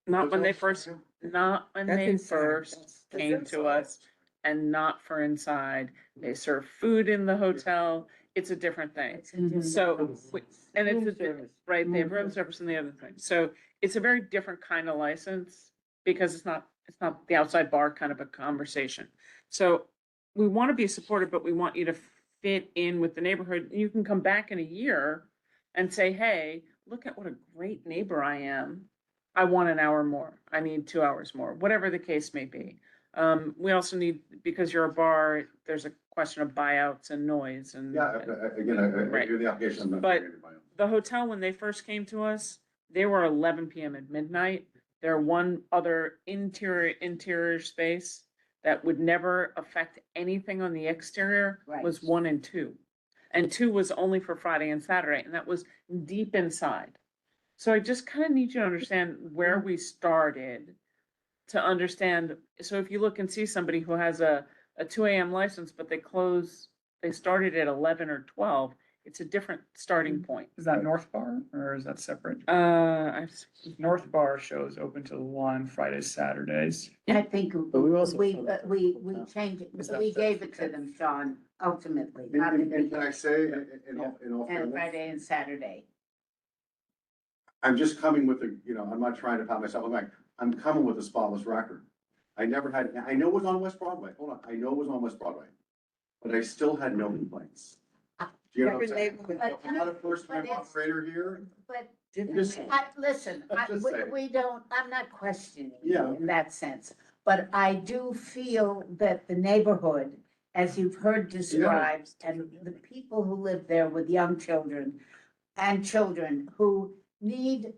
Speaker 2: Not when they
Speaker 16: Hotel?
Speaker 2: first, not when
Speaker 12: That's
Speaker 2: they
Speaker 12: inside.
Speaker 2: first came to us, and not for inside. They serve food in the hotel. It's a different thing. So, and it's,
Speaker 12: Room
Speaker 2: a di-
Speaker 12: service.
Speaker 2: right, they have room service and the other thing. So it's a very different kind of license because it's not the outside bar kind of a conversation. So we want to be supportive, but we want you to fit in with the neighborhood. You can come back in a year and say, hey, look at what a great neighbor I am. I want an hour more. I need 2 hours more, whatever the case may be. We also need, because you're a bar, there's a question of buyouts and noise and.
Speaker 16: Yeah, again, I
Speaker 2: Right.
Speaker 16: hear the application. I'm not
Speaker 2: But
Speaker 16: created by them.
Speaker 2: the hotel, when they first came to us, they were 11 PM at midnight. There one other interior space that would never affect anything on the exterior was
Speaker 11: Right.
Speaker 2: 1 and 2. And 2 was only for Friday and Saturday, and that was deep inside. So I just kind of need you to understand where we started to understand. So if you look and see somebody who has a 2 AM license, but they started at 11 or 12, it's a different starting point.
Speaker 17: Is that North Bar or is that separate? North Bar shows open till 1, Fridays, Saturdays.
Speaker 11: I think
Speaker 4: But we also-
Speaker 11: we changed it, we gave it to them, Sean, ultimately. not in the
Speaker 16: And can I
Speaker 11: beginning.
Speaker 16: say, in all
Speaker 11: And
Speaker 16: fairness,
Speaker 11: Friday and Saturday.
Speaker 16: I'm just coming with I'm not trying to pat myself on the back. I'm coming with a spotless record. I never had, I know it was on West Broadway. Hold on, I know it was on West Broadway. But I still had no complaints. Do you know what I'm saying?
Speaker 11: But-
Speaker 16: I'm not a first-time
Speaker 11: but it's-
Speaker 16: operator here.
Speaker 11: But
Speaker 16: Just-
Speaker 11: listen,
Speaker 16: I'm just saying.
Speaker 11: we don't, I'm not questioning
Speaker 16: Yeah.
Speaker 11: you in that sense. But I do feel that the neighborhood, as you've heard described, and the people who live there with young children and children who need,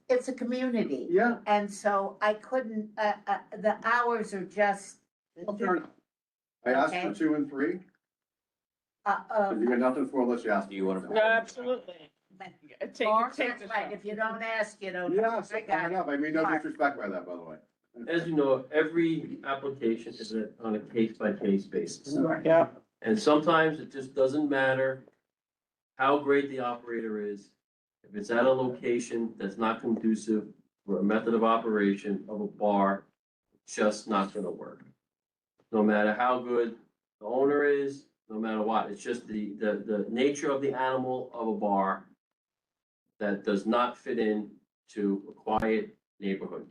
Speaker 11: it's a community.
Speaker 16: Yeah.
Speaker 11: And so I couldn't, the hours are just.
Speaker 16: I asked for
Speaker 11: Okay.
Speaker 16: 2 and 3. If you got nothing for, let's ask. Do you want to?
Speaker 2: Absolutely.
Speaker 11: Mark, that's right, if you don't ask, you don't. know.
Speaker 16: Yes,
Speaker 11: I
Speaker 16: I
Speaker 11: got it.
Speaker 16: know, I mean, no
Speaker 11: Mark.
Speaker 16: disrespect by that, by the way.
Speaker 9: as you know, every application is on a case-by-case basis.
Speaker 2: Yeah.
Speaker 9: And sometimes it just doesn't matter how great the operator is. If it's at a location that's not conducive for a method of operation of a bar, it's just not gonna work. No matter how good the owner is, no matter what, it's just the nature of the animal of a bar that does not fit in to a quiet neighborhood.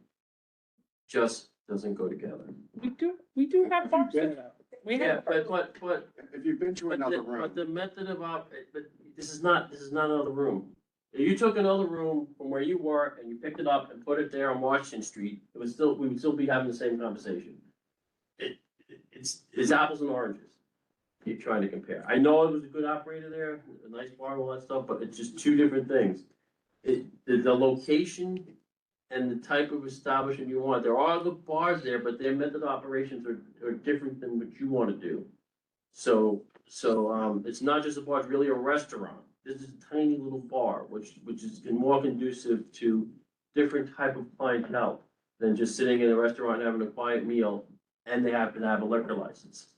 Speaker 9: Just doesn't go together.
Speaker 2: We do have bars. We
Speaker 9: Yeah,
Speaker 2: have.
Speaker 9: but
Speaker 16: If you've been to another room.
Speaker 9: But the method of but this is not another room. If you took another room from where you were and you picked it up and put it there on Washington Street, we would still be having the same conversation. It's apples and oranges. You're trying to compare. I know it was a good operator there, a nice bar and all that stuff, but it's just two different things. The location and the type of establishment you want. There are the bars there, but their method of operations are different than what you want to do. So it's not just a bar, it's really a restaurant. This is a tiny little bar, which is more conducive to different type of clientele than just sitting in a restaurant and having a quiet meal, and they happen to have a liquor license.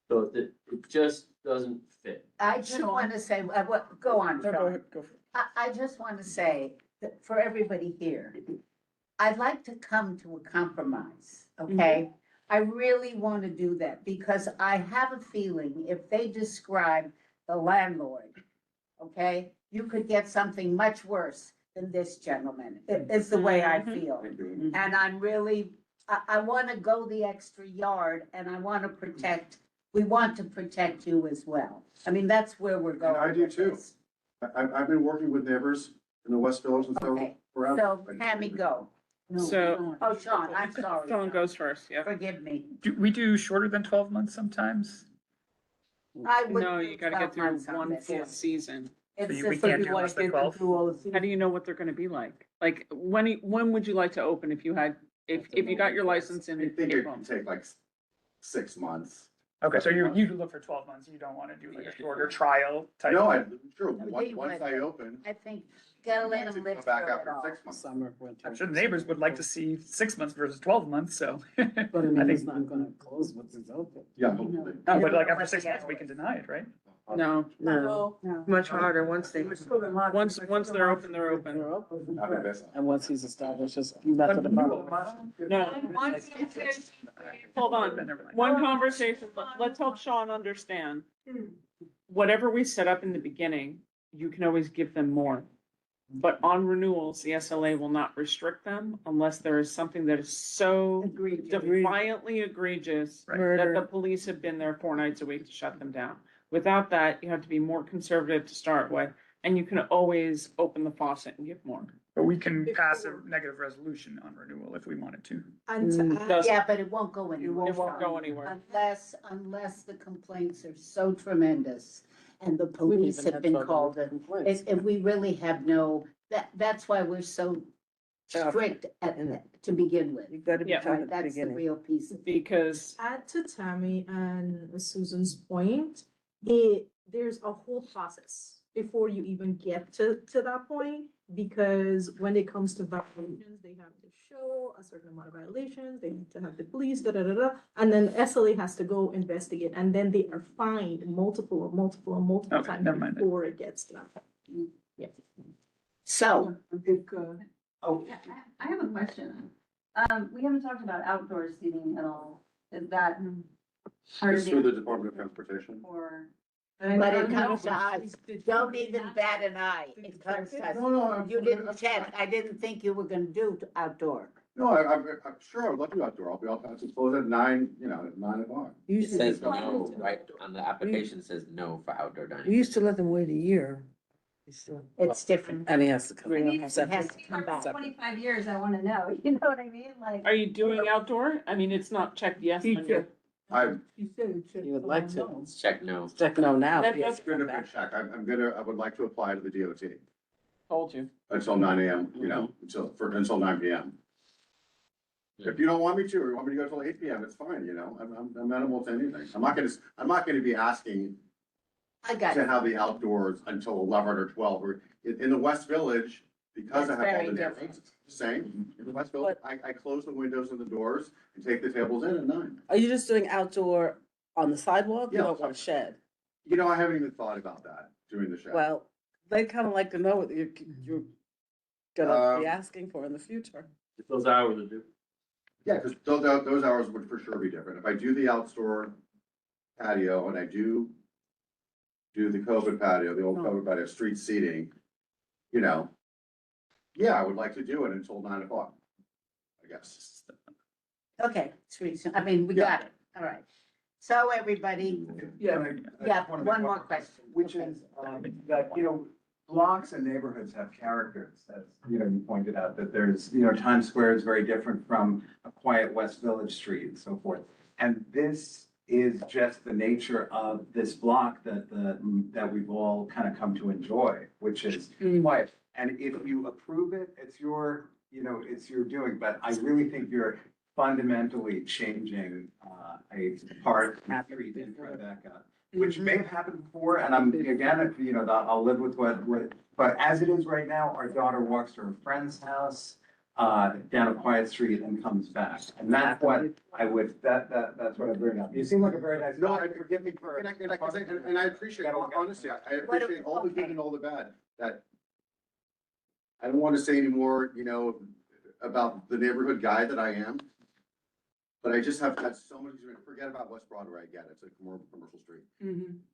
Speaker 9: So it just doesn't fit.
Speaker 11: I just want to say, go on,
Speaker 17: No, go
Speaker 11: Sean.
Speaker 17: ahead, go for it.
Speaker 11: I just want to say that for everybody here, I'd like to come to a compromise, okay? I really want to do that because I have a feeling if they describe the landlord, okay, you could get something much worse than this gentleman. It's the way I feel. And I'm really, I want to go the extra yard and I want to protect, we want to protect you as well. I mean, that's where we're going.
Speaker 16: I do
Speaker 11: with
Speaker 16: too.
Speaker 11: this.
Speaker 16: I've been working with neighbors in the West Village and stuff
Speaker 11: Okay,
Speaker 16: forever.
Speaker 11: so Tammy, go.
Speaker 2: So-
Speaker 11: Oh, Sean, I'm sorry.
Speaker 2: Sean goes first, yeah.
Speaker 11: Forgive me.
Speaker 17: Do we do shorter than 12 months sometimes?
Speaker 11: I would.
Speaker 2: No,
Speaker 11: do
Speaker 2: you gotta
Speaker 11: 12
Speaker 2: get through
Speaker 11: months on
Speaker 2: one
Speaker 11: this.
Speaker 2: full season.
Speaker 11: It's
Speaker 17: we
Speaker 11: just
Speaker 17: can't
Speaker 11: if
Speaker 17: do
Speaker 11: you want
Speaker 17: less
Speaker 11: to
Speaker 17: than
Speaker 11: get them
Speaker 17: 12?
Speaker 11: through all the.
Speaker 2: How do you know what they're gonna be like? Like, when would you like to open if you had, if you got your license in
Speaker 16: I think it
Speaker 2: April?
Speaker 16: can take like 6 months.
Speaker 17: Okay, so you look for 12 months, you don't want to do like a shorter trial type?
Speaker 16: No, sure,
Speaker 11: No,
Speaker 16: once
Speaker 11: they
Speaker 16: once
Speaker 11: would.
Speaker 16: I open.
Speaker 11: I think, gotta let
Speaker 16: to
Speaker 11: them
Speaker 16: go
Speaker 11: live
Speaker 16: back
Speaker 11: through it
Speaker 16: after
Speaker 11: all.
Speaker 16: 6 months.
Speaker 4: Summer, winter.
Speaker 17: I'm sure the neighbors would like to see 6 months versus 12 months, so.
Speaker 4: But I
Speaker 17: I
Speaker 4: mean,
Speaker 17: think-
Speaker 4: it's not gonna close once it's open.
Speaker 16: Yeah, hopefully.
Speaker 17: Oh, but like
Speaker 11: Yeah.
Speaker 17: after 6 months, we can deny it, right?
Speaker 2: No,
Speaker 12: No, much harder once they.
Speaker 2: once they're open, they're open.
Speaker 4: They're open.
Speaker 16: Not the best.
Speaker 4: And once he's established, just method of
Speaker 2: No, hold on.
Speaker 17: Never mind.
Speaker 2: One conversation, let's help Sean understand. Whatever we set up in the beginning, you can always give them more. But on renewals, the SLA will not restrict them unless there is something that is so
Speaker 11: Agreed.
Speaker 2: defiantly egregious that the
Speaker 12: Murder.
Speaker 2: police have been there 4 nights a week to shut them down. Without that, you have to be more conservative to start with, and you can always open the faucet and give more.
Speaker 17: But we can pass a negative resolution on renewal if we wanted to.
Speaker 13: And to add-
Speaker 2: Does-
Speaker 11: Yeah, but it won't go anywhere.
Speaker 2: It won't go anywhere.
Speaker 11: Unless the complaints are so tremendous and the police
Speaker 4: even
Speaker 11: have
Speaker 4: had
Speaker 11: been
Speaker 4: trouble
Speaker 11: called
Speaker 4: with
Speaker 11: in.
Speaker 4: complaints.
Speaker 11: If we really have no, that's why we're so strict to begin with.
Speaker 12: You gotta be
Speaker 2: Yeah.
Speaker 12: tough at the
Speaker 11: That's the
Speaker 12: beginning.
Speaker 11: real piece of it.
Speaker 2: Because
Speaker 13: Add to Tammy and Susan's point, there's a whole process before you even get to that point. Because when it comes to violations, they have to show a certain amount of violations, they need to have the police, and then SLA has to go investigate, and then they are fined multiple
Speaker 17: Okay,
Speaker 13: times
Speaker 17: never mind.
Speaker 13: before it gets to that point.
Speaker 11: So, oh,
Speaker 18: I have a question. We haven't talked about outdoor seating at all. Is that part of
Speaker 16: It's through the
Speaker 18: the,
Speaker 16: Department of Transportation.
Speaker 18: or?
Speaker 11: but it comes to us, don't even bat an eye, it comes to us.
Speaker 16: No,
Speaker 11: You didn't check, I didn't think you were gonna do outdoor.
Speaker 16: No, I'm sure I would love to do outdoor. I'll be out, I suppose at 9, at 9 o'clock.
Speaker 12: You
Speaker 6: It
Speaker 12: used to,
Speaker 6: says no, right, on the application it says no for outdoor
Speaker 12: we
Speaker 6: dining.
Speaker 12: used to let them wait a year. You still-
Speaker 11: It's different.
Speaker 4: And he has to come.
Speaker 18: I mean,
Speaker 11: It
Speaker 4: separate.
Speaker 11: has to come back.
Speaker 18: 25 years, I wanna know, you know what I mean? Like.
Speaker 2: are you doing outdoor? I mean, it's not checked yes. on your-
Speaker 4: You would like to.
Speaker 6: Let's check no.
Speaker 4: Check no now.
Speaker 2: That-
Speaker 4: He has
Speaker 2: that's
Speaker 4: to come
Speaker 16: Gonna
Speaker 4: back.
Speaker 16: check. I would like to apply to the DOT
Speaker 2: Told you.
Speaker 16: until 9 AM, until 9 PM. If you don't want me to, or you want me to go till 8 PM, it's fine, I'm amenable to anything. I'm not gonna be asking
Speaker 11: I got
Speaker 16: to
Speaker 11: it.
Speaker 16: have the outdoors until 11 or 12, or in the West Village, because I
Speaker 11: That's
Speaker 16: have all
Speaker 11: very
Speaker 16: the
Speaker 11: different.
Speaker 16: neighborhoods. Same, in Westville, I close the windows and the doors and take the tables in at 9.
Speaker 4: Are you just doing outdoor on the sidewalk? You
Speaker 16: Yeah.
Speaker 4: don't want a shed?
Speaker 16: You know, I haven't even thought about that, doing the shed.
Speaker 4: Well, they kind of like to know what you're gonna be asking for in the future.
Speaker 9: If those hours are due.
Speaker 16: Yeah, because those hours would for sure be different. If I do the outdoor patio and I do the COVID patio, the old COVID patio, street seating, you know, yeah, I would like to do it until 9 o'clock, I guess.
Speaker 11: Okay, sweet. I mean, we got it. All right. So everybody,
Speaker 19: Yeah.
Speaker 11: yeah, one more question.
Speaker 19: Which is, that, you know, blocks and neighborhoods have characters, as, you know, you pointed out, that there's, you know, Times Square is very different from a quiet West Village Street and so forth. And this is just the nature of this block that we've all kind of come to enjoy, which is quiet. And if you approve it, it's your, you know, it's your doing, but I really think you're fundamentally changing, a part of the street in Tribeca, which may have happened before, and I'm, again, you know, I'll live with what, but as it is right now, our daughter walks to her friend's house, down a quiet street and comes back. And that's what I would, that's what I bring up. You seem like a very nice
Speaker 16: No,
Speaker 19: guy. Forgive me for.
Speaker 16: And I appreciate, honestly, I appreciate all the good and all the bad, that I don't want to say anymore, you know, about the neighborhood guy that I am. But I just have had so much, forget about West Broadway, I get it, it's a commercial street.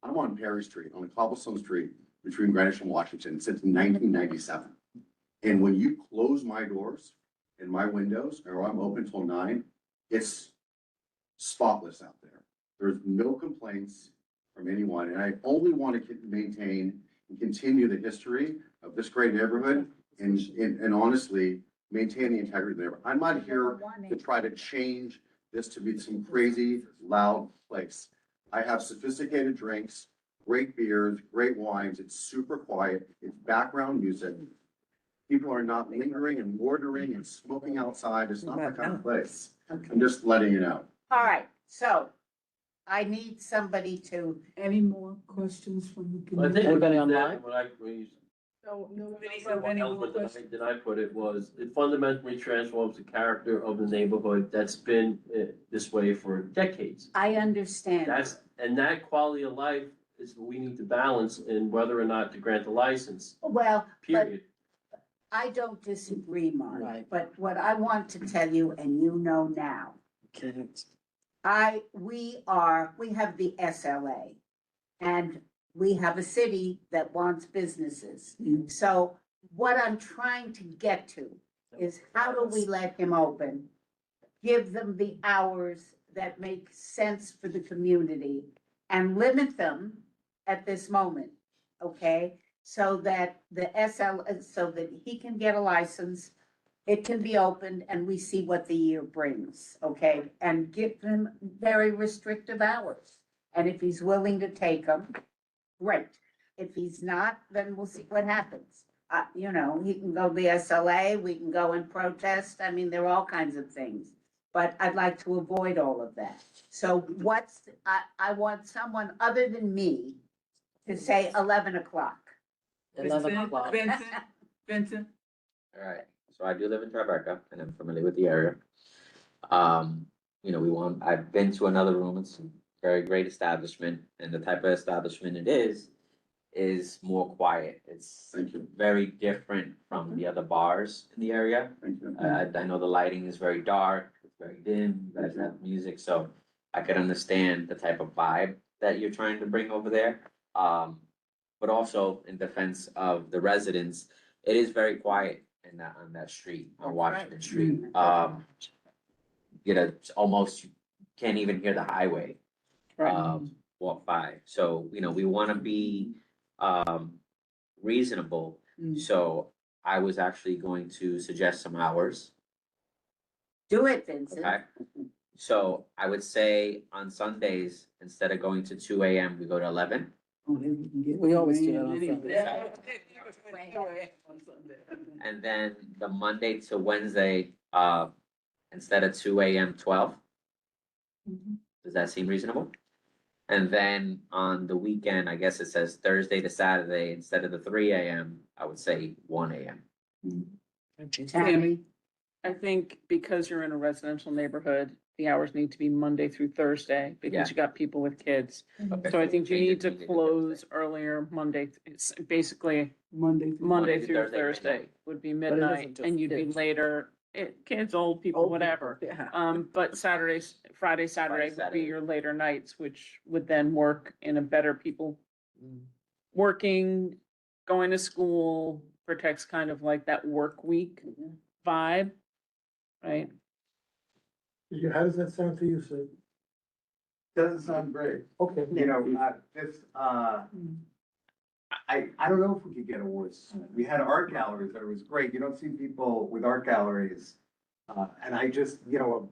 Speaker 16: I'm on Perry Street, on a cobblestone street between Greenwich and Washington since 1997. And when you close my doors and my windows, or I'm open till 9, it's spotless out there. There's no complaints from anyone, and I only want to maintain and continue the history of this great neighborhood and honestly, maintain the integrity of the neighborhood. I'm not here to try to change this to be some crazy, loud place. I have sophisticated drinks, great beers, great wines. It's super quiet. It's background music. People are not lingering and loitering and smoking outside. It's not that kind of place. I'm just letting you know.
Speaker 11: All right, so I need somebody to.
Speaker 1: Any more questions from the
Speaker 9: Well, I
Speaker 1: committee?
Speaker 9: think
Speaker 4: Anybody
Speaker 9: what
Speaker 4: online?
Speaker 9: when you
Speaker 1: No, nobody
Speaker 9: said
Speaker 1: have any more
Speaker 9: element
Speaker 1: questions?
Speaker 9: that I put it was, it fundamentally transforms the character of the neighborhood that's been this way for decades.
Speaker 11: I understand.
Speaker 9: And that quality of life is what we need to balance in whether or not to grant a license,
Speaker 11: Well, but
Speaker 9: period.
Speaker 11: I don't disagree, Mark,
Speaker 4: Right.
Speaker 11: but what I want to tell you, and you know now,
Speaker 4: Can't.
Speaker 11: we have the SLA. And we have a city that wants businesses. So what I'm trying to get to is how do we let him open? Give them the hours that make sense for the community and limit them at this moment, okay? So that so that he can get a license, it can be opened and we see what the year brings, okay? And give them very restrictive hours. And if he's willing to take them, great. If he's not, then we'll see what happens. You know, he can go to the SLA, we can go and protest. I mean, there are all kinds of things. But I'd like to avoid all of that. So I want someone other than me to say 11 o'clock.
Speaker 4: 11 o'clock.
Speaker 1: Vincent?
Speaker 6: All right, so I do live in Tribeca and I'm familiar with the area. You know, I've been to another room, it's a very great establishment, and the type of establishment it is more quiet. It's very different from the other bars in the area. I know the lighting is very dark, it's very dim, you guys have music, so I could understand the type of vibe that you're trying to bring over there. But also in defense of the residents, it is very quiet on that street, on Washington Street. You know, it's almost, you can't even hear the highway, walk by. So, you know, we wanna be, reasonable. So I was actually going to suggest some hours.
Speaker 11: Do it, Vincent.
Speaker 6: Okay, so I would say on Sundays, instead of going to 2 AM, we go to 11.
Speaker 4: We always do it on Sunday.
Speaker 6: And then the Monday to Wednesday, instead of 2 AM, 12. Does that seem reasonable? And then on the weekend, I guess it says Thursday to Saturday, instead of the 3 AM, I would say 1 AM.
Speaker 11: Tammy?
Speaker 2: I think because you're in a residential neighborhood, the hours need to be Monday through Thursday,
Speaker 4: Yeah.
Speaker 2: because you got people with kids.
Speaker 6: Okay.
Speaker 2: So I think you
Speaker 6: Change it
Speaker 2: need to
Speaker 6: Monday
Speaker 2: close earlier Monday, it's basically
Speaker 1: Monday. through-
Speaker 2: Monday
Speaker 6: Monday to
Speaker 2: through
Speaker 6: Thursday,
Speaker 2: Thursday
Speaker 6: midnight.
Speaker 2: would be
Speaker 4: But it isn't
Speaker 2: midnight,
Speaker 4: just
Speaker 2: and you'd be
Speaker 4: kids.
Speaker 2: later, kids, old people,
Speaker 4: Old
Speaker 2: whatever.
Speaker 4: people, yeah.
Speaker 2: But Saturdays, Friday, Saturday would be
Speaker 6: Saturday.
Speaker 2: your later nights, which would then work in a better people
Speaker 4: Mm.
Speaker 2: working, going to school, protects kind of like that work week vibe, right?
Speaker 10: How does that sound to you, Sid?
Speaker 19: Doesn't sound great.
Speaker 10: Okay.
Speaker 19: You know, I don't know if we could get awards. We had art galleries, that was great. You don't see people with art galleries. And I just, you know,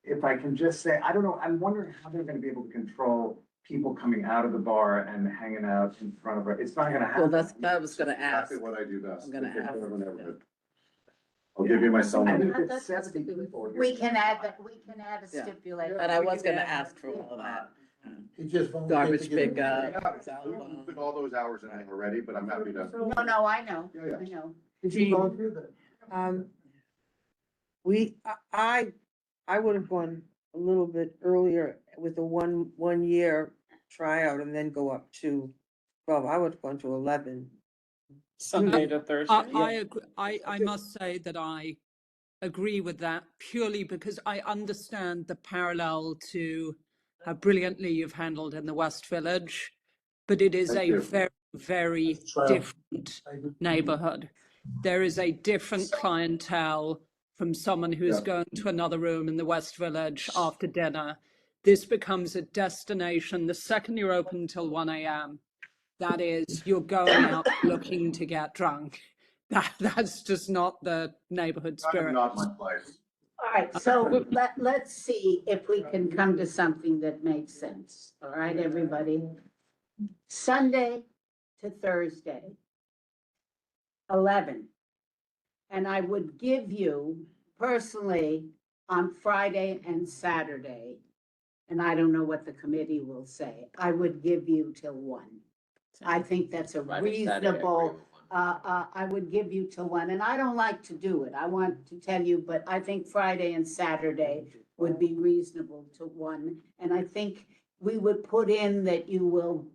Speaker 19: if I can just say, I don't know, I'm wondering how they're gonna be able to control people coming out of the bar and hanging out in front of it. It's not gonna happen.
Speaker 4: Well, I was gonna ask.
Speaker 16: Exactly what I do best.
Speaker 4: I'm gonna
Speaker 16: Take care
Speaker 4: ask.
Speaker 16: of whatever. I'll give you my cell
Speaker 19: I
Speaker 16: number.
Speaker 19: think it's 70 people.
Speaker 11: We can add a
Speaker 4: Yeah.
Speaker 11: stipulation.
Speaker 4: And I was gonna ask for all that.
Speaker 10: He just volunteered to
Speaker 4: Garbage
Speaker 10: give it-
Speaker 4: pickup.
Speaker 16: We put all those hours in already, but I'm happy to.
Speaker 11: No, I know,
Speaker 16: Yeah, yeah.
Speaker 11: I know.
Speaker 10: Did you volunteer that?
Speaker 12: I would have gone a little bit earlier with a one year tryout and then go up to 12. I would have gone to 11.
Speaker 2: Sunday to Thursday.
Speaker 15: I agree, I must say that I agree with that purely because I understand the parallel to how brilliantly you've handled in the West Village, but it is
Speaker 16: Thank
Speaker 15: a
Speaker 16: you.
Speaker 15: very, very
Speaker 10: Trial.
Speaker 15: different
Speaker 10: I agree.
Speaker 15: neighborhood. There is a different clientele from someone who's
Speaker 16: Yeah.
Speaker 15: going to another room in the West Village after dinner. This becomes a destination. The second you're open till 1 a.m., that is, you're going out looking to get drunk. That's just not the neighborhood
Speaker 16: Kind of
Speaker 15: spirit.
Speaker 16: not my place.
Speaker 11: All right, so let's see if we can come to something that makes sense. All right, everybody? Sunday to Thursday, 11. And I would give you personally on Friday and Saturday, and I don't know what the committee will say, I would give you till 1. I think that's a
Speaker 6: Friday, Saturday, I agree
Speaker 11: reasonable,
Speaker 6: with one.
Speaker 11: I would give you till 1, and I don't like to do it, I want to tell you, but I think Friday and Saturday would be reasonable to 1. And I think we would put in that you will,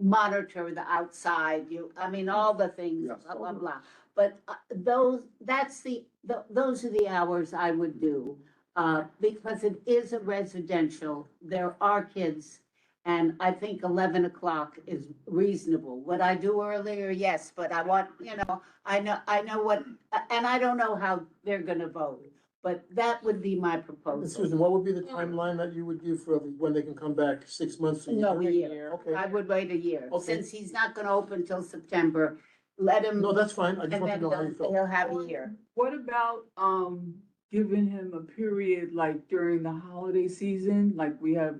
Speaker 11: monitor the outside, I mean, all the things,
Speaker 16: Yes,
Speaker 11: blah, blah,
Speaker 16: okay.
Speaker 11: blah. But those are the hours I would do, because it is a residential, there are kids. And I think 11 o'clock is reasonable. Would I do earlier? Yes, but I want, I know what, and I don't know how they're gonna vote, but that would be my
Speaker 10: And
Speaker 11: proposal.
Speaker 10: Susan, what would be the timeline that you would give for when they can come back? 6 months?
Speaker 11: No, a
Speaker 10: year?
Speaker 11: year.
Speaker 10: Okay.
Speaker 11: I would wait a year.
Speaker 10: Okay.
Speaker 11: Since he's not gonna open till September, let him,
Speaker 10: No, that's fine. I
Speaker 11: and
Speaker 10: just want to
Speaker 11: then
Speaker 10: know how you felt.
Speaker 11: he'll have a year.
Speaker 1: What about, giving him a period like during the holiday season, like we have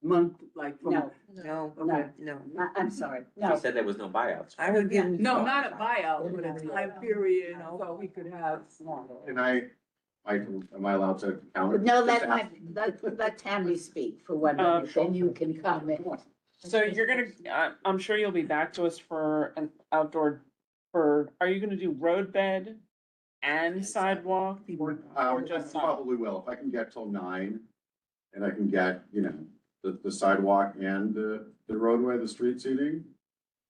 Speaker 1: month, like from?
Speaker 11: No,
Speaker 12: No,
Speaker 1: Okay.
Speaker 12: no.
Speaker 11: I'm sorry,
Speaker 6: She
Speaker 11: no.
Speaker 6: said there was no buyouts.
Speaker 12: I would give.
Speaker 1: No, not a buyout, but a time period, so we could have.
Speaker 16: Am I allowed to counter?
Speaker 11: No,
Speaker 16: Just
Speaker 11: let
Speaker 16: ask.
Speaker 11: let Tammy speak for 1 minute, then you can comment.
Speaker 2: So you're gonna, I'm sure you'll be back to us for an outdoor, are you gonna do roadbed and sidewalk? Or
Speaker 16: I
Speaker 2: just sidewalk?
Speaker 16: probably will, if I can get till 9, and I can get, the sidewalk and the roadway, the street seating,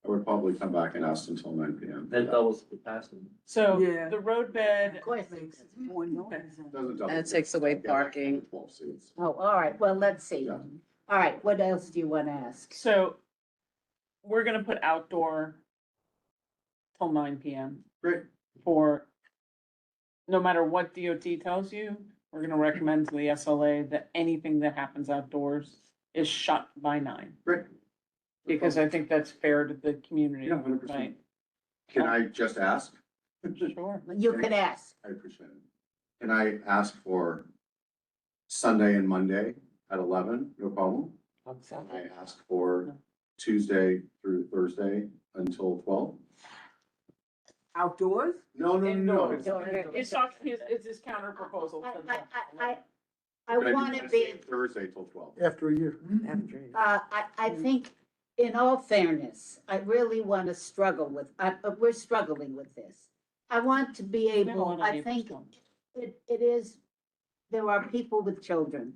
Speaker 16: I would probably come back and ask until 9 p.m.
Speaker 9: That doubles the capacity.
Speaker 2: So
Speaker 1: Yeah.
Speaker 2: the roadbed,
Speaker 11: Of course.
Speaker 1: More noise.
Speaker 16: Doesn't double.
Speaker 4: And it takes away
Speaker 16: Yeah,
Speaker 4: parking.
Speaker 16: 12 seats.
Speaker 11: Oh, all right, well, let's see.
Speaker 16: Yeah.
Speaker 11: All right, what else do you want to ask?
Speaker 2: so we're gonna put outdoor till 9 p.m.
Speaker 16: Great.
Speaker 2: for, no matter what DOT tells you, we're gonna recommend to the SLA that anything that happens outdoors is shut by 9.
Speaker 16: Great.
Speaker 2: Because I think that's fair to the community,
Speaker 16: Yeah, 100%.
Speaker 2: right?
Speaker 16: Can I just ask?
Speaker 2: Sure.
Speaker 11: You can ask.
Speaker 16: I appreciate it. Can I ask for Sunday and Monday at 11? No problem. Can I ask for Tuesday through Thursday until 12?
Speaker 1: Outdoors?
Speaker 16: No.
Speaker 2: Indoors. It's his counter proposal.
Speaker 11: I I
Speaker 16: Can I do
Speaker 11: wanna
Speaker 16: that
Speaker 11: be,
Speaker 16: same Thursday till 12.
Speaker 10: After a year.
Speaker 11: I think, in all fairness, I really want to struggle with, we're struggling with this. I want to be able, I think it is, there are people with children.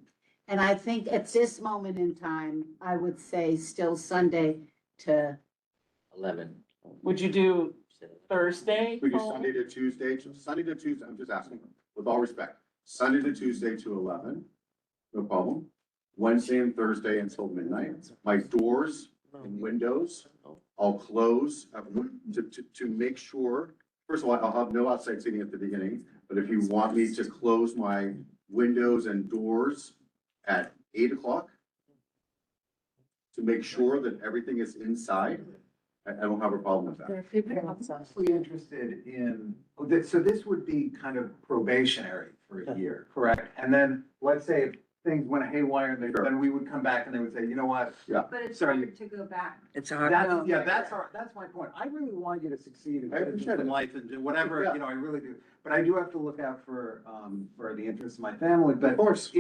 Speaker 11: And I think at this moment in time, I would say still Sunday to,
Speaker 6: 11.
Speaker 2: Would you do Thursday?
Speaker 16: We do
Speaker 2: Paul?
Speaker 16: Sunday to Tuesday, I'm just asking, with all respect, Sunday to Tuesday to 11, no problem. Wednesday and Thursday until midnight. My doors and windows, I'll close to make sure, first of all, I'll have no outside seating at the beginning, but if you want me to close my windows and doors at 8 o'clock to make sure that everything is inside, I don't have a problem with that.
Speaker 19: Really interested in, so this would be kind of probationary for a year, correct? And then, let's say if things went haywire, then we would come back and they would say, you know what?
Speaker 16: Yeah.
Speaker 18: But it's
Speaker 19: Sorry.
Speaker 18: hard to go back.
Speaker 4: It's hard.
Speaker 19: That's my point. I really want you to succeed and
Speaker 16: I
Speaker 19: get
Speaker 16: appreciate
Speaker 19: in
Speaker 16: it.
Speaker 19: life and do whatever,
Speaker 16: Yeah.
Speaker 19: you know, I really do. But I do have to look out for the interests of my family, but.
Speaker 16: Of course.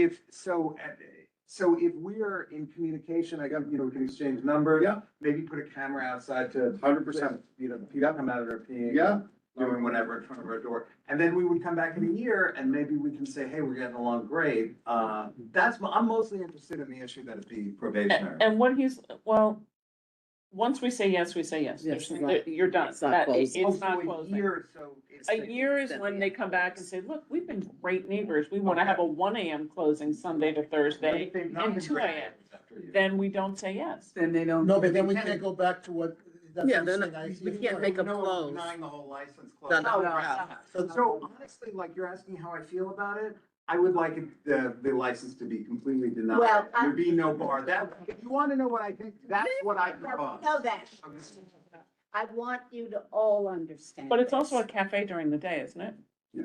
Speaker 19: So if we are in communication, I got, you know, we can exchange numbers.
Speaker 16: Yeah.
Speaker 19: Maybe put a camera outside to.
Speaker 16: 100%.
Speaker 19: You know, people come out of their peeing.
Speaker 16: Yeah.
Speaker 19: Doing whatever in front of our door. And then we would come back in a year and maybe we can say, hey, we're getting along great. I'm mostly interested in the issue that it be probationary.
Speaker 2: And what well, once we say yes, we say yes.
Speaker 4: Yes,
Speaker 2: There's-
Speaker 4: right.
Speaker 2: You're done.
Speaker 4: It's not
Speaker 2: That-
Speaker 4: closing.
Speaker 2: It's not
Speaker 19: So a
Speaker 2: closing.
Speaker 19: year, so it's.
Speaker 2: A year is when they come back and say, look, we've been great neighbors. We want to have a 1 AM closing Sunday to Thursday and 2 AM. Then we don't say yes.
Speaker 1: Then they don't.
Speaker 10: No, but then we can't go back to what. that's
Speaker 4: Yeah,
Speaker 10: what
Speaker 4: then
Speaker 10: I'm saying.
Speaker 4: we can't make them
Speaker 19: No,
Speaker 4: close.
Speaker 19: denying the whole license
Speaker 4: No,
Speaker 19: close.
Speaker 4: no, no.
Speaker 19: So honestly, like you're asking how I feel about it, I would like the license to be completely denied.
Speaker 11: Well,
Speaker 19: There'd be no bar. If you want to know what I think, that's what I propose.
Speaker 11: know that. I want you to all understand.
Speaker 2: But it's also a
Speaker 11: this.
Speaker 2: cafe during the day, isn't it?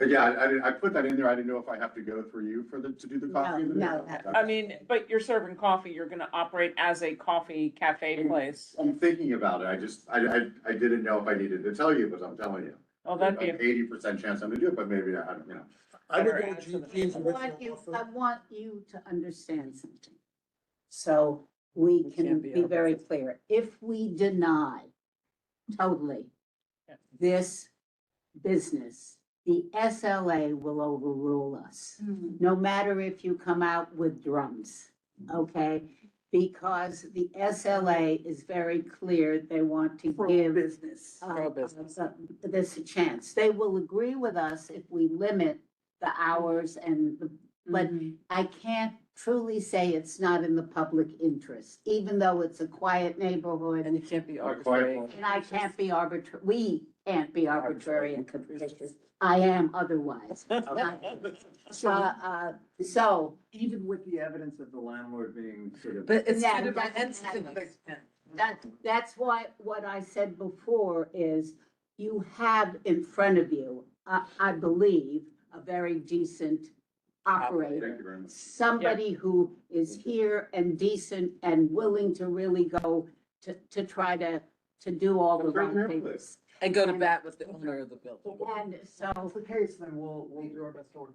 Speaker 16: Yeah, I put that in there. I didn't know if I have to go through you to do the coffee.
Speaker 11: No.
Speaker 2: I mean, but you're serving coffee, you're gonna operate as a coffee cafe place.
Speaker 16: I'm thinking about it. I didn't know if I needed to tell you, but I'm telling you.
Speaker 2: Oh, that'd be,
Speaker 16: An 80% chance I'm gonna do it, but maybe I don't, you know.
Speaker 10: I would go with Gene's
Speaker 11: I
Speaker 10: original offer.
Speaker 11: want you to understand something. So we can
Speaker 4: can't be
Speaker 11: be very clear. If we deny totally this business, the SLA will overrule us. No matter if you come out with drums, okay? Because the SLA is very clear, they want to give
Speaker 1: Business.
Speaker 11: this a chance. They will agree with us if we limit the hours and the, but I can't truly say it's not in the public interest, even though it's a quiet neighborhood.
Speaker 4: And it can't be
Speaker 16: Not
Speaker 4: arbitrary.
Speaker 16: quite.
Speaker 11: And I can't be arbitrary, we can't be arbitrary and capricious. I am otherwise. So,
Speaker 19: Even with the evidence of the landlord being sort of.
Speaker 4: But it's
Speaker 11: Yeah,
Speaker 4: kind of
Speaker 11: that's-
Speaker 4: sensitive.
Speaker 11: that's why, what I said before is you have in front of you, I believe, a very decent
Speaker 16: Thank
Speaker 11: operator.
Speaker 16: you very much.
Speaker 11: Somebody who is here and decent and willing to really go to try to do all the
Speaker 16: Right
Speaker 11: right
Speaker 16: there,
Speaker 11: things.
Speaker 4: And go to bat with the owner of the building.
Speaker 11: And so,
Speaker 19: If that's the case, then we'll do our best to work.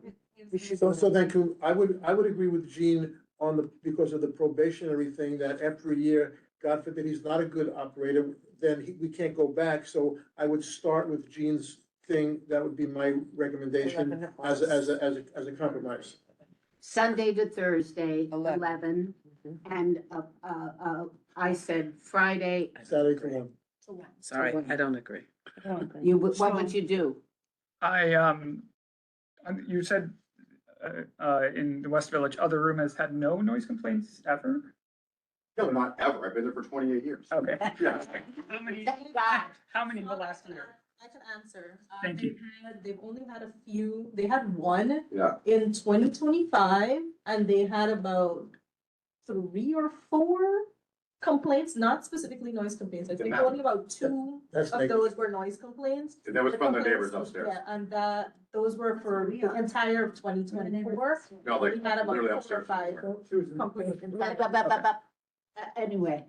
Speaker 10: So then I would agree with Gene on because of the probationary thing, that after a year, God forbid, he's not a good operator, then we can't go back. So I would start with Gene's thing. That would be my recommendation as a compromise.
Speaker 11: Sunday to Thursday,
Speaker 4: 11.
Speaker 11: 11, and I said Friday,
Speaker 10: Saturday to 1.
Speaker 4: Sorry, I don't agree.
Speaker 11: what would you do?
Speaker 17: You said, in the West Village, other room has had no noise complaints ever?
Speaker 16: No, not ever. I've been there for 28 years.
Speaker 17: Okay.
Speaker 16: Yeah.
Speaker 17: How many,
Speaker 11: Thank God.
Speaker 17: how many in the last year?
Speaker 13: I can answer.
Speaker 17: Thank you.
Speaker 13: They've only had a few, they had one
Speaker 16: Yeah.
Speaker 13: in 2025, and they had about 3 or 4 complaints, not specifically noise complaints. I think
Speaker 16: Yeah.
Speaker 13: only about 2
Speaker 10: That's
Speaker 13: of
Speaker 10: negative.
Speaker 13: those were noise complaints.
Speaker 16: And that was from the
Speaker 13: complaints-
Speaker 16: neighbors upstairs.
Speaker 13: Yeah, and those were for the entire of 2024.
Speaker 16: No, like
Speaker 13: We had about
Speaker 16: literally
Speaker 13: 4 or
Speaker 16: upstairs.
Speaker 13: 5 complaints.
Speaker 11: Anyway,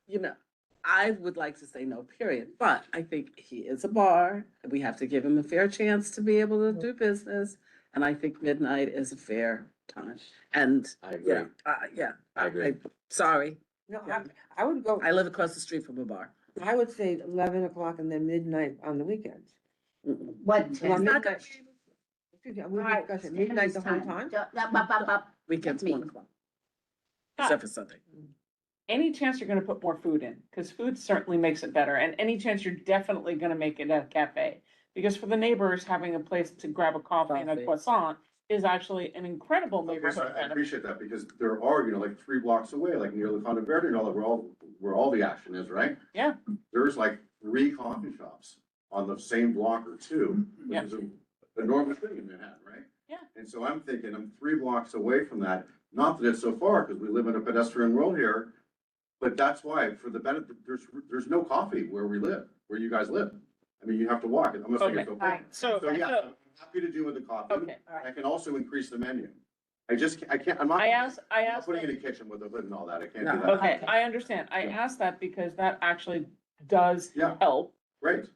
Speaker 4: You know, I would like to say no, period, but I think he is a bar. We have to give him a fair chance to be able to do business. And I think midnight is a fair time. And,
Speaker 6: I agree. I agree.
Speaker 4: Sorry,
Speaker 12: No, I would go,
Speaker 4: I live across the street from a bar.
Speaker 12: I would say 11 o'clock and then midnight on the weekends.
Speaker 11: What?
Speaker 12: Well,
Speaker 11: time?
Speaker 12: midnight. Excuse me, we
Speaker 11: Alright,
Speaker 12: discussing midnight the whole time?
Speaker 4: Weekends,
Speaker 11: Me.
Speaker 4: 1 o'clock. Except for Sunday.
Speaker 2: Any chance you're gonna put more food in, because food certainly makes it better, and any chance you're definitely gonna make it at a cafe. Because for the neighbors, having a place to grab a coffee and a
Speaker 4: Coffee.
Speaker 2: croissant is actually an incredible
Speaker 16: Okay, so
Speaker 2: neighborhood
Speaker 16: I
Speaker 2: benefit.
Speaker 16: appreciate that, because there are, like 3 blocks away, like near the Conde Verde and all that, where all the action is, right?
Speaker 2: Yeah.
Speaker 16: There's like 3 coffee shops on the same block or 2, which
Speaker 2: Yeah.
Speaker 16: is an enormous thing in Manhattan, right?
Speaker 2: Yeah.
Speaker 16: And so I'm thinking, I'm 3 blocks away from that, not that it's so far, because we live in a pedestrian world here, but that's why, for the benefit, there's no coffee where we live, where you guys live. I mean, you have to walk, I'm gonna
Speaker 2: Okay.
Speaker 16: so.
Speaker 11: Alright.
Speaker 2: So,
Speaker 16: So, yeah,
Speaker 2: so,
Speaker 16: I'm happy to do with the coffee.
Speaker 2: okay,
Speaker 16: I can also increase the menu. I can't, I'm not.
Speaker 2: I asked
Speaker 16: I'm not putting in a kitchen with a hood and all that, I can't do that.
Speaker 2: okay, I understand. I asked that because that actually does
Speaker 16: Yeah.
Speaker 2: help.
Speaker 16: Great,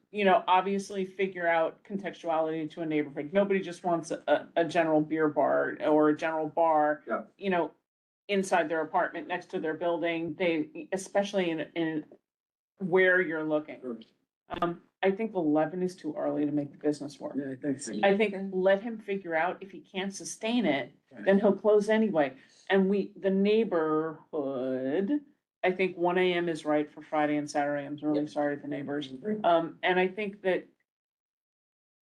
Speaker 2: Obviously figure out contextuality to a neighborhood. Nobody just wants a general beer bar or a general bar.
Speaker 16: Yeah.
Speaker 2: Inside their apartment, next to their building, especially in where you're looking. I think 11 is too early to make the business work.
Speaker 4: Yeah, I think so.
Speaker 2: I think let him figure out if he can't sustain it, then he'll close anyway. And the neighborhood, I think 1 AM is right for Friday and Saturday. I'm really sorry to the neighbors. And I think that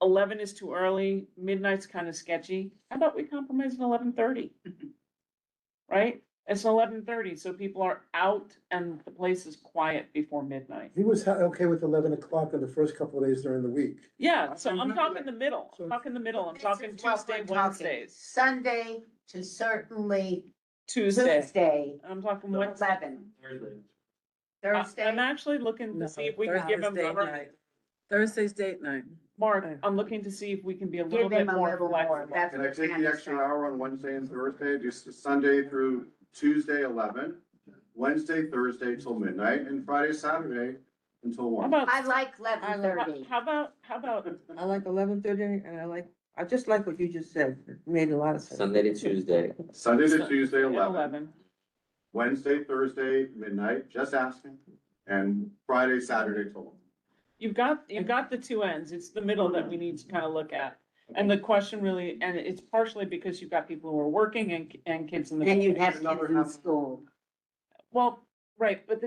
Speaker 2: 11 is too early, midnight's kind of sketchy. How about we compromise at 11:30? Right? It's 11:30, so people are out and the place is quiet before midnight.
Speaker 10: He was okay with 11 o'clock on the first couple of days during the week.
Speaker 2: Yeah, so I'm talking the middle, I'm talking Tuesday, Wednesdays,
Speaker 11: Sunday to certainly
Speaker 2: Tuesday.
Speaker 11: Tuesday,
Speaker 2: I'm talking Wednesday.
Speaker 11: 11.
Speaker 9: Thursday.
Speaker 11: Thursday.
Speaker 2: I'm actually looking to see if we can give him,
Speaker 4: Thursday's date night. Thursday's date night.
Speaker 2: Mark, I'm looking to see if we can be a little
Speaker 11: Give
Speaker 2: bit
Speaker 11: him a
Speaker 2: more
Speaker 11: little more.
Speaker 2: flexible.
Speaker 11: That's
Speaker 16: can I
Speaker 11: what
Speaker 16: take
Speaker 11: Shannon
Speaker 16: the extra
Speaker 11: said.
Speaker 16: hour on Wednesday and Thursday, just Sunday through Tuesday 11, Wednesday, Thursday till midnight, and Friday, Saturday until
Speaker 2: How
Speaker 16: 1.
Speaker 2: about,
Speaker 11: I like 11:30.
Speaker 2: how about,
Speaker 12: I like 11:30 and I just like what you just said. It made a lot of sense.
Speaker 6: Sunday to Tuesday.
Speaker 16: Sunday to Tuesday
Speaker 2: 11?
Speaker 16: 11, Wednesday, Thursday, midnight, just asking, and Friday, Saturday till 1.
Speaker 2: You've got the two ends, it's the middle that we need to kind of look at. And the question really, and it's partially because you've got people who are working and kids in the.
Speaker 11: And you'd have kids in school.
Speaker 2: Well, right, but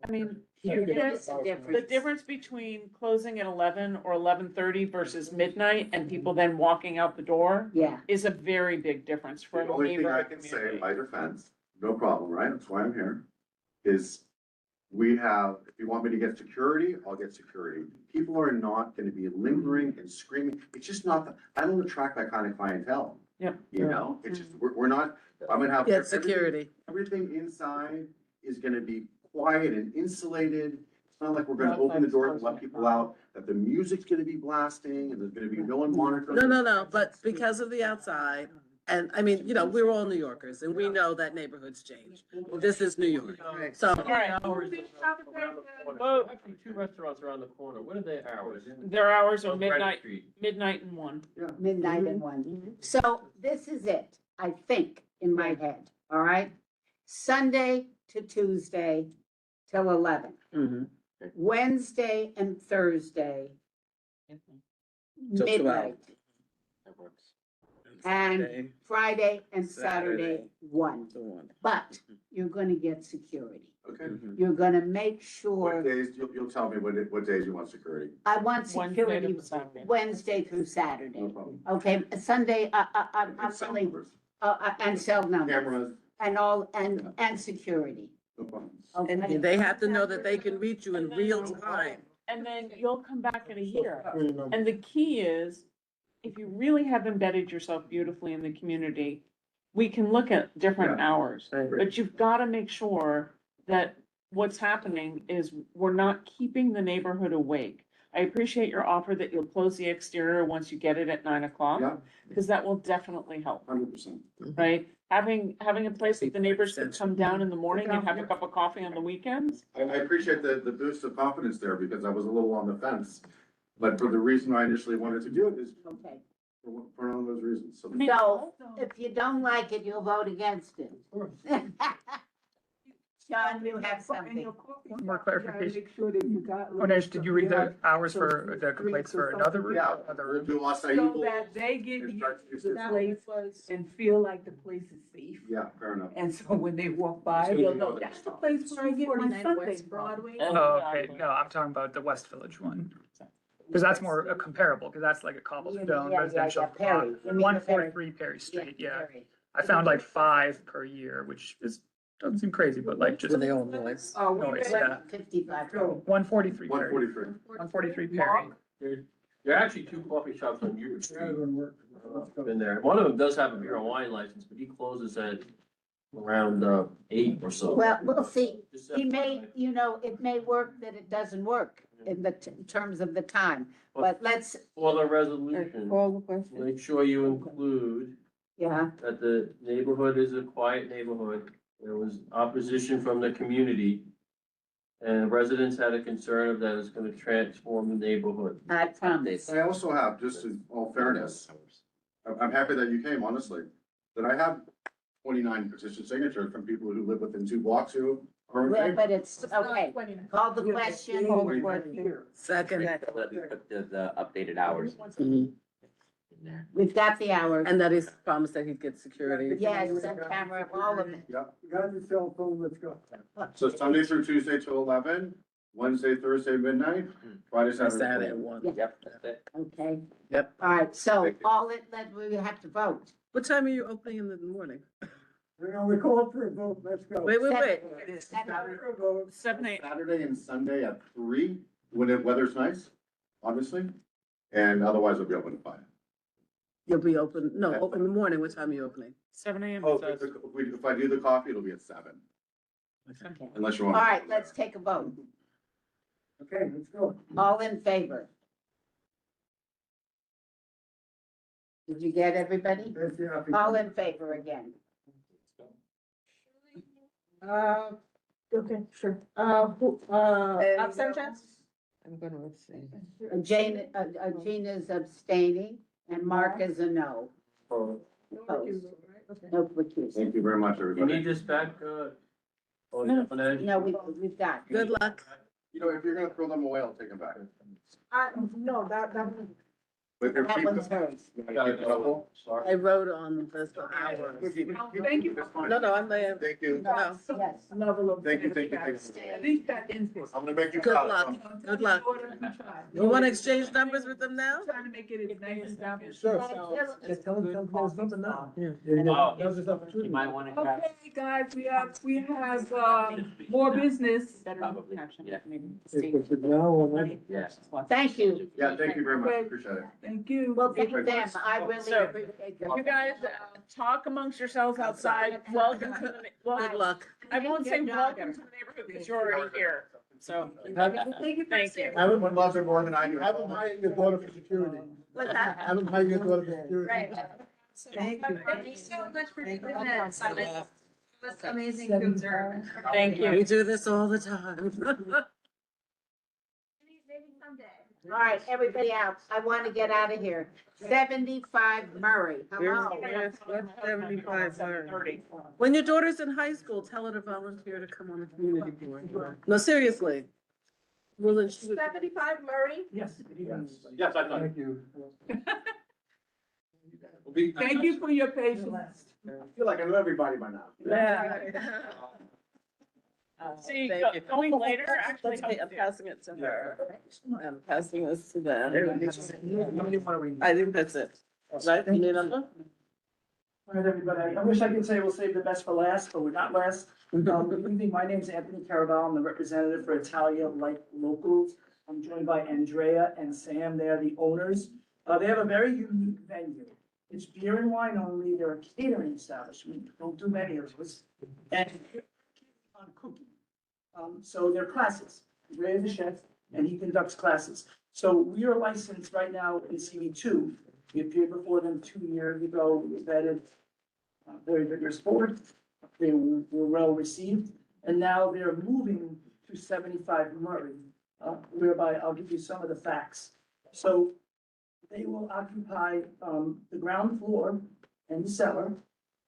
Speaker 2: I mean,
Speaker 11: There's a
Speaker 2: the
Speaker 11: difference.
Speaker 2: difference between closing at 11 or 11:30 versus midnight and people then walking out the door
Speaker 11: Yeah.
Speaker 2: is a very big difference for
Speaker 16: The
Speaker 2: a
Speaker 16: only thing I
Speaker 2: neighborhood
Speaker 16: can say
Speaker 2: community.
Speaker 16: in my defense, no problem, right? That's why I'm here, is we have, if you want me to get security, I'll get security. People are not gonna be lingering and screaming. It's just not, I don't attract that kind of clientele.
Speaker 2: Yep.
Speaker 16: It's just, we're not, I'm gonna have.
Speaker 4: Yeah,
Speaker 16: everything-
Speaker 4: security.
Speaker 16: Everything inside is gonna be quiet and insulated. It's not like we're gonna open the doors and let people out, that the music's gonna be blasting and there's gonna be no one monitoring.
Speaker 4: No, but because of the outside, and I mean, we're all New Yorkers and we know that neighborhoods change. This is New York. So,
Speaker 2: All right,
Speaker 9: Actually, 2 restaurants around the corner. What are their hours?
Speaker 2: their hours are
Speaker 9: On Greenwich
Speaker 2: midnight,
Speaker 9: Street.
Speaker 2: midnight and 1.
Speaker 11: Midnight and 1. So this is it, I think, in my head, all right? Sunday to Tuesday till 11.
Speaker 4: mhm.
Speaker 11: Wednesday and Thursday,
Speaker 4: Till 12.
Speaker 11: midnight.
Speaker 6: That works.
Speaker 11: And
Speaker 4: Saturday,
Speaker 11: Friday and Saturday,
Speaker 4: Saturday.
Speaker 11: 1.
Speaker 4: to 1.
Speaker 11: But you're gonna get security.
Speaker 16: Okay.
Speaker 4: Mhm.
Speaker 11: You're gonna make
Speaker 16: What
Speaker 11: sure,
Speaker 16: days, you'll tell me what days you want security.
Speaker 11: I want
Speaker 2: Wednesday
Speaker 11: security
Speaker 2: to Saturday.
Speaker 11: Wednesday through
Speaker 16: No
Speaker 11: Saturday.
Speaker 16: problem.
Speaker 11: Okay, Sunday, I'm
Speaker 16: And cell
Speaker 11: really,
Speaker 16: numbers,
Speaker 11: and cell numbers
Speaker 16: Cameras,
Speaker 11: and all, and security.
Speaker 16: no problem.
Speaker 11: Okay?
Speaker 4: And they have to know that they can reach you in real time.
Speaker 2: And then you'll come back in a year.
Speaker 10: Security number.
Speaker 2: And the key is, if you really have embedded yourself beautifully in the community, we can look at different
Speaker 16: Yeah.
Speaker 2: hours.
Speaker 4: Right.
Speaker 2: But you've got to make sure that what's happening is we're not keeping the neighborhood awake. I appreciate your offer that you'll close the exterior once you get it at 9 o'clock.
Speaker 16: Yeah.
Speaker 2: Because that will definitely help,
Speaker 16: 100%.
Speaker 2: right? Having a place that the neighbors could come down in the morning and have a cup of coffee on the weekends.
Speaker 16: I appreciate the boost of confidence there because I was a little on the fence. But for the reason I initially wanted to do it is
Speaker 11: Okay.
Speaker 16: for none of those reasons. So
Speaker 11: So if you don't like it, you'll vote against it. John, you have something.
Speaker 17: One more clarification.
Speaker 1: Make sure that you got.
Speaker 17: Ganesh, did you read the hours for the complaints for another room?
Speaker 16: Yeah.
Speaker 17: Another
Speaker 16: we'll
Speaker 17: room?
Speaker 16: do acai
Speaker 1: So
Speaker 16: bowl.
Speaker 1: that they get to
Speaker 16: Start to
Speaker 1: use
Speaker 16: use
Speaker 1: the
Speaker 16: it.
Speaker 1: place and feel like the place is safe.
Speaker 16: Yeah, fair enough.
Speaker 1: And so when they walk by,
Speaker 16: It's
Speaker 1: they'll
Speaker 16: gonna be
Speaker 1: know
Speaker 16: more
Speaker 1: that's the
Speaker 16: than
Speaker 1: place where I get my
Speaker 13: 249
Speaker 1: Sunday
Speaker 13: West
Speaker 1: from.
Speaker 13: Broadway.
Speaker 17: Oh, okay, no, I'm talking about the West Village one. Because that's more comparable, because that's like a cobblestone residential.
Speaker 11: Perry. You mean
Speaker 17: One
Speaker 11: the
Speaker 17: forty-three Perry Street, yeah.
Speaker 11: Perry.
Speaker 17: I found like 5 per year, which doesn't seem crazy, but like just.
Speaker 4: So they all noise.
Speaker 1: Oh,
Speaker 17: Noise, yeah.
Speaker 11: 55.
Speaker 17: 143
Speaker 16: One
Speaker 17: Perry.
Speaker 16: forty-three.
Speaker 17: 143 Perry.
Speaker 9: There are actually two coffee shops on Union Street. Been there. One of them does have a beer and wine license, but he closes at around 8 or so.
Speaker 11: Well, we'll see.
Speaker 9: Just
Speaker 11: He may,
Speaker 9: FYI.
Speaker 11: it may work that it doesn't work in terms of the time, but let's,
Speaker 9: For the resolution,
Speaker 12: Call the question.
Speaker 9: make sure you include
Speaker 11: yeah,
Speaker 9: that the neighborhood is a quiet neighborhood. There was opposition from the community. And residents had a concern of that it's gonna transform the neighborhood.
Speaker 11: I promise.
Speaker 16: I also have, just in all fairness, I'm happy that you came, honestly, that I have 29 petition signatures from people who live within 2 blocks who are in
Speaker 11: Well,
Speaker 16: favor.
Speaker 11: but it's, okay, call the question.
Speaker 12: Call the question.
Speaker 4: Second.
Speaker 6: Put the updated hours
Speaker 4: Mhm.
Speaker 6: in there.
Speaker 11: We've got the hours.
Speaker 4: And that he's promised that he'd get security.
Speaker 11: Yes, set camera, all of it.
Speaker 16: Yep.
Speaker 10: You got your cell phone, let's go.
Speaker 16: So Sunday through Tuesday till 11, Wednesday, Thursday, midnight, Friday, Saturday.
Speaker 4: Saturday at
Speaker 16: 12.
Speaker 4: 1.
Speaker 6: Yep, that's it.
Speaker 11: Okay.
Speaker 4: Yep.
Speaker 11: All right, so all it, we have to vote.
Speaker 4: What time are you opening in the morning?
Speaker 10: We called for a vote, let's go.
Speaker 4: Wait.
Speaker 11: Seven.
Speaker 2: 7, 8.
Speaker 16: Saturday and Sunday at 3, when the weather's nice, obviously, and otherwise it'll be open at 5.
Speaker 4: You'll be open, no, open in the morning. What time are you opening?
Speaker 2: 7 a.m.
Speaker 16: Oh,
Speaker 2: it says.
Speaker 16: if I do the coffee, it'll be at 7,
Speaker 11: Okay.
Speaker 16: unless you
Speaker 11: All
Speaker 16: want.
Speaker 11: right, let's take a vote.
Speaker 10: Okay, let's go.
Speaker 11: All in favor? Did you get everybody?
Speaker 10: That's the happy-
Speaker 11: All in favor again?
Speaker 13: Okay, sure.
Speaker 12: Abstentions? I'm gonna abstain.
Speaker 11: Jane, Gina's abstaining and Mark is a no. Opposed. No recusal.
Speaker 16: Thank you very much,
Speaker 9: You
Speaker 16: everybody.
Speaker 9: need this back,
Speaker 11: No, we've got.
Speaker 4: Good luck.
Speaker 16: You know, if you're gonna throw them away, I'll take them back.
Speaker 13: No, that.
Speaker 16: But if
Speaker 11: That
Speaker 16: we-
Speaker 11: one's hers.
Speaker 9: Sorry.
Speaker 4: I wrote on this hour.
Speaker 1: Thank you.
Speaker 16: That's fine.
Speaker 4: No, I'm there.
Speaker 16: Thank you.
Speaker 4: No.
Speaker 11: Yes.
Speaker 16: Thank you.
Speaker 1: At least that info.
Speaker 16: I'm gonna make you.
Speaker 4: Good
Speaker 16: proud.
Speaker 4: luck. Good luck. You want to exchange numbers with them now?
Speaker 1: Trying to make it as nice as possible.
Speaker 10: Sure.
Speaker 1: So-
Speaker 10: Yeah, tell them close number now.
Speaker 4: Yeah.
Speaker 9: Oh.
Speaker 10: Now's his
Speaker 6: You
Speaker 10: opportunity.
Speaker 6: might wanna grab.
Speaker 1: Okay, guys, we have, more business.
Speaker 6: Probably, yeah. Yes.
Speaker 11: Thank you.
Speaker 16: Yeah, thank you very much, appreciate it.
Speaker 1: Thank you.
Speaker 11: Well, thank them. I really
Speaker 2: So,
Speaker 11: appreciate
Speaker 2: You
Speaker 11: them.
Speaker 2: guys talk amongst yourselves outside. Welcome to the,
Speaker 4: Good
Speaker 2: well,
Speaker 4: luck.
Speaker 2: I won't say welcome to the neighborhood because you're already here. So, thank you.
Speaker 10: Haven't one loves it more than I do. Haven't hired your daughter for security.
Speaker 11: What's that?
Speaker 10: Haven't hired your daughter for security.
Speaker 18: Right.
Speaker 10: Thank you.
Speaker 18: Thank you so much for doing this. It was amazing to observe.
Speaker 2: Thank you.
Speaker 4: We do this all the time.
Speaker 18: Maybe someday.
Speaker 11: All right, everybody out. I want to get out of here. 75 Murray. Hello.
Speaker 4: Yes, what's 75 Murray? When your daughter's in high school, tell her to volunteer to come on the community board. No, seriously. Well, then she would.
Speaker 13: 75 Murray?
Speaker 10: Yes.
Speaker 9: Yes, I thought.
Speaker 10: Thank you.
Speaker 1: Thank you for your patience.
Speaker 10: I feel like I know everybody by now.
Speaker 4: Yeah.
Speaker 2: See,
Speaker 4: Thank you.
Speaker 2: going later actually
Speaker 4: I'm
Speaker 2: helps you.
Speaker 4: passing it to her. I'm passing this to them.
Speaker 10: How many want we?
Speaker 4: I think that's it. Right? You need another?
Speaker 20: All right, everybody. I wish I could say we'll save the best for last, but we're not last. Good evening. My name is Anthony Caraval. I'm the representative for Italia Light Locals. I'm joined by Andrea and Sam. They are the owners. They have a very unique venue. It's beer and wine only. They're a catering establishment. Don't do many of those. And on cooking. So they're classes. Ray is a chef and he conducts classes. So we are licensed right now in CV2. We appeared before them 2 years ago. We vetted very vigorous board. They were well received. And now they're moving to 75 Murray, whereby I'll give you some of the facts. So They will occupy, the ground floor and the cellar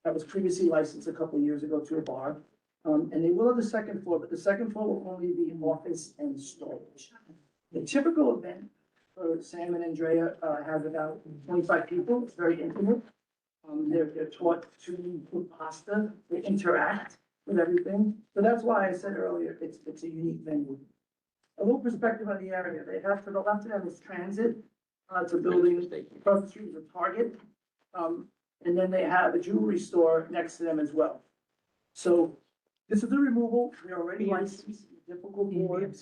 Speaker 20: that was previously licensed a couple of years ago to a bar. And they will have the second floor, but the second floor will only be office and storage. The typical event for Sam and Andrea, has about 25 people. It's very intimate. They're taught to cook pasta, they interact with everything. So that's why I said earlier, it's a unique venue. A little perspective on the area. They have, to the left of them is transit, it's a building across the street is a Target. And then they have a jewelry store next to them as well. So this is the removal. We're already licensed, difficult board,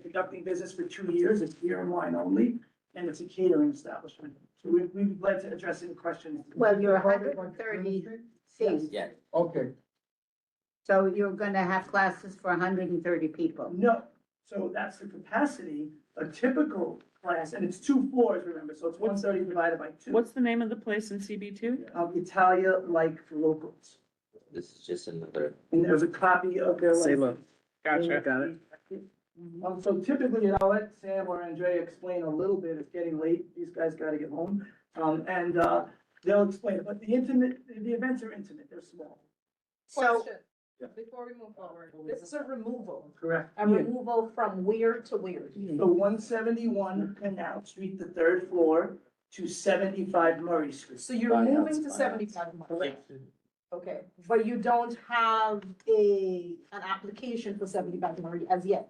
Speaker 20: conducting business for 2 years. It's beer and wine only, and it's a catering establishment. So we'd be glad to address any questions.
Speaker 11: Well, you're 130 seats.
Speaker 6: Yeah.
Speaker 10: Okay,
Speaker 11: So you're gonna have classes for 130 people.
Speaker 20: No, so that's the capacity, a typical class, and it's 2 floors, remember, so it's 130 divided by 2.
Speaker 2: What's the name of the place in CB2?
Speaker 20: Italia like locals.
Speaker 6: This is just another.
Speaker 20: And there's a copy of their
Speaker 4: Same
Speaker 20: license.
Speaker 2: Gotcha.
Speaker 4: Got it.
Speaker 20: So typically, and I'll let Sam or Andrea explain a little bit, it's getting late, these guys gotta get home. They'll explain it, but the events are intimate, they're small.
Speaker 11: So,
Speaker 13: Before we move forward, this is a removal.
Speaker 20: Correct.
Speaker 13: A removal from where to where?
Speaker 20: So 171 Canal Street, the 3rd floor, to 75 Murray Street.
Speaker 13: So you're moving to 75 Murray. Okay, but you don't have an application for 75 Murray as yet?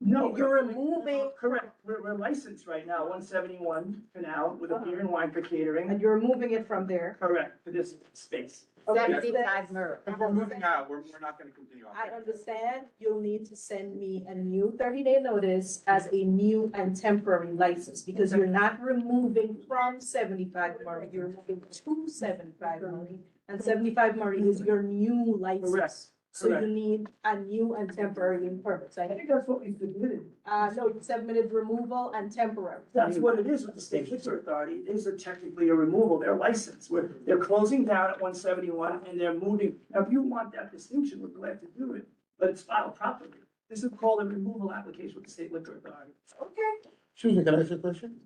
Speaker 20: No,
Speaker 13: You're removing.
Speaker 20: correct, we're licensed right now, 171 Canal, with a beer and wine for catering.
Speaker 13: And you're moving it from there?
Speaker 20: Correct, to this space.
Speaker 11: 75 Murray.
Speaker 16: If we're moving out, we're not gonna continue on.
Speaker 13: I understand you'll need to send me a new 30-day notice as a new and temporary license, because you're not removing from 75 Murray, you're moving to 75 Murray. And 75 Murray is your new license.
Speaker 20: Correct,
Speaker 13: So you
Speaker 20: correct.
Speaker 13: need a new and temporary permit.
Speaker 20: I think that's what we submitted.
Speaker 13: No, you submitted removal and temporary.
Speaker 20: That's what it is with the state liquor authority. It is technically a removal. They're licensed. They're closing down at 171 and they're moving. Now, if you want that distinction, we're glad to do it, but it's filed properly. This is called a removal application with the state liquor authority.
Speaker 13: Okay.
Speaker 10: excuse me, can I ask you a question?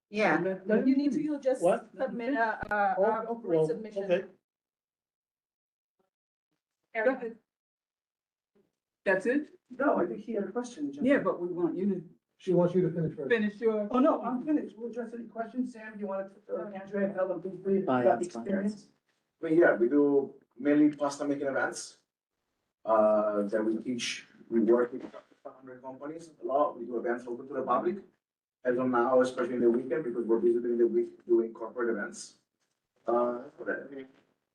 Speaker 11: Yeah.
Speaker 13: You need to just
Speaker 10: What?
Speaker 13: submit
Speaker 10: Oh,
Speaker 13: a
Speaker 10: okay, well,
Speaker 13: resubmission.
Speaker 10: okay.
Speaker 1: Go ahead. That's it?
Speaker 20: No, I think he had a question. Jim.
Speaker 1: Yeah, but we want you to
Speaker 10: She wants you to finish first.
Speaker 1: finish your.
Speaker 20: Oh, no, I'm finished. We'll address any questions. Sam, do you want to, Andrea, tell them briefly about the experience?
Speaker 3: Yeah, we do mainly pasta making events. That we teach, we work with 500 companies a lot. We do events open to the public. As of now, especially in the weekend, because we're busy during the week doing corporate events.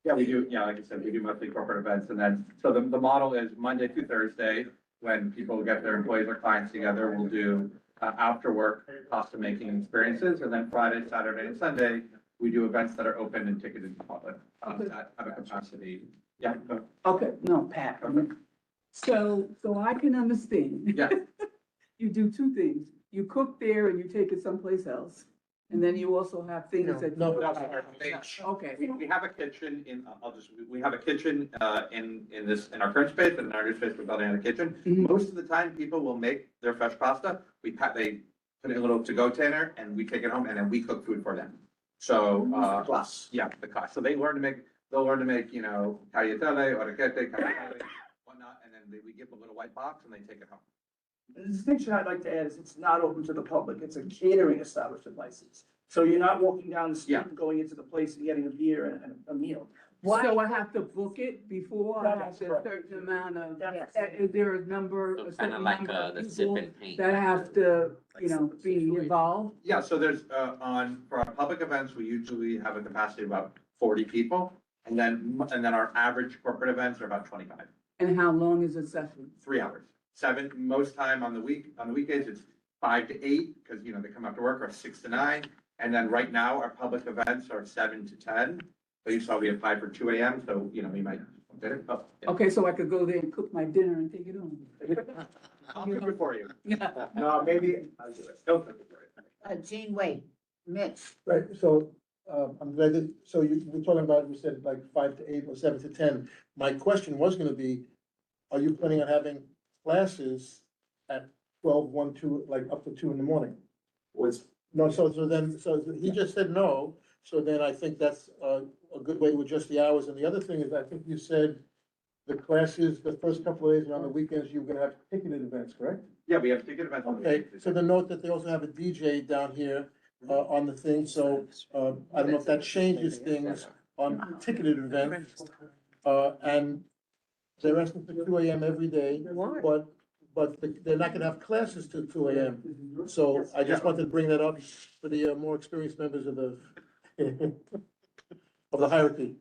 Speaker 8: Yeah, we do, yeah, like I said, we do mostly corporate events, and then, so the model is Monday through Thursday, when people get their employees or clients together, we'll do after work pasta making experiences, and then Friday, Saturday, and Sunday, we do events that are open and ticketed to public, that have a capacity. Yeah,
Speaker 1: Okay, no, Pat. So I can understand.
Speaker 8: yeah,
Speaker 1: You do 2 things. You cook there and you take it someplace else. And then you also have things that.
Speaker 10: No,
Speaker 8: that's our stage.
Speaker 1: Okay.
Speaker 8: We have a kitchen in, we have a kitchen, in our current space, and in our new space, we're building out a kitchen. Most of the time, people will make their fresh pasta, they put it in a little to-go container, and we take it home, and then we cook food for them. So,
Speaker 3: Class.
Speaker 8: yeah, the class, so they'll learn to make, you know, tagliatelle, orecchiette, calamari, whatnot, and then we give them a little white box, and they take it home.
Speaker 20: The distinction I'd like to add is it's not open to the public. It's a catering establishment license. So you're not walking down the street
Speaker 8: Yeah.
Speaker 20: and going into the place and getting a beer and a meal.
Speaker 1: So I have to book it before I have
Speaker 20: That's
Speaker 1: a
Speaker 20: correct.
Speaker 1: certain amount of,
Speaker 20: That's-
Speaker 1: is there a number?
Speaker 6: So
Speaker 1: a
Speaker 6: kind
Speaker 1: certain
Speaker 6: of like
Speaker 1: number of
Speaker 6: the
Speaker 1: people
Speaker 6: sip and paint.
Speaker 1: That have to, you know, be involved?
Speaker 8: Yeah, so there's, for our public events, we usually have a capacity of about 40 people, and then our average corporate events are about 25,
Speaker 1: And how long is a session?
Speaker 8: 3 hours. 7, most time on the weekdays, it's 5 to 8, because, you know, they come after work, or 6 to 9. And then right now, our public events are 7 to 10. So you saw we have 5 for 2 AM, so, you know, we might. Oh, yeah.
Speaker 1: Okay, so I could go there and cook my dinner and take it home.
Speaker 8: I'll cook it for you.
Speaker 3: No, maybe, I'll do it. Don't cook it for you.
Speaker 11: Gene, wait, Mitch,
Speaker 10: Right, so, I'm glad that, so you, we're talking about, you said like 5 to 8 or 7 to 10. My question was gonna be, are you planning on having classes at 12, 1, 2, like up to 2 in the morning?
Speaker 3: Was
Speaker 10: No, so he just said no, so then I think that's a good way to adjust the hours. And the other thing is, I think you said the classes, the first couple of days and on the weekends, you're gonna have ticketed events, correct?
Speaker 3: Yeah, we have ticket events. on the
Speaker 10: Okay,
Speaker 3: weekdays.
Speaker 10: so the note that they also have a DJ down here, on the thing, so, I don't know if that changes things on ticketed events. And they're asking for two AM every day, but they're not gonna have classes till two AM. So I just wanted to bring that up for the more experienced members of the of the hierarchy.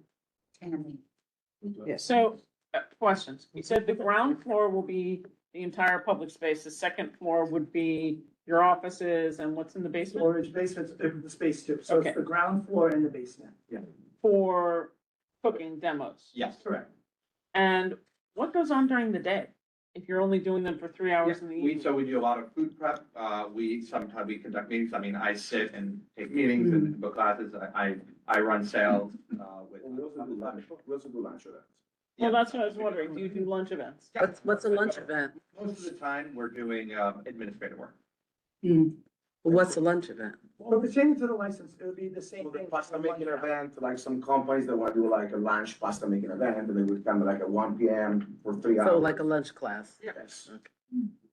Speaker 2: So, questions. You said the ground floor will be the entire public space. The second floor would be your offices and what's in the basement?
Speaker 20: Storage basements, the space too, so
Speaker 2: Okay.
Speaker 20: it's the ground floor and the basement.
Speaker 3: Yeah.
Speaker 2: For cooking demos?
Speaker 3: Yes.
Speaker 20: Correct.
Speaker 2: And what goes on during the day? If you're only doing them for 3 hours in the evening?
Speaker 3: So we do a lot of food prep, sometimes we conduct meetings, I mean, I sit and take meetings and book classes, I run sales, with.
Speaker 21: We also do lunch events.
Speaker 2: Well, that's what I was wondering. Do you do lunch events?
Speaker 4: What's a lunch event?
Speaker 3: Most of the time, we're doing, administrative work.
Speaker 4: What's a lunch event?
Speaker 20: Well, pertaining to the license, it would be the same thing.
Speaker 21: Pasta making event, like some companies that want to do like a lunch pasta making event, and they would come like at 1 PM for 3 hours.
Speaker 4: So like a lunch class?
Speaker 21: Yes.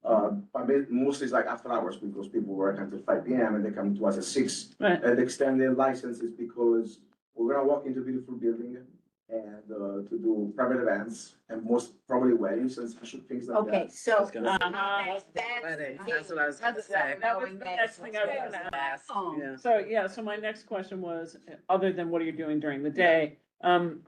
Speaker 21: But mostly it's like after hours because people work until 5 PM and they come to us at 6.
Speaker 2: Right.
Speaker 21: And the extended license is because we're gonna walk into a beautiful building and to do private events and most probably weddings and special things like that.
Speaker 11: Okay, so.
Speaker 4: Wedding, that's what I was gonna say.
Speaker 2: That was the next thing I was gonna ask.
Speaker 4: Yeah.
Speaker 2: So, yeah, so my next question was, other than what are you doing during the day?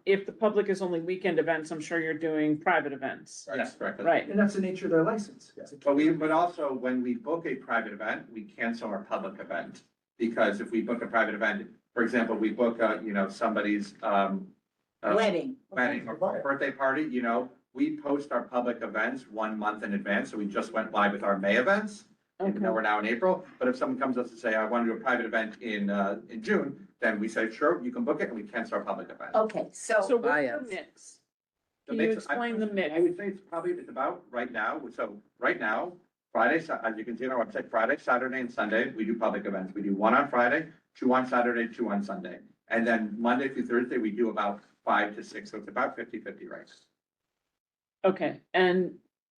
Speaker 2: If the public is only weekend events, I'm sure you're doing private events.
Speaker 3: Yes, correct.
Speaker 2: Right.
Speaker 20: And that's the nature of their license.
Speaker 3: But also, when we book a private event, we cancel our public event. Because if we book a private event, for example, we book, somebody's,
Speaker 11: Wedding.
Speaker 3: wedding or birthday party, we post our public events 1 month in advance, so we just went live with our May events. Even though we're now in April, but if someone comes to us and say, I want to do a private event in June, then we say, sure, you can book it, and we cancel our public event.
Speaker 11: Okay,
Speaker 2: So
Speaker 11: so,
Speaker 2: what's the mix? Can you explain the mix?
Speaker 3: I would say it's about right now, so right now, Friday, as you can see on our website, Friday, Saturday, and Sunday, we do public events. We do 1 on Friday, 2 on Saturday, 2 on Sunday. And then Monday through Thursday, we do about 5 to 6, so it's about 50-50 right now.
Speaker 2: Okay, and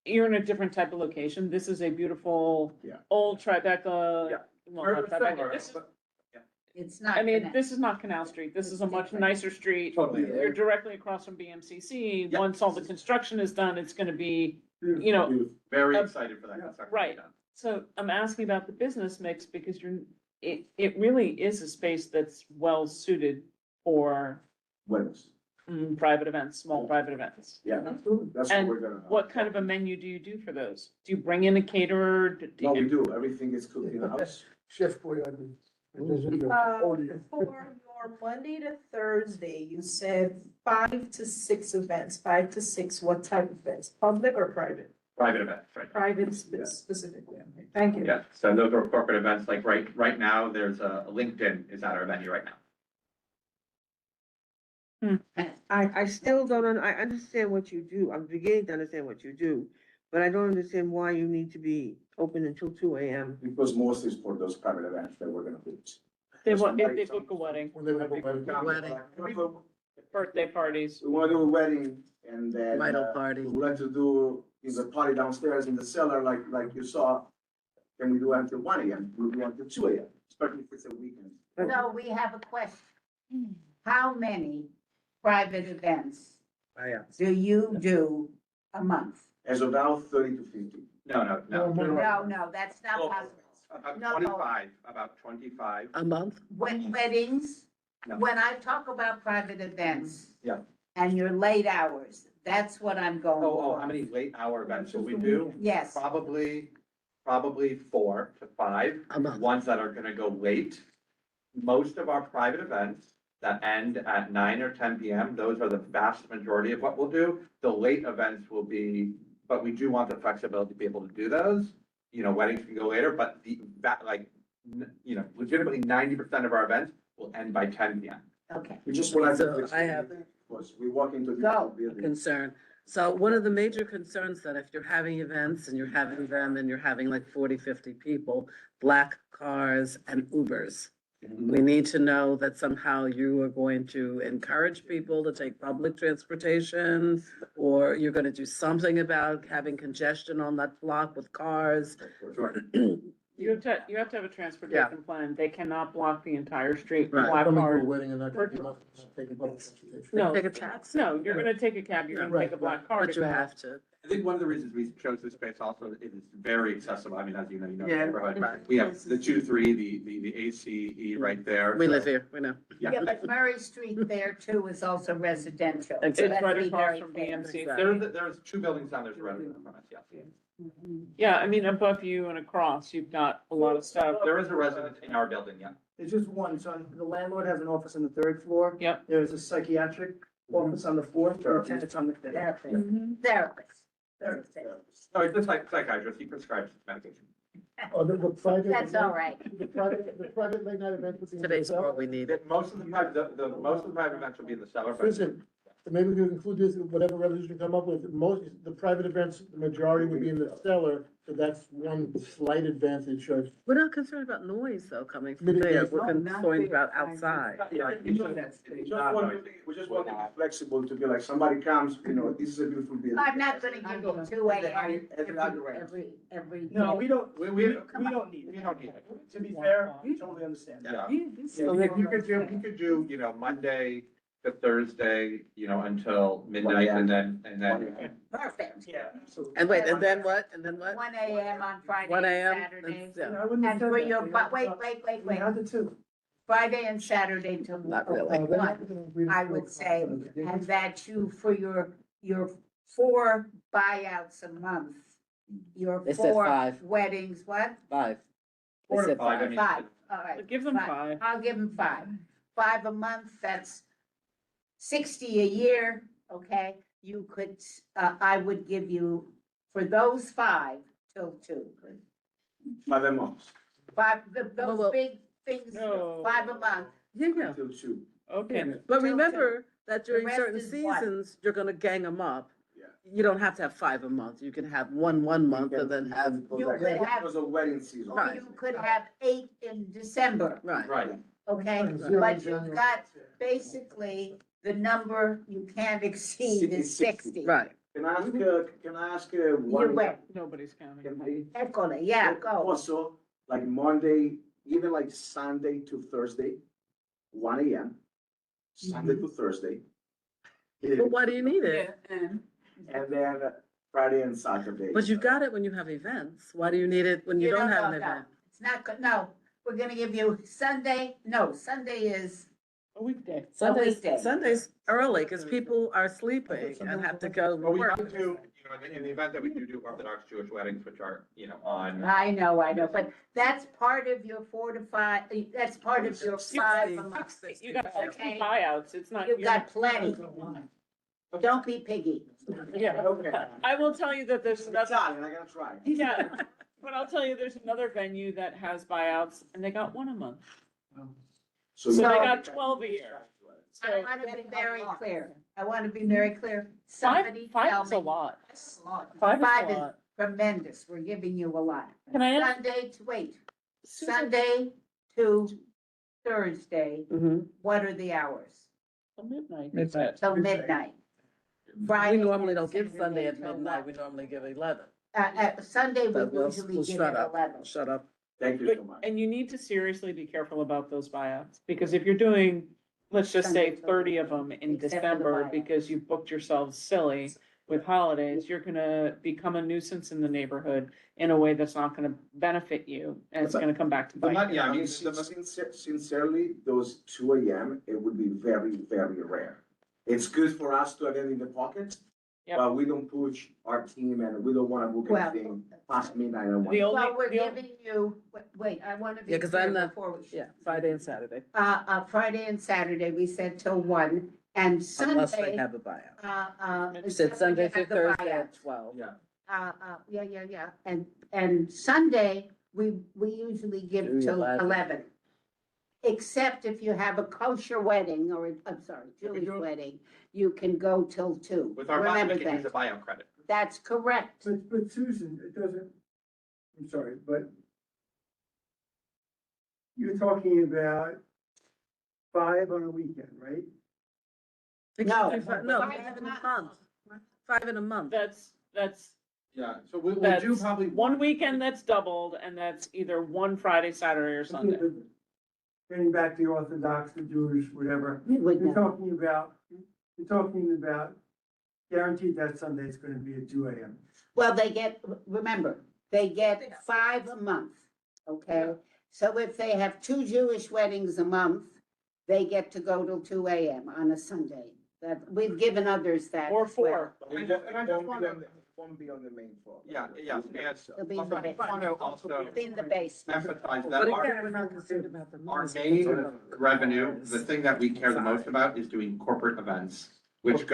Speaker 2: you're in a different type of location. This is a beautiful old Tribeca.
Speaker 3: Yeah.
Speaker 2: Well, not Tribeca. This is,
Speaker 11: it's not.
Speaker 2: I mean,
Speaker 11: connected.
Speaker 2: this is not Canal Street. This is a much nicer street.
Speaker 3: Totally.
Speaker 2: You're directly across from BMCC.
Speaker 3: Yep.
Speaker 2: Once all the construction is done, it's gonna be, you know,
Speaker 3: Very excited for that construction. to be
Speaker 2: right.
Speaker 3: done.
Speaker 2: So I'm asking about the business mix because it really is a space that's well suited for
Speaker 21: Weddings.
Speaker 2: private events, small private events.
Speaker 21: Yeah, absolutely. That's what
Speaker 2: And
Speaker 21: we're gonna.
Speaker 2: what kind of a menu do you do for those? Do you bring in a caterer?
Speaker 21: No, we do. Everything is cooked in house.
Speaker 10: Chef Boyardee.
Speaker 13: For your Monday to Thursday, you said 5 to 6 events, 5 to 6, what type of events, public or private?
Speaker 3: Private events, right?
Speaker 13: Private specifically, okay, thank you.
Speaker 3: Yeah, so those are corporate events, like right now, there's a LinkedIn is at our venue right now.
Speaker 12: I still don't, I understand what you do. I'm beginning to understand what you do, but I don't understand why you need to be open until 2 AM.
Speaker 21: Because most is for those private events that we're gonna do.
Speaker 2: They want, if they book a wedding,
Speaker 10: When they have a wedding.
Speaker 2: birthday parties.
Speaker 21: We wanna do a wedding and then.
Speaker 4: Bridal party.
Speaker 21: We like to do the party downstairs in the cellar, like you saw. Can we do until 1 AM? We do until 2 AM, especially if it's a weekend.
Speaker 11: So we have a question. How many private events do you do a month?
Speaker 21: As of now, 30 to 50.
Speaker 3: No.
Speaker 11: No, that's not possible.
Speaker 3: About
Speaker 11: No.
Speaker 3: 25.
Speaker 4: A month?
Speaker 11: Weddings,
Speaker 3: No.
Speaker 11: when I talk about private events.
Speaker 3: Yeah.
Speaker 11: And your late hours, that's what I'm going
Speaker 3: Oh, how
Speaker 11: for.
Speaker 3: many late hour events will we do?
Speaker 11: Yes.
Speaker 3: Probably 4 to 5.
Speaker 4: A month.
Speaker 3: Ones that are gonna go late. Most of our private events that end at 9 or 10 PM, those are the vast majority of what we'll do. The late events will be, but we do want the flexibility to be able to do those. Weddings can go later, but legitimately 90% of our events will end by 10 PM.
Speaker 11: Okay.
Speaker 21: We just want
Speaker 4: So
Speaker 21: to.
Speaker 4: I have
Speaker 21: Was we walk into.
Speaker 11: Go.
Speaker 21: the building.
Speaker 4: concern. So one of the major concerns that if you're having events and you're having them and you're having like 40, 50 people, black cars and Ubers. We need to know that somehow you are going to encourage people to take public transportation, or you're gonna do something about having congestion on that block with cars.
Speaker 2: You have to have a transportation plan. They cannot block the entire street.
Speaker 4: Right.
Speaker 2: Black
Speaker 10: Coming to a
Speaker 2: cars.
Speaker 10: wedding and not gonna be able to take a public transportation.
Speaker 2: No,
Speaker 4: Take a taxi.
Speaker 2: no, you're gonna take a cab, you're gonna
Speaker 10: Right,
Speaker 2: take a black car.
Speaker 4: But you have to.
Speaker 16: I think one of the reasons we chose this space also, it is very accessible. I mean, as you know the
Speaker 4: Yeah.
Speaker 16: neighborhood.
Speaker 4: Right.
Speaker 16: We have the 2-3, the ACE right there.
Speaker 4: We live here, we know.
Speaker 11: Yeah, but Murray Street there too is also residential.
Speaker 2: It's
Speaker 11: So let's
Speaker 2: right
Speaker 11: be
Speaker 2: across
Speaker 11: very
Speaker 2: from
Speaker 11: fair.
Speaker 2: BMC.
Speaker 16: There's 2 buildings down, there's a resident from us, yes.
Speaker 2: Yeah, I mean, above you and across, you've got a lot of stuff.
Speaker 16: There is a resident in our building, yeah.
Speaker 20: There's just one, so the landlord has an office on the 3rd floor.
Speaker 2: Yep.
Speaker 20: There's a psychiatric office on the 4th, and tenants on the 5th.
Speaker 11: Therapist.
Speaker 16: Oh, it's just like psychiatrist, he prescribes medication.
Speaker 10: Oh, the private.
Speaker 11: That's all right.
Speaker 10: The private late night event would be. in the
Speaker 4: Today's
Speaker 10: cellar?
Speaker 4: what we need.
Speaker 16: Most of the private events will be in the cellar. but-
Speaker 10: Listen, maybe we can include this, whatever resolution we come up with, the private events, the majority would be in the cellar, so that's one slight advantage of.
Speaker 4: We're not concerned about noise though coming from
Speaker 10: Mitigate.
Speaker 4: there. We're
Speaker 10: No,
Speaker 4: concerned about outside.
Speaker 21: Yeah, we just want to be flexible to be like, somebody comes, this is a beautiful building.
Speaker 11: I'm not gonna give you 2 AM every.
Speaker 20: No, we don't,
Speaker 16: We-
Speaker 20: we
Speaker 16: we-
Speaker 20: don't need it.
Speaker 16: We don't need it.
Speaker 20: To be fair, we totally understand.
Speaker 16: Yeah. So we could do, Monday to Thursday, until midnight and then.
Speaker 11: Perfect.
Speaker 20: Yeah.
Speaker 4: And wait, and then what? And then what?
Speaker 11: 1 AM on Friday
Speaker 4: 1
Speaker 11: and
Speaker 4: a.m.
Speaker 11: Saturday.
Speaker 4: Yeah.
Speaker 20: I wouldn't have
Speaker 11: And
Speaker 20: said
Speaker 11: for
Speaker 20: that.
Speaker 11: your,
Speaker 20: We
Speaker 11: but
Speaker 20: have-
Speaker 11: wait.
Speaker 20: We have the 2.
Speaker 11: Friday and Saturday till
Speaker 4: Not really.
Speaker 11: 1, I would say, and that you, for your 4 buyouts a month, your
Speaker 4: They said
Speaker 11: 4
Speaker 4: 5.
Speaker 11: weddings, what?
Speaker 4: 5. They
Speaker 16: 4 to
Speaker 4: said
Speaker 16: 5, I mean.
Speaker 11: 5, all right.
Speaker 2: Give them 5.
Speaker 11: I'll give them 5. 5 a month, that's 60 a year, okay? You could, I would give you, for those 5 till 2.
Speaker 21: 5 a month,
Speaker 11: 5,
Speaker 4: Well,
Speaker 11: those big things,
Speaker 2: No.
Speaker 11: 5 a month.
Speaker 4: Yeah.
Speaker 21: till 2.
Speaker 2: Okay.
Speaker 4: But
Speaker 11: Till
Speaker 4: remember that during
Speaker 11: rest
Speaker 4: certain
Speaker 11: is what?
Speaker 4: seasons, you're gonna gang them up.
Speaker 21: Yeah.
Speaker 4: You don't have to have 5 a month. You can have one month and then have,
Speaker 11: You could have-
Speaker 21: It was a wedding season.
Speaker 11: Or you could have 8 in December,
Speaker 4: right.
Speaker 16: Right.
Speaker 11: okay?
Speaker 10: Zero
Speaker 11: But
Speaker 10: in
Speaker 11: you've
Speaker 10: January.
Speaker 11: got basically the number you can't exceed is 60.
Speaker 4: Right.
Speaker 21: Can I ask,
Speaker 11: You
Speaker 21: one?
Speaker 11: went,
Speaker 2: Nobody's counting.
Speaker 11: Ecole, yeah, go.
Speaker 21: Also, like Monday, even like Sunday to Thursday, 1 AM, Sunday to Thursday.
Speaker 4: But why do you need it?
Speaker 21: And then Friday and Saturday.
Speaker 4: But you've got it when you have events. Why do you need it when you don't have an event?
Speaker 11: It's not good, no, we're gonna give you Sunday is,
Speaker 2: A weekday.
Speaker 11: weekday.
Speaker 4: Sunday's early because people are sleeping and have to go
Speaker 16: But we
Speaker 4: work.
Speaker 16: might do, in the event that we do Orthodox Jewish weddings, which are, on.
Speaker 11: I know, but that's part of your 4 to 5, that's part of your 5 a month.
Speaker 2: You got 60
Speaker 11: Okay.
Speaker 2: buyouts. It's not.
Speaker 11: You've
Speaker 2: you're
Speaker 11: got
Speaker 2: not-
Speaker 11: plenty. Don't be piggy.
Speaker 2: Yeah.
Speaker 21: Okay.
Speaker 2: I will tell you that there's another.
Speaker 21: Italian, I gotta try.
Speaker 2: Yeah, but I'll tell you, there's another venue that has buyouts and they got 1 a month. So they got 12 a year.
Speaker 11: I
Speaker 2: So
Speaker 11: want to be very clear. I want to be very clear.
Speaker 2: 5
Speaker 11: Somebody tell
Speaker 2: is a
Speaker 11: me.
Speaker 2: lot.
Speaker 11: 5
Speaker 2: 5 is
Speaker 11: is
Speaker 2: a lot.
Speaker 11: tremendous. We're giving you a lot.
Speaker 2: Can I ask?
Speaker 11: Sunday to to Thursday,
Speaker 4: Mhm.
Speaker 11: what are the hours?
Speaker 2: Till midnight.
Speaker 17: Midnight.
Speaker 11: Till midnight.
Speaker 4: We
Speaker 11: Friday
Speaker 4: normally
Speaker 11: and
Speaker 4: don't give
Speaker 11: Saturday
Speaker 4: Sunday at
Speaker 11: till
Speaker 4: midnight.
Speaker 11: what?
Speaker 4: We normally give 11.
Speaker 11: Sunday, we
Speaker 4: But we'll
Speaker 11: usually give
Speaker 4: shut
Speaker 11: it
Speaker 4: up.
Speaker 11: 11.
Speaker 4: Shut up.
Speaker 21: Thank you
Speaker 2: But,
Speaker 21: so much.
Speaker 2: and you need to seriously be careful about those buyouts, because if you're doing, let's just say
Speaker 11: Sunday,
Speaker 2: 30 of them in
Speaker 11: Except for the
Speaker 2: December,
Speaker 11: buyouts.
Speaker 2: because you booked yourselves silly with holidays, you're gonna become a nuisance in the neighborhood in a way that's not gonna benefit you, and it's gonna come back to
Speaker 21: The
Speaker 2: bite
Speaker 21: money,
Speaker 2: you.
Speaker 21: I mean, sincerely, those 2 AM, it would be very, very rare. It's good for us to have it in the pocket,
Speaker 2: Yep.
Speaker 21: but we don't push our team and we don't wanna book
Speaker 11: Well,
Speaker 21: anything past midnight and
Speaker 2: The
Speaker 21: 1.
Speaker 2: only,
Speaker 11: Well, we're
Speaker 2: the only-
Speaker 11: giving you, wait, I want to be
Speaker 4: Yeah, 'cause
Speaker 11: clear
Speaker 4: I'm not-
Speaker 11: before we.
Speaker 4: Yeah, Friday and Saturday,
Speaker 11: Friday and Saturday, we said till 1, and
Speaker 4: unless they
Speaker 11: Sunday,
Speaker 4: have a buyout.
Speaker 11: uh.
Speaker 4: You said Sunday through
Speaker 11: have the
Speaker 4: Thursday
Speaker 11: buyout.
Speaker 4: at 12.
Speaker 21: Yeah.
Speaker 11: Yeah, and Sunday, we usually give
Speaker 4: Do
Speaker 11: till
Speaker 4: 11.
Speaker 11: 11. except if you have a kosher wedding or, I'm sorry, Jewish wedding, you can go till 2.
Speaker 3: With our bond,
Speaker 11: Remember
Speaker 3: we can use
Speaker 11: that.
Speaker 3: the buyout credit.
Speaker 11: That's correct.
Speaker 10: But Susan, it doesn't, I'm sorry, but you're talking about 5 on a weekend, right?
Speaker 11: No.
Speaker 4: No, 5 in a month. 5 in a month.
Speaker 2: That's,
Speaker 16: Yeah, so we do
Speaker 2: that's
Speaker 16: probably.
Speaker 2: one weekend that's doubled, and that's either one Friday, Saturday, or Sunday.
Speaker 10: Getting back to the Orthodox, the Jewish, whatever,
Speaker 11: You would
Speaker 10: you're
Speaker 11: know.
Speaker 10: talking about guaranteed that Sunday it's gonna be at 2 AM.
Speaker 11: Well, they get, remember, they get 5 a month, okay? So if they have 2 Jewish weddings a month, they get to go till 2 AM on a Sunday. That, we've given others that.
Speaker 2: Or
Speaker 11: as well.
Speaker 2: 4.
Speaker 21: And I just wanna, won't be on the main floor.
Speaker 3: Yeah, yeah, and
Speaker 11: It'll be
Speaker 3: also,
Speaker 11: in
Speaker 3: I want to also
Speaker 11: the basement.
Speaker 3: emphasize
Speaker 4: But
Speaker 3: that
Speaker 4: again, we're not concerned about the
Speaker 16: Our
Speaker 4: noise.
Speaker 16: main revenue, the thing that we care the most about is doing corporate events, which,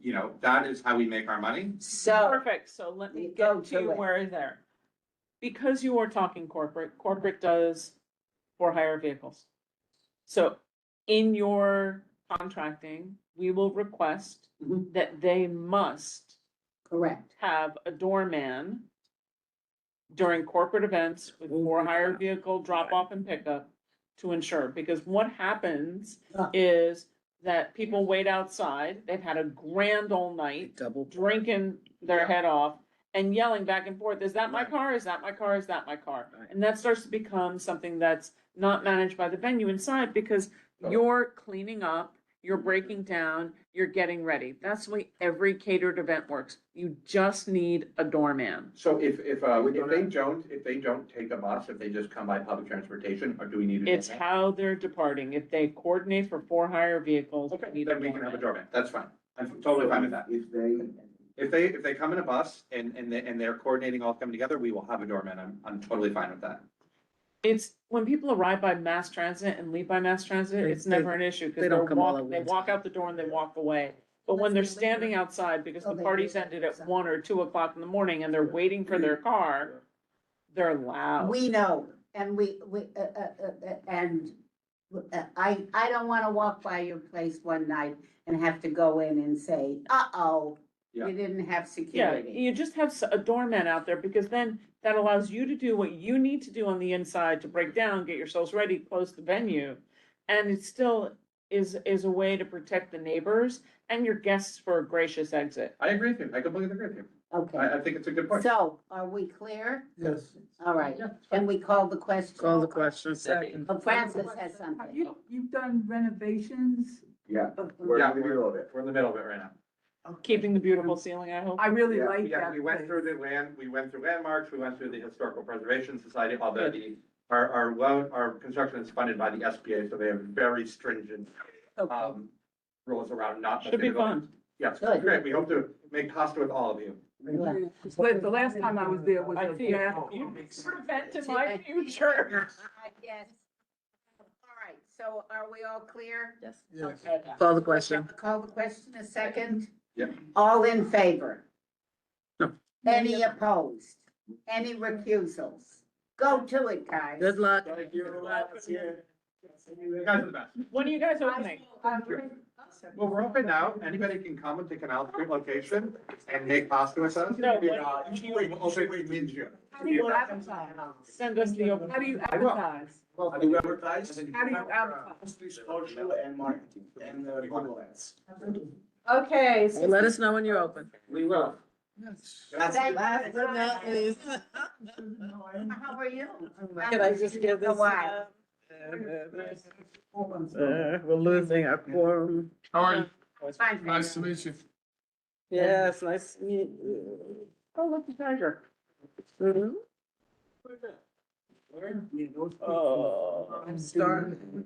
Speaker 16: you know, that is how we make our money.
Speaker 11: So,
Speaker 2: Perfect, so let me
Speaker 11: You go
Speaker 2: get to
Speaker 11: to it.
Speaker 2: where there. Because you are talking corporate does for hire vehicles. So in your contracting, we will request
Speaker 11: Mhm.
Speaker 2: that they must
Speaker 11: correct.
Speaker 2: have a doorman during corporate events with for hire vehicle drop off and pickup to ensure, because what happens
Speaker 11: Ah.
Speaker 2: is that people wait outside, they've had a grand old night,
Speaker 4: Double.
Speaker 2: drinking their head off and yelling back and forth, is that my car, is that my car, is that my car? And that starts to become something that's not managed by the venue inside, because you're cleaning up, you're breaking down, you're getting ready. That's the way every catered event works. You just need a doorman.
Speaker 16: So if they don't take a bus, if they just come by public transportation, or do we need?
Speaker 2: It's how they're departing. If they coordinate for hire vehicles, we need a
Speaker 16: Then we can have a
Speaker 2: doorman.
Speaker 16: doorman, that's fine, I'm totally fine with that.
Speaker 21: If
Speaker 16: If they come in a bus and they're coordinating all coming together, we will have a doorman, I'm totally fine with that.
Speaker 2: It's, when people arrive by mass transit and leave by mass transit, it's never an issue, because
Speaker 4: they don't come all at
Speaker 2: they
Speaker 4: once.
Speaker 2: walk out the door and they walk away. But when they're standing outside, because
Speaker 11: Oh,
Speaker 2: the
Speaker 11: they
Speaker 2: party's
Speaker 11: do.
Speaker 2: ended at 1 or 2 o'clock in the morning and they're waiting for their car, they're loud.
Speaker 11: We know, and I don't wanna walk by your place one night and have to go in and say, uh-oh,
Speaker 16: Yeah.
Speaker 11: you didn't have
Speaker 2: Yeah,
Speaker 11: security.
Speaker 2: you just have a doorman out there, because then that allows you to do what you need to do on the inside to break down, get yourselves ready, close the venue. And it still is a way to protect the neighbors and your guests for a gracious exit.
Speaker 16: I agree with you, I completely agree with you,
Speaker 11: Okay,
Speaker 16: I think it's a good point.
Speaker 11: so are we clear?
Speaker 10: Yes.
Speaker 11: All right, can we call the question?
Speaker 4: Call the question. Second.
Speaker 11: Oh, Francis has
Speaker 1: Have
Speaker 11: something.
Speaker 1: you've done renovations?
Speaker 21: Yeah.
Speaker 16: We're
Speaker 21: Yeah,
Speaker 16: in
Speaker 21: we
Speaker 16: the
Speaker 21: do all that.
Speaker 16: we're in the middle of it right now.
Speaker 2: Keeping the beautiful ceiling, I hope.
Speaker 1: I really
Speaker 21: Yeah,
Speaker 1: like
Speaker 16: Yeah,
Speaker 1: that
Speaker 16: we went
Speaker 1: place.
Speaker 16: through we went through landmarks, we went through the Historical Preservation Society, although our construction is funded by the SBA, so they have very stringent,
Speaker 11: Okay.
Speaker 16: rules around not.
Speaker 2: Should be fun.
Speaker 16: Yes,
Speaker 11: Good.
Speaker 16: great, we hope to make pasta with all of you.
Speaker 1: But the last time I was there was
Speaker 2: I
Speaker 1: a
Speaker 2: see,
Speaker 1: gas.
Speaker 2: you prevented my future.
Speaker 11: Yes. All right, so are we all clear?
Speaker 4: Yes.
Speaker 11: Okay.
Speaker 4: Call the question.
Speaker 11: Call the question a second?
Speaker 16: Yep.
Speaker 11: All in favor?
Speaker 4: No.
Speaker 11: Any opposed? Any recusals? Go to it, guys.
Speaker 4: Good luck.
Speaker 16: You guys are the best.
Speaker 2: When are you guys opening?
Speaker 16: Well, we're open now, anybody can come to Canal Street location and make pasta with us.
Speaker 2: No,
Speaker 16: We're open mid-June.
Speaker 1: How do you advertise?
Speaker 2: Send us the open.
Speaker 1: How do you
Speaker 16: I will.
Speaker 1: advertise?
Speaker 21: How do you advertise?
Speaker 1: How do you advertise?
Speaker 21: Social and marketing and Google Ads.
Speaker 1: Okay.
Speaker 4: Well, let us know when you're open.
Speaker 21: We will.
Speaker 11: Thank
Speaker 4: Last
Speaker 11: you.
Speaker 4: but not least.
Speaker 11: How are you?
Speaker 4: Can I just give this?
Speaker 11: Why?
Speaker 4: We're losing our quorum.
Speaker 17: How are you?
Speaker 11: Fine.
Speaker 17: Nice to meet you.
Speaker 4: Yes, nice to meet you.
Speaker 2: Oh, look, the treasure.
Speaker 4: Mhm.
Speaker 2: Oh.
Speaker 4: I'm starving.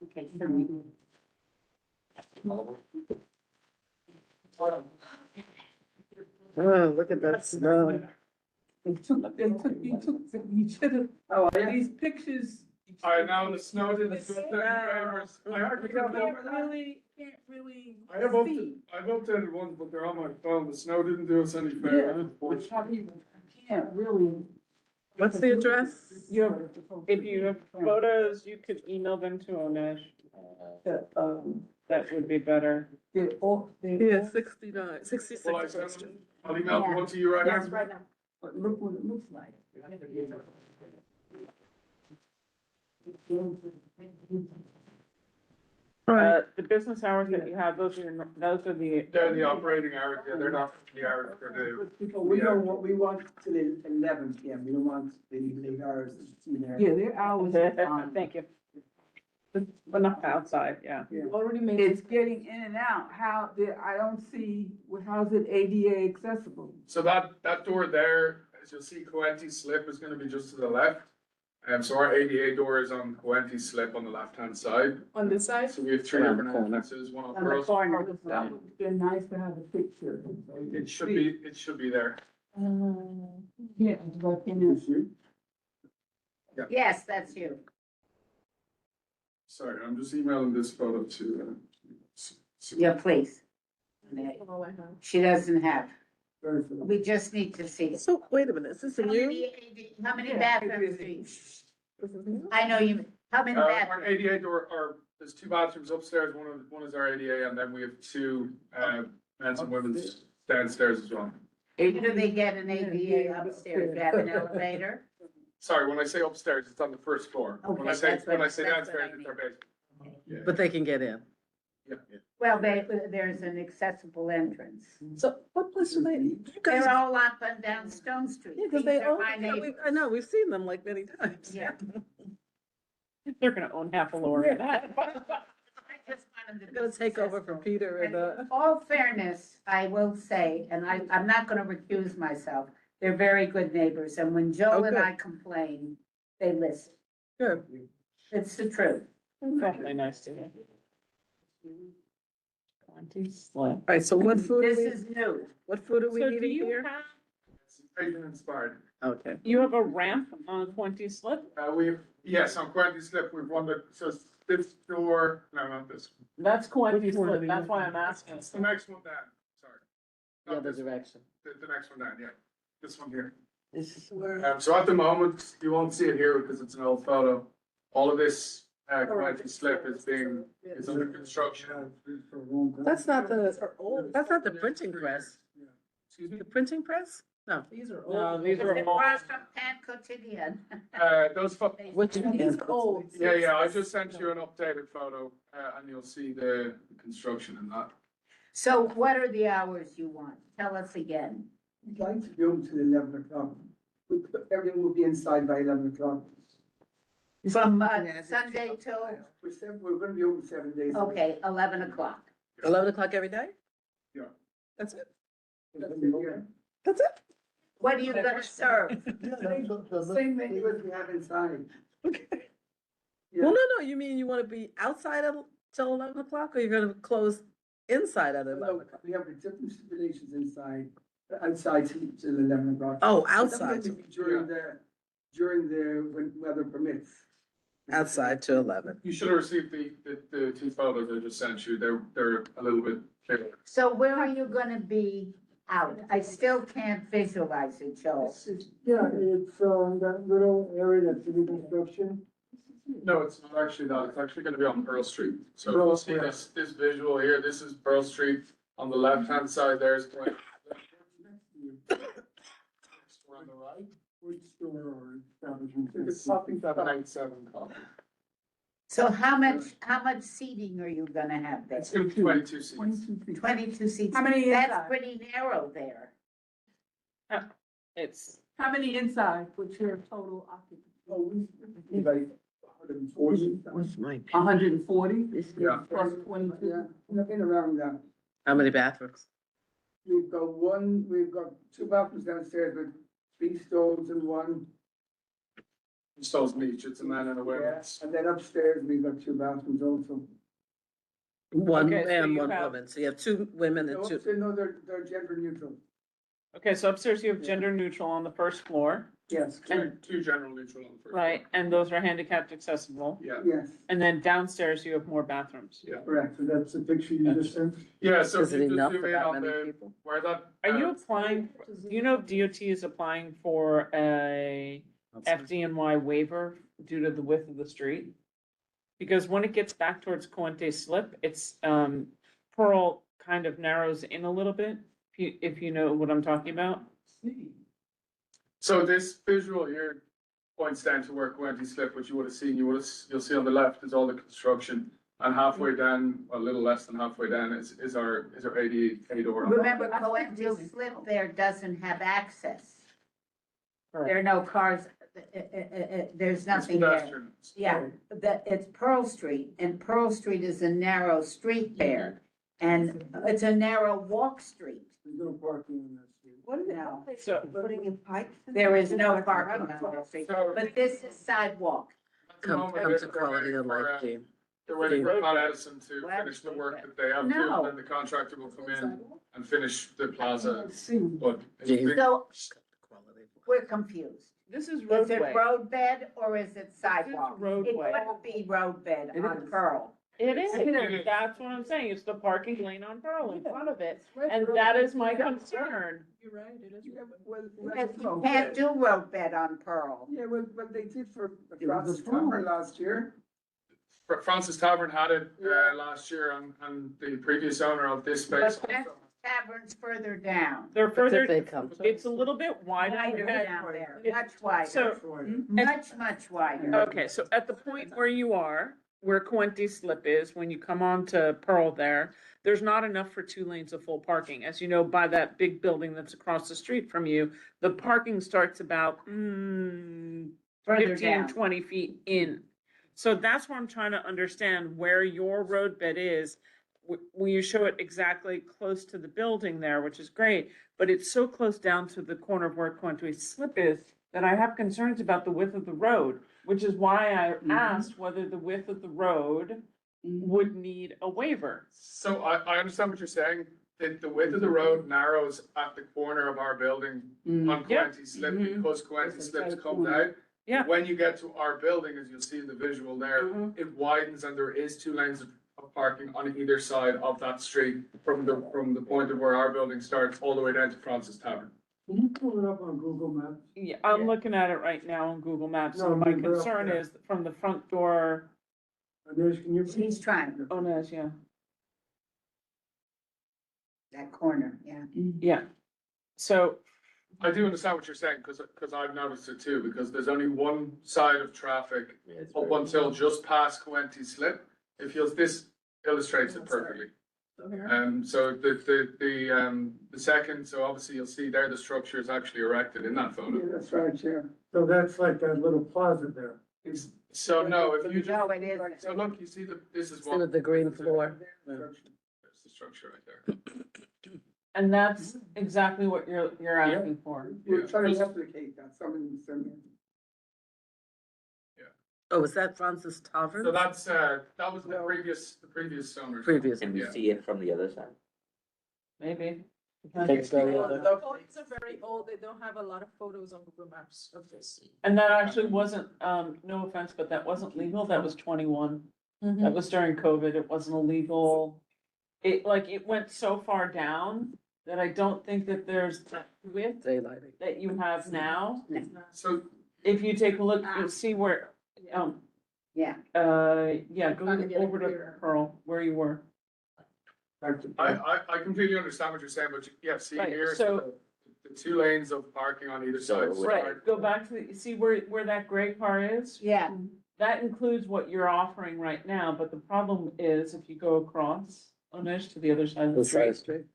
Speaker 11: Okay.
Speaker 4: Oh, look at that snow.
Speaker 1: You should have, these pictures.
Speaker 17: All right, now the snow didn't do us any favors. I hardly got them.
Speaker 1: Can't really
Speaker 17: I have I've updated ones, but they're on my phone. The snow didn't do us any
Speaker 1: Yeah,
Speaker 17: favors.
Speaker 1: which I mean, can't really
Speaker 4: What's the address?
Speaker 2: You have, if you have photos, you could email them to Onesh. That would be better.
Speaker 4: Yeah, 66 question.
Speaker 16: I'll email one to you right now.
Speaker 11: Yes, right now.
Speaker 1: But look what it looks like.
Speaker 2: The business hours that you have, those are the.
Speaker 16: They're the operating hours, yeah, they're not the hours for the.
Speaker 20: We don't want, we want to the 11 PM, we don't want the hours in there.
Speaker 1: Yeah, their hours are fine.
Speaker 2: Thank you. But not outside, yeah.
Speaker 13: Already made.
Speaker 1: It's getting in and out. How, I don't see, how's it ADA accessible?
Speaker 16: So that door there, as you'll see, Coenty Slip is gonna be just to the left. So our ADA door is on Coenty Slip on the left-hand side.
Speaker 13: On this side?
Speaker 16: So we have three
Speaker 4: Around the
Speaker 16: different
Speaker 4: corner.
Speaker 16: entrances, one on
Speaker 1: On the
Speaker 16: Pearl.
Speaker 1: corner. That would been nice to have a picture.
Speaker 16: It should be there.
Speaker 1: Yeah, like in
Speaker 11: Yes, that's you.
Speaker 16: Sorry, I'm just emailing this photo to,
Speaker 11: Yeah, please. She doesn't have.
Speaker 20: Very full.
Speaker 11: We just need to see it.
Speaker 4: So, wait a minute, is this a
Speaker 11: How
Speaker 4: new?
Speaker 11: many bathrooms do you? I know you, how many
Speaker 16: our
Speaker 11: bathrooms?
Speaker 16: ADA door, there's two bathrooms upstairs, one is our ADA, and then we have two, men's and women's downstairs as well.
Speaker 11: Do they get an ADA upstairs? Do you have an elevator?
Speaker 16: Sorry, when I say upstairs, it's on the first floor. When I
Speaker 11: Okay,
Speaker 16: say,
Speaker 11: that's what-
Speaker 16: when I say
Speaker 11: that's what
Speaker 16: downstairs,
Speaker 11: I
Speaker 16: it's our basement. Yeah.
Speaker 4: But they can get in.
Speaker 16: Yeah.
Speaker 11: Well, there's an accessible entrance.
Speaker 4: So what place do they? You guys,
Speaker 11: They're all up and down Stone Street.
Speaker 4: yeah, because
Speaker 11: These
Speaker 4: they
Speaker 11: are
Speaker 4: own,
Speaker 11: my
Speaker 4: yeah,
Speaker 11: neighbors.
Speaker 4: I know, we've seen them like many times.
Speaker 11: Yeah.
Speaker 2: They're gonna own half a lower of that.
Speaker 11: I just wanted to.
Speaker 4: They're gonna take over for Peter and,
Speaker 11: In all fairness, I will say, and I'm not gonna recuse myself, they're very good neighbors, and when Joe and
Speaker 4: good.
Speaker 11: I complain, they listen.
Speaker 4: good.
Speaker 11: It's the truth.
Speaker 2: Definitely nice to hear.
Speaker 4: All right, so what food
Speaker 11: This
Speaker 4: are we,
Speaker 11: is new.
Speaker 4: what food are we
Speaker 2: So do
Speaker 4: eating
Speaker 2: you
Speaker 4: here?
Speaker 2: have,
Speaker 16: It's Asian inspired.
Speaker 4: Okay.
Speaker 2: you have a ramp on 20 slip?
Speaker 16: Yes, on Coenty Slip, we've won so this door, no, not this.
Speaker 2: That's Coenty
Speaker 4: Which one are
Speaker 2: slip,
Speaker 4: we
Speaker 2: that's
Speaker 4: looking
Speaker 2: why I'm asking.
Speaker 16: It's the next one down, sorry.
Speaker 4: The
Speaker 16: Not
Speaker 4: other
Speaker 16: this one.
Speaker 4: direction.
Speaker 16: The next one down, yeah, this one here.
Speaker 4: This is where.
Speaker 16: So at the moment, you won't see it here because it's an old photo. All of this, Coenty Slip is under construction.
Speaker 4: That's not the printing press.
Speaker 16: Excuse me?
Speaker 4: The printing press? No.
Speaker 20: These are
Speaker 2: No,
Speaker 20: old.
Speaker 2: these are all,
Speaker 11: Across from Pan Cotidian.
Speaker 16: Those,
Speaker 4: Which?
Speaker 20: These are old.
Speaker 16: yeah, I just sent you an updated photo, and you'll see the construction in that.
Speaker 11: So what are the hours you want? Tell us again.
Speaker 20: We'd like to go to 11 o'clock. Everything will be inside by 11 o'clock.
Speaker 11: From Sunday till,
Speaker 20: We're gonna be open 7 days.
Speaker 11: okay, 11 o'clock.
Speaker 4: 11 o'clock every day?
Speaker 16: Yeah.
Speaker 4: That's it?
Speaker 20: That's it.
Speaker 4: That's it?
Speaker 11: What are you gonna serve?
Speaker 20: Same menu as we have inside.
Speaker 4: Okay.
Speaker 20: Yeah.
Speaker 4: Well, no, you mean you want to be outside till 11 o'clock or you're gonna close inside at 11 o'clock?
Speaker 20: We have different stipulations outside till 11 o'clock.
Speaker 4: Oh,
Speaker 20: That
Speaker 4: outside,
Speaker 20: will be during the, when weather permits.
Speaker 4: outside till 11.
Speaker 16: You should have received the two photos I just sent you. They're a little bit clearer.
Speaker 11: So where are you gonna be out? I still can't visualize it, Joel.
Speaker 10: Yeah, it's, that little area that's in construction.
Speaker 16: No, it's not actually that. It's actually gonna be on Pearl Street. So if
Speaker 10: Pearl,
Speaker 16: you see this visual here, this is Pearl Street. On the left-hand side, there's. On the right.
Speaker 10: Which store or establishment?
Speaker 16: It's something 787 coffee.
Speaker 11: So how much seating are you gonna have there?
Speaker 16: It's gonna be 22 seats.
Speaker 11: 22 seats.
Speaker 1: How many
Speaker 11: That's
Speaker 1: inside?
Speaker 11: pretty narrow there.
Speaker 2: it's,
Speaker 1: How many inside? What's your total occupancy?
Speaker 20: Oh, we, like, 140.
Speaker 4: What's my?
Speaker 1: 140
Speaker 16: Yeah.
Speaker 1: plus 22?
Speaker 20: Yeah, in around that.
Speaker 4: How many bathrooms?
Speaker 20: We've got two bathrooms downstairs with 3 stoves and one.
Speaker 16: Installs beach, it's a man and a women's.
Speaker 20: And then upstairs, we've got 2 bathrooms also.
Speaker 4: One
Speaker 2: Okay, so
Speaker 4: man,
Speaker 2: you
Speaker 4: one
Speaker 2: have-
Speaker 4: woman. So you have 2 women and 2.
Speaker 20: No, they're gender neutral.
Speaker 2: okay, so upstairs you have gender neutral on the first floor,
Speaker 20: Yes,
Speaker 16: Two general neutral on the first.
Speaker 2: right? And those are handicapped accessible.
Speaker 16: Yeah,
Speaker 20: yes,
Speaker 2: And then downstairs you have more bathrooms.
Speaker 16: yeah.
Speaker 10: Correct, so that's the picture you just sent?
Speaker 16: Yeah, so
Speaker 4: Is
Speaker 16: if
Speaker 4: it
Speaker 16: you just
Speaker 4: enough
Speaker 16: zoom
Speaker 4: for
Speaker 16: in
Speaker 4: that
Speaker 16: on
Speaker 4: many
Speaker 16: the,
Speaker 4: people?
Speaker 16: where that.
Speaker 2: Are you applying, do you know if DOT is applying for a FDNY waiver due to the width of the street. Because when it gets back towards Coente Slip, it's, Pearl kind of narrows in a little bit, if you know what I'm talking about.
Speaker 14: So this visual here points down to where Coente Slip, which you would have seen, you'll see on the left is all the construction. And halfway down, a little less than halfway down is our ADA door.
Speaker 11: Remember, Coenties Slip there doesn't have access. There are no cars, there's nothing there.
Speaker 14: Pedestrian.
Speaker 11: Yeah, it's Pearl Street, and Pearl Street is a narrow street there, and it's a narrow walk street.
Speaker 21: There's no parking on that street.
Speaker 12: What are they,
Speaker 11: No.
Speaker 2: So-
Speaker 12: putting in pipes?
Speaker 11: There is no parking on that street,
Speaker 14: So-
Speaker 11: but this is sidewalk.
Speaker 4: Come to quality of life, Jane.
Speaker 14: They're waiting for Con Edison to
Speaker 11: Well,
Speaker 14: finish the work that they have to,
Speaker 11: No.
Speaker 14: and then the contractor will come in and finish the plaza, but.
Speaker 11: So we're confused.
Speaker 2: This is
Speaker 11: Is
Speaker 2: roadway.
Speaker 11: it roadbed or is it sidewalk? It
Speaker 2: roadway.
Speaker 11: wouldn't be roadbed on Pearl.
Speaker 2: It is, that's what I'm saying, it's the parking lane on Pearl in front of it, and that is my concern.
Speaker 20: You're right, it is.
Speaker 11: You can't do roadbed on Pearl.
Speaker 21: Yeah, what they did for Francis Farmer last year.
Speaker 14: Francis Tavern had it, last year, and the previous owner of this space.
Speaker 11: But that tavern's further down.
Speaker 2: They're further,
Speaker 4: they come to
Speaker 2: it's a little bit wider.
Speaker 11: Wider down there, much wider,
Speaker 2: So,
Speaker 11: much wider.
Speaker 2: okay, so at the point where you are, where Coente Slip is, when you come on to Pearl there, there's not enough for 2 lanes of full parking. As you know, by that big building that's across the street from you, the parking starts about,
Speaker 11: Further
Speaker 2: 15,
Speaker 11: down.
Speaker 2: 20 feet in. So that's where I'm trying to understand where your roadbed is. Will you show it exactly close to the building there, which is great, but it's so close down to the corner of where Coente Slip is that I have concerns about the width of the road, which is why I asked whether the width of the road would need a waiver.
Speaker 14: So I understand what you're saying, that the width of the road narrows at the corner of our building on
Speaker 2: Yep.
Speaker 14: Coente Slip, because Coente Slip's come out.
Speaker 2: Yeah.
Speaker 14: When you get to our building, as you'll see in the visual there, it widens and there is 2 lanes of parking on either side of that street from the point of where our building starts all the way down to Francis Tavern.
Speaker 21: Can you pull it up on Google Maps?
Speaker 2: Yeah, I'm looking at it right now on Google Maps,
Speaker 21: No,
Speaker 2: and my
Speaker 21: I mean, we're up
Speaker 2: concern
Speaker 21: there.
Speaker 2: is from the front door.
Speaker 21: Anish, can you?
Speaker 11: He's trying,
Speaker 2: Oh, no, yeah.
Speaker 11: that corner, yeah.
Speaker 2: Yeah. So,
Speaker 14: I do understand what you're saying, because I've noticed it too, because there's only one side of traffic up until just past Coente Slip. This illustrates it perfectly. So the second, so obviously you'll see there, the structure is actually erected in that photo.
Speaker 21: Yeah, that's right, Chair. So that's like that little plaza there.
Speaker 14: So no, if you just,
Speaker 11: No, it isn't.
Speaker 14: so look, you see this is
Speaker 4: See
Speaker 14: what.
Speaker 4: with the green floor.
Speaker 14: There's the structure right there.
Speaker 2: and that's exactly what you're asking for.
Speaker 21: We're trying to replicate that, something similar.
Speaker 4: Oh, was that Francis Tavern?
Speaker 14: So that's, that was the previous owners.
Speaker 4: Previous.
Speaker 6: Can you see it from the other side?
Speaker 2: Maybe.
Speaker 4: Thanks, Barry.
Speaker 13: The photos are very old, they don't have a lot of photos on Google Maps of this.
Speaker 2: And that actually wasn't, no offense, but that wasn't legal. That was 21. That was during COVID. It wasn't illegal. It went so far down that I don't think that there's that width
Speaker 4: Daylighting.
Speaker 2: that you have now.
Speaker 14: So
Speaker 2: If you take a look, you'll see where,
Speaker 11: Yeah.
Speaker 2: yeah, go over to Pearl, where you were.
Speaker 14: I completely understand what you're saying, but yeah, see
Speaker 2: Right,
Speaker 14: here,
Speaker 2: so-
Speaker 14: so the 2 lanes of parking on either side.
Speaker 2: Right, go back to, see where that gray car is?
Speaker 11: Yeah.
Speaker 2: That includes what you're offering right now, but the problem is if you go across, Onish, to the other side of the
Speaker 4: The side
Speaker 2: street.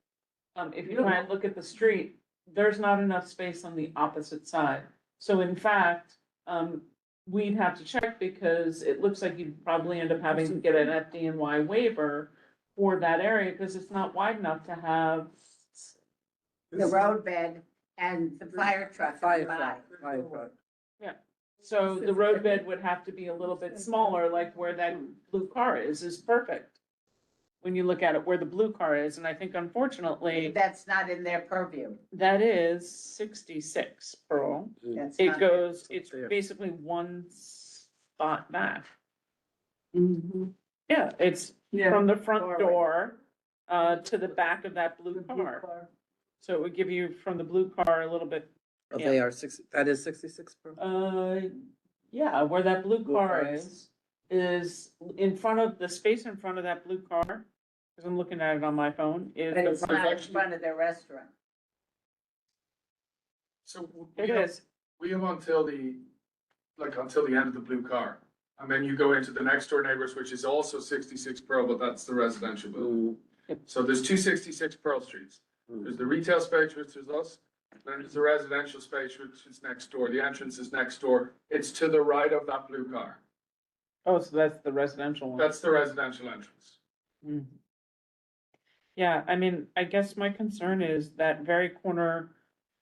Speaker 4: street.
Speaker 2: If you try and look at the street, there's not enough space on the opposite side. So in fact, we'd have to check because it looks like you'd probably end up having to get an FDNY waiver for that area, because it's not wide enough to have.
Speaker 11: The roadbed and the fire truck.
Speaker 4: Fire
Speaker 11: by.
Speaker 4: truck.
Speaker 2: Yeah, so the roadbed would have to be a little bit smaller, like where that blue car is perfect. When you look at it, where the blue car is, and I think unfortunately,
Speaker 11: That's not in their purview.
Speaker 2: that is 66, Pearl.
Speaker 11: That's
Speaker 2: It
Speaker 11: not-
Speaker 2: goes, it's basically one spot back. Yeah, it's from the front door, to the back of that blue car. So it would give you from the blue car a little bit
Speaker 4: Oh, they are that is 66 per?
Speaker 2: Yeah, where that blue
Speaker 4: Blue
Speaker 2: car
Speaker 4: car
Speaker 2: is in front of, the space in front of that blue car, because I'm looking at it on my phone, is
Speaker 11: But
Speaker 2: the
Speaker 11: it's
Speaker 2: front.
Speaker 11: not in front of their restaurant.
Speaker 14: So
Speaker 2: It is.
Speaker 14: we have until until the end of the blue car. And then you go into the next door neighbors, which is also 66 Pearl, but that's the residential building. So there's 266 Pearl Streets. There's the retail space, which is us. Then there's the residential space, which is next door. The entrance is next door. It's to the right of that blue car.
Speaker 2: Oh, so that's the residential one.
Speaker 14: That's the residential entrance.
Speaker 2: Mhm. Yeah, I mean, I guess my concern is that very corner,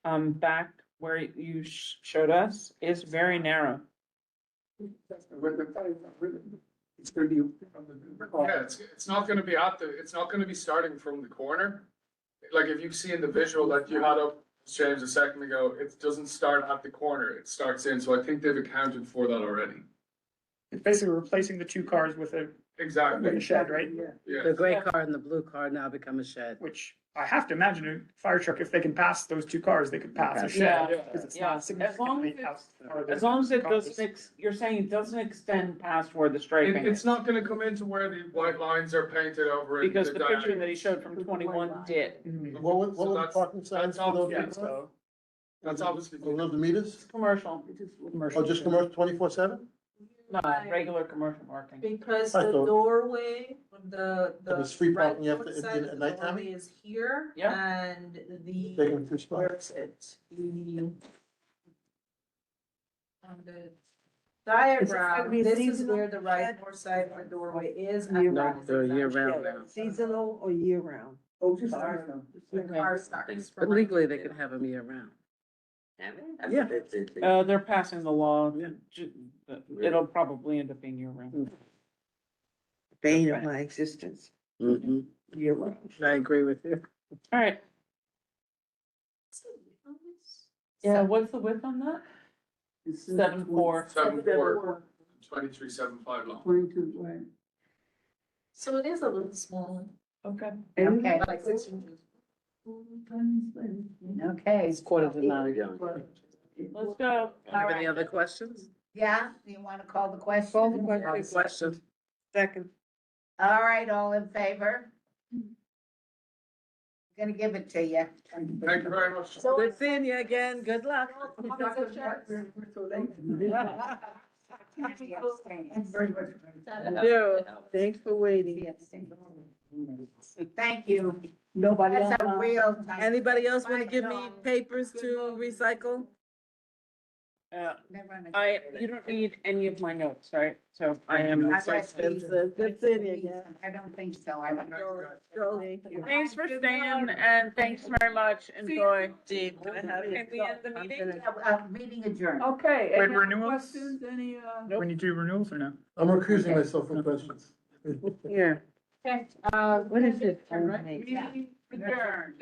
Speaker 2: back where you showed us is very narrow.
Speaker 21: It's gonna be.
Speaker 14: Yeah, it's not gonna be it's not gonna be starting from the corner. Like if you see in the visual that you had up, James, a second ago, it doesn't start at the corner, it starts in, so I think they've accounted for that already.
Speaker 17: It's basically replacing the two cars with a
Speaker 14: Exactly.
Speaker 17: shed, right?
Speaker 14: Yeah.
Speaker 4: The gray car and the blue car now become a shed.
Speaker 17: Which I have to imagine a fire truck, if they can pass those two cars, they could pass a
Speaker 2: Yeah,
Speaker 17: shed. Because it's
Speaker 2: yeah.
Speaker 17: not
Speaker 2: As long
Speaker 17: significantly
Speaker 2: as
Speaker 17: out. far the
Speaker 2: As long as it
Speaker 17: cars.
Speaker 2: doesn't, you're saying it doesn't extend past where the striping
Speaker 14: It's
Speaker 2: is.
Speaker 14: not gonna come into where the white lines are painted over it.
Speaker 2: Because the picture that he showed from 21 did.
Speaker 10: What were
Speaker 14: So
Speaker 10: the
Speaker 14: that's-
Speaker 10: parking signs
Speaker 14: that's
Speaker 10: for those?
Speaker 14: obvious,
Speaker 10: people?
Speaker 14: though. That's obviously.
Speaker 10: Are those the meters?
Speaker 2: Commercial,
Speaker 10: Oh, just commercial 24/7?
Speaker 2: no, regular commercial parking.
Speaker 13: Because
Speaker 10: I
Speaker 13: the
Speaker 10: thought-
Speaker 13: doorway, the
Speaker 10: There's free parking you have to-
Speaker 13: right side of
Speaker 10: at
Speaker 13: the
Speaker 10: nighttime?
Speaker 13: doorway is here,
Speaker 2: Yeah.
Speaker 13: and the,
Speaker 10: Taking free spot.
Speaker 13: where is it? On the diagram,
Speaker 12: be
Speaker 13: this is
Speaker 12: seasonal
Speaker 13: where the right
Speaker 12: shed?
Speaker 13: more side of the doorway is.
Speaker 12: Year
Speaker 13: and
Speaker 4: No,
Speaker 13: that is
Speaker 4: they're year
Speaker 13: exactly
Speaker 4: round
Speaker 13: where
Speaker 4: now.
Speaker 12: Seasonal or year round?
Speaker 21: Oh, just.
Speaker 13: The car starts
Speaker 4: But
Speaker 13: from.
Speaker 4: legally, they can have them year round.
Speaker 6: Yeah.
Speaker 2: They're passing the law, it'll probably end up being year round.
Speaker 12: Bane of my existence,
Speaker 4: Mm-hmm.
Speaker 12: year round.
Speaker 4: I agree with you.
Speaker 2: All right, yeah, what's the width on that? 7.4.
Speaker 14: 7.4, 23.75 long.
Speaker 1: 22, right.
Speaker 13: So it is a little small.
Speaker 2: Okay.
Speaker 11: Okay.
Speaker 13: Like 6 inches.
Speaker 11: Okay.
Speaker 4: It's 8:45.
Speaker 2: Let's go.
Speaker 4: Have any other questions?
Speaker 11: Yeah, do you want to call the question?
Speaker 12: Call the question.
Speaker 4: Any questions?
Speaker 12: Second.
Speaker 11: All right, all in favor? Gonna give it to you.
Speaker 14: Thank you very much.
Speaker 4: Good seeing you again. Good luck.
Speaker 21: Very much.
Speaker 4: You.
Speaker 12: Thanks for waiting.
Speaker 11: Thank you.
Speaker 1: Nobody else?
Speaker 11: That's a real.
Speaker 4: Anybody else want to give me papers to recycle?
Speaker 2: You don't need any of my notes, right? So I am.
Speaker 11: I guess these-
Speaker 4: Good seeing you again.
Speaker 11: I don't think so. I don't know.
Speaker 2: Thanks for staying and thanks very much. Enjoy.
Speaker 4: Gee, can I have
Speaker 2: Can we end the meeting?
Speaker 11: Meeting adjourned.
Speaker 1: Okay.
Speaker 17: Wait,
Speaker 1: any other
Speaker 17: renewals?
Speaker 1: questions, any,
Speaker 17: We need to do renewals or no?
Speaker 10: I'm recusing myself from questions.
Speaker 4: Here.
Speaker 11: Okay,
Speaker 12: What is it?
Speaker 11: Right.
Speaker 2: Meeting adjourned.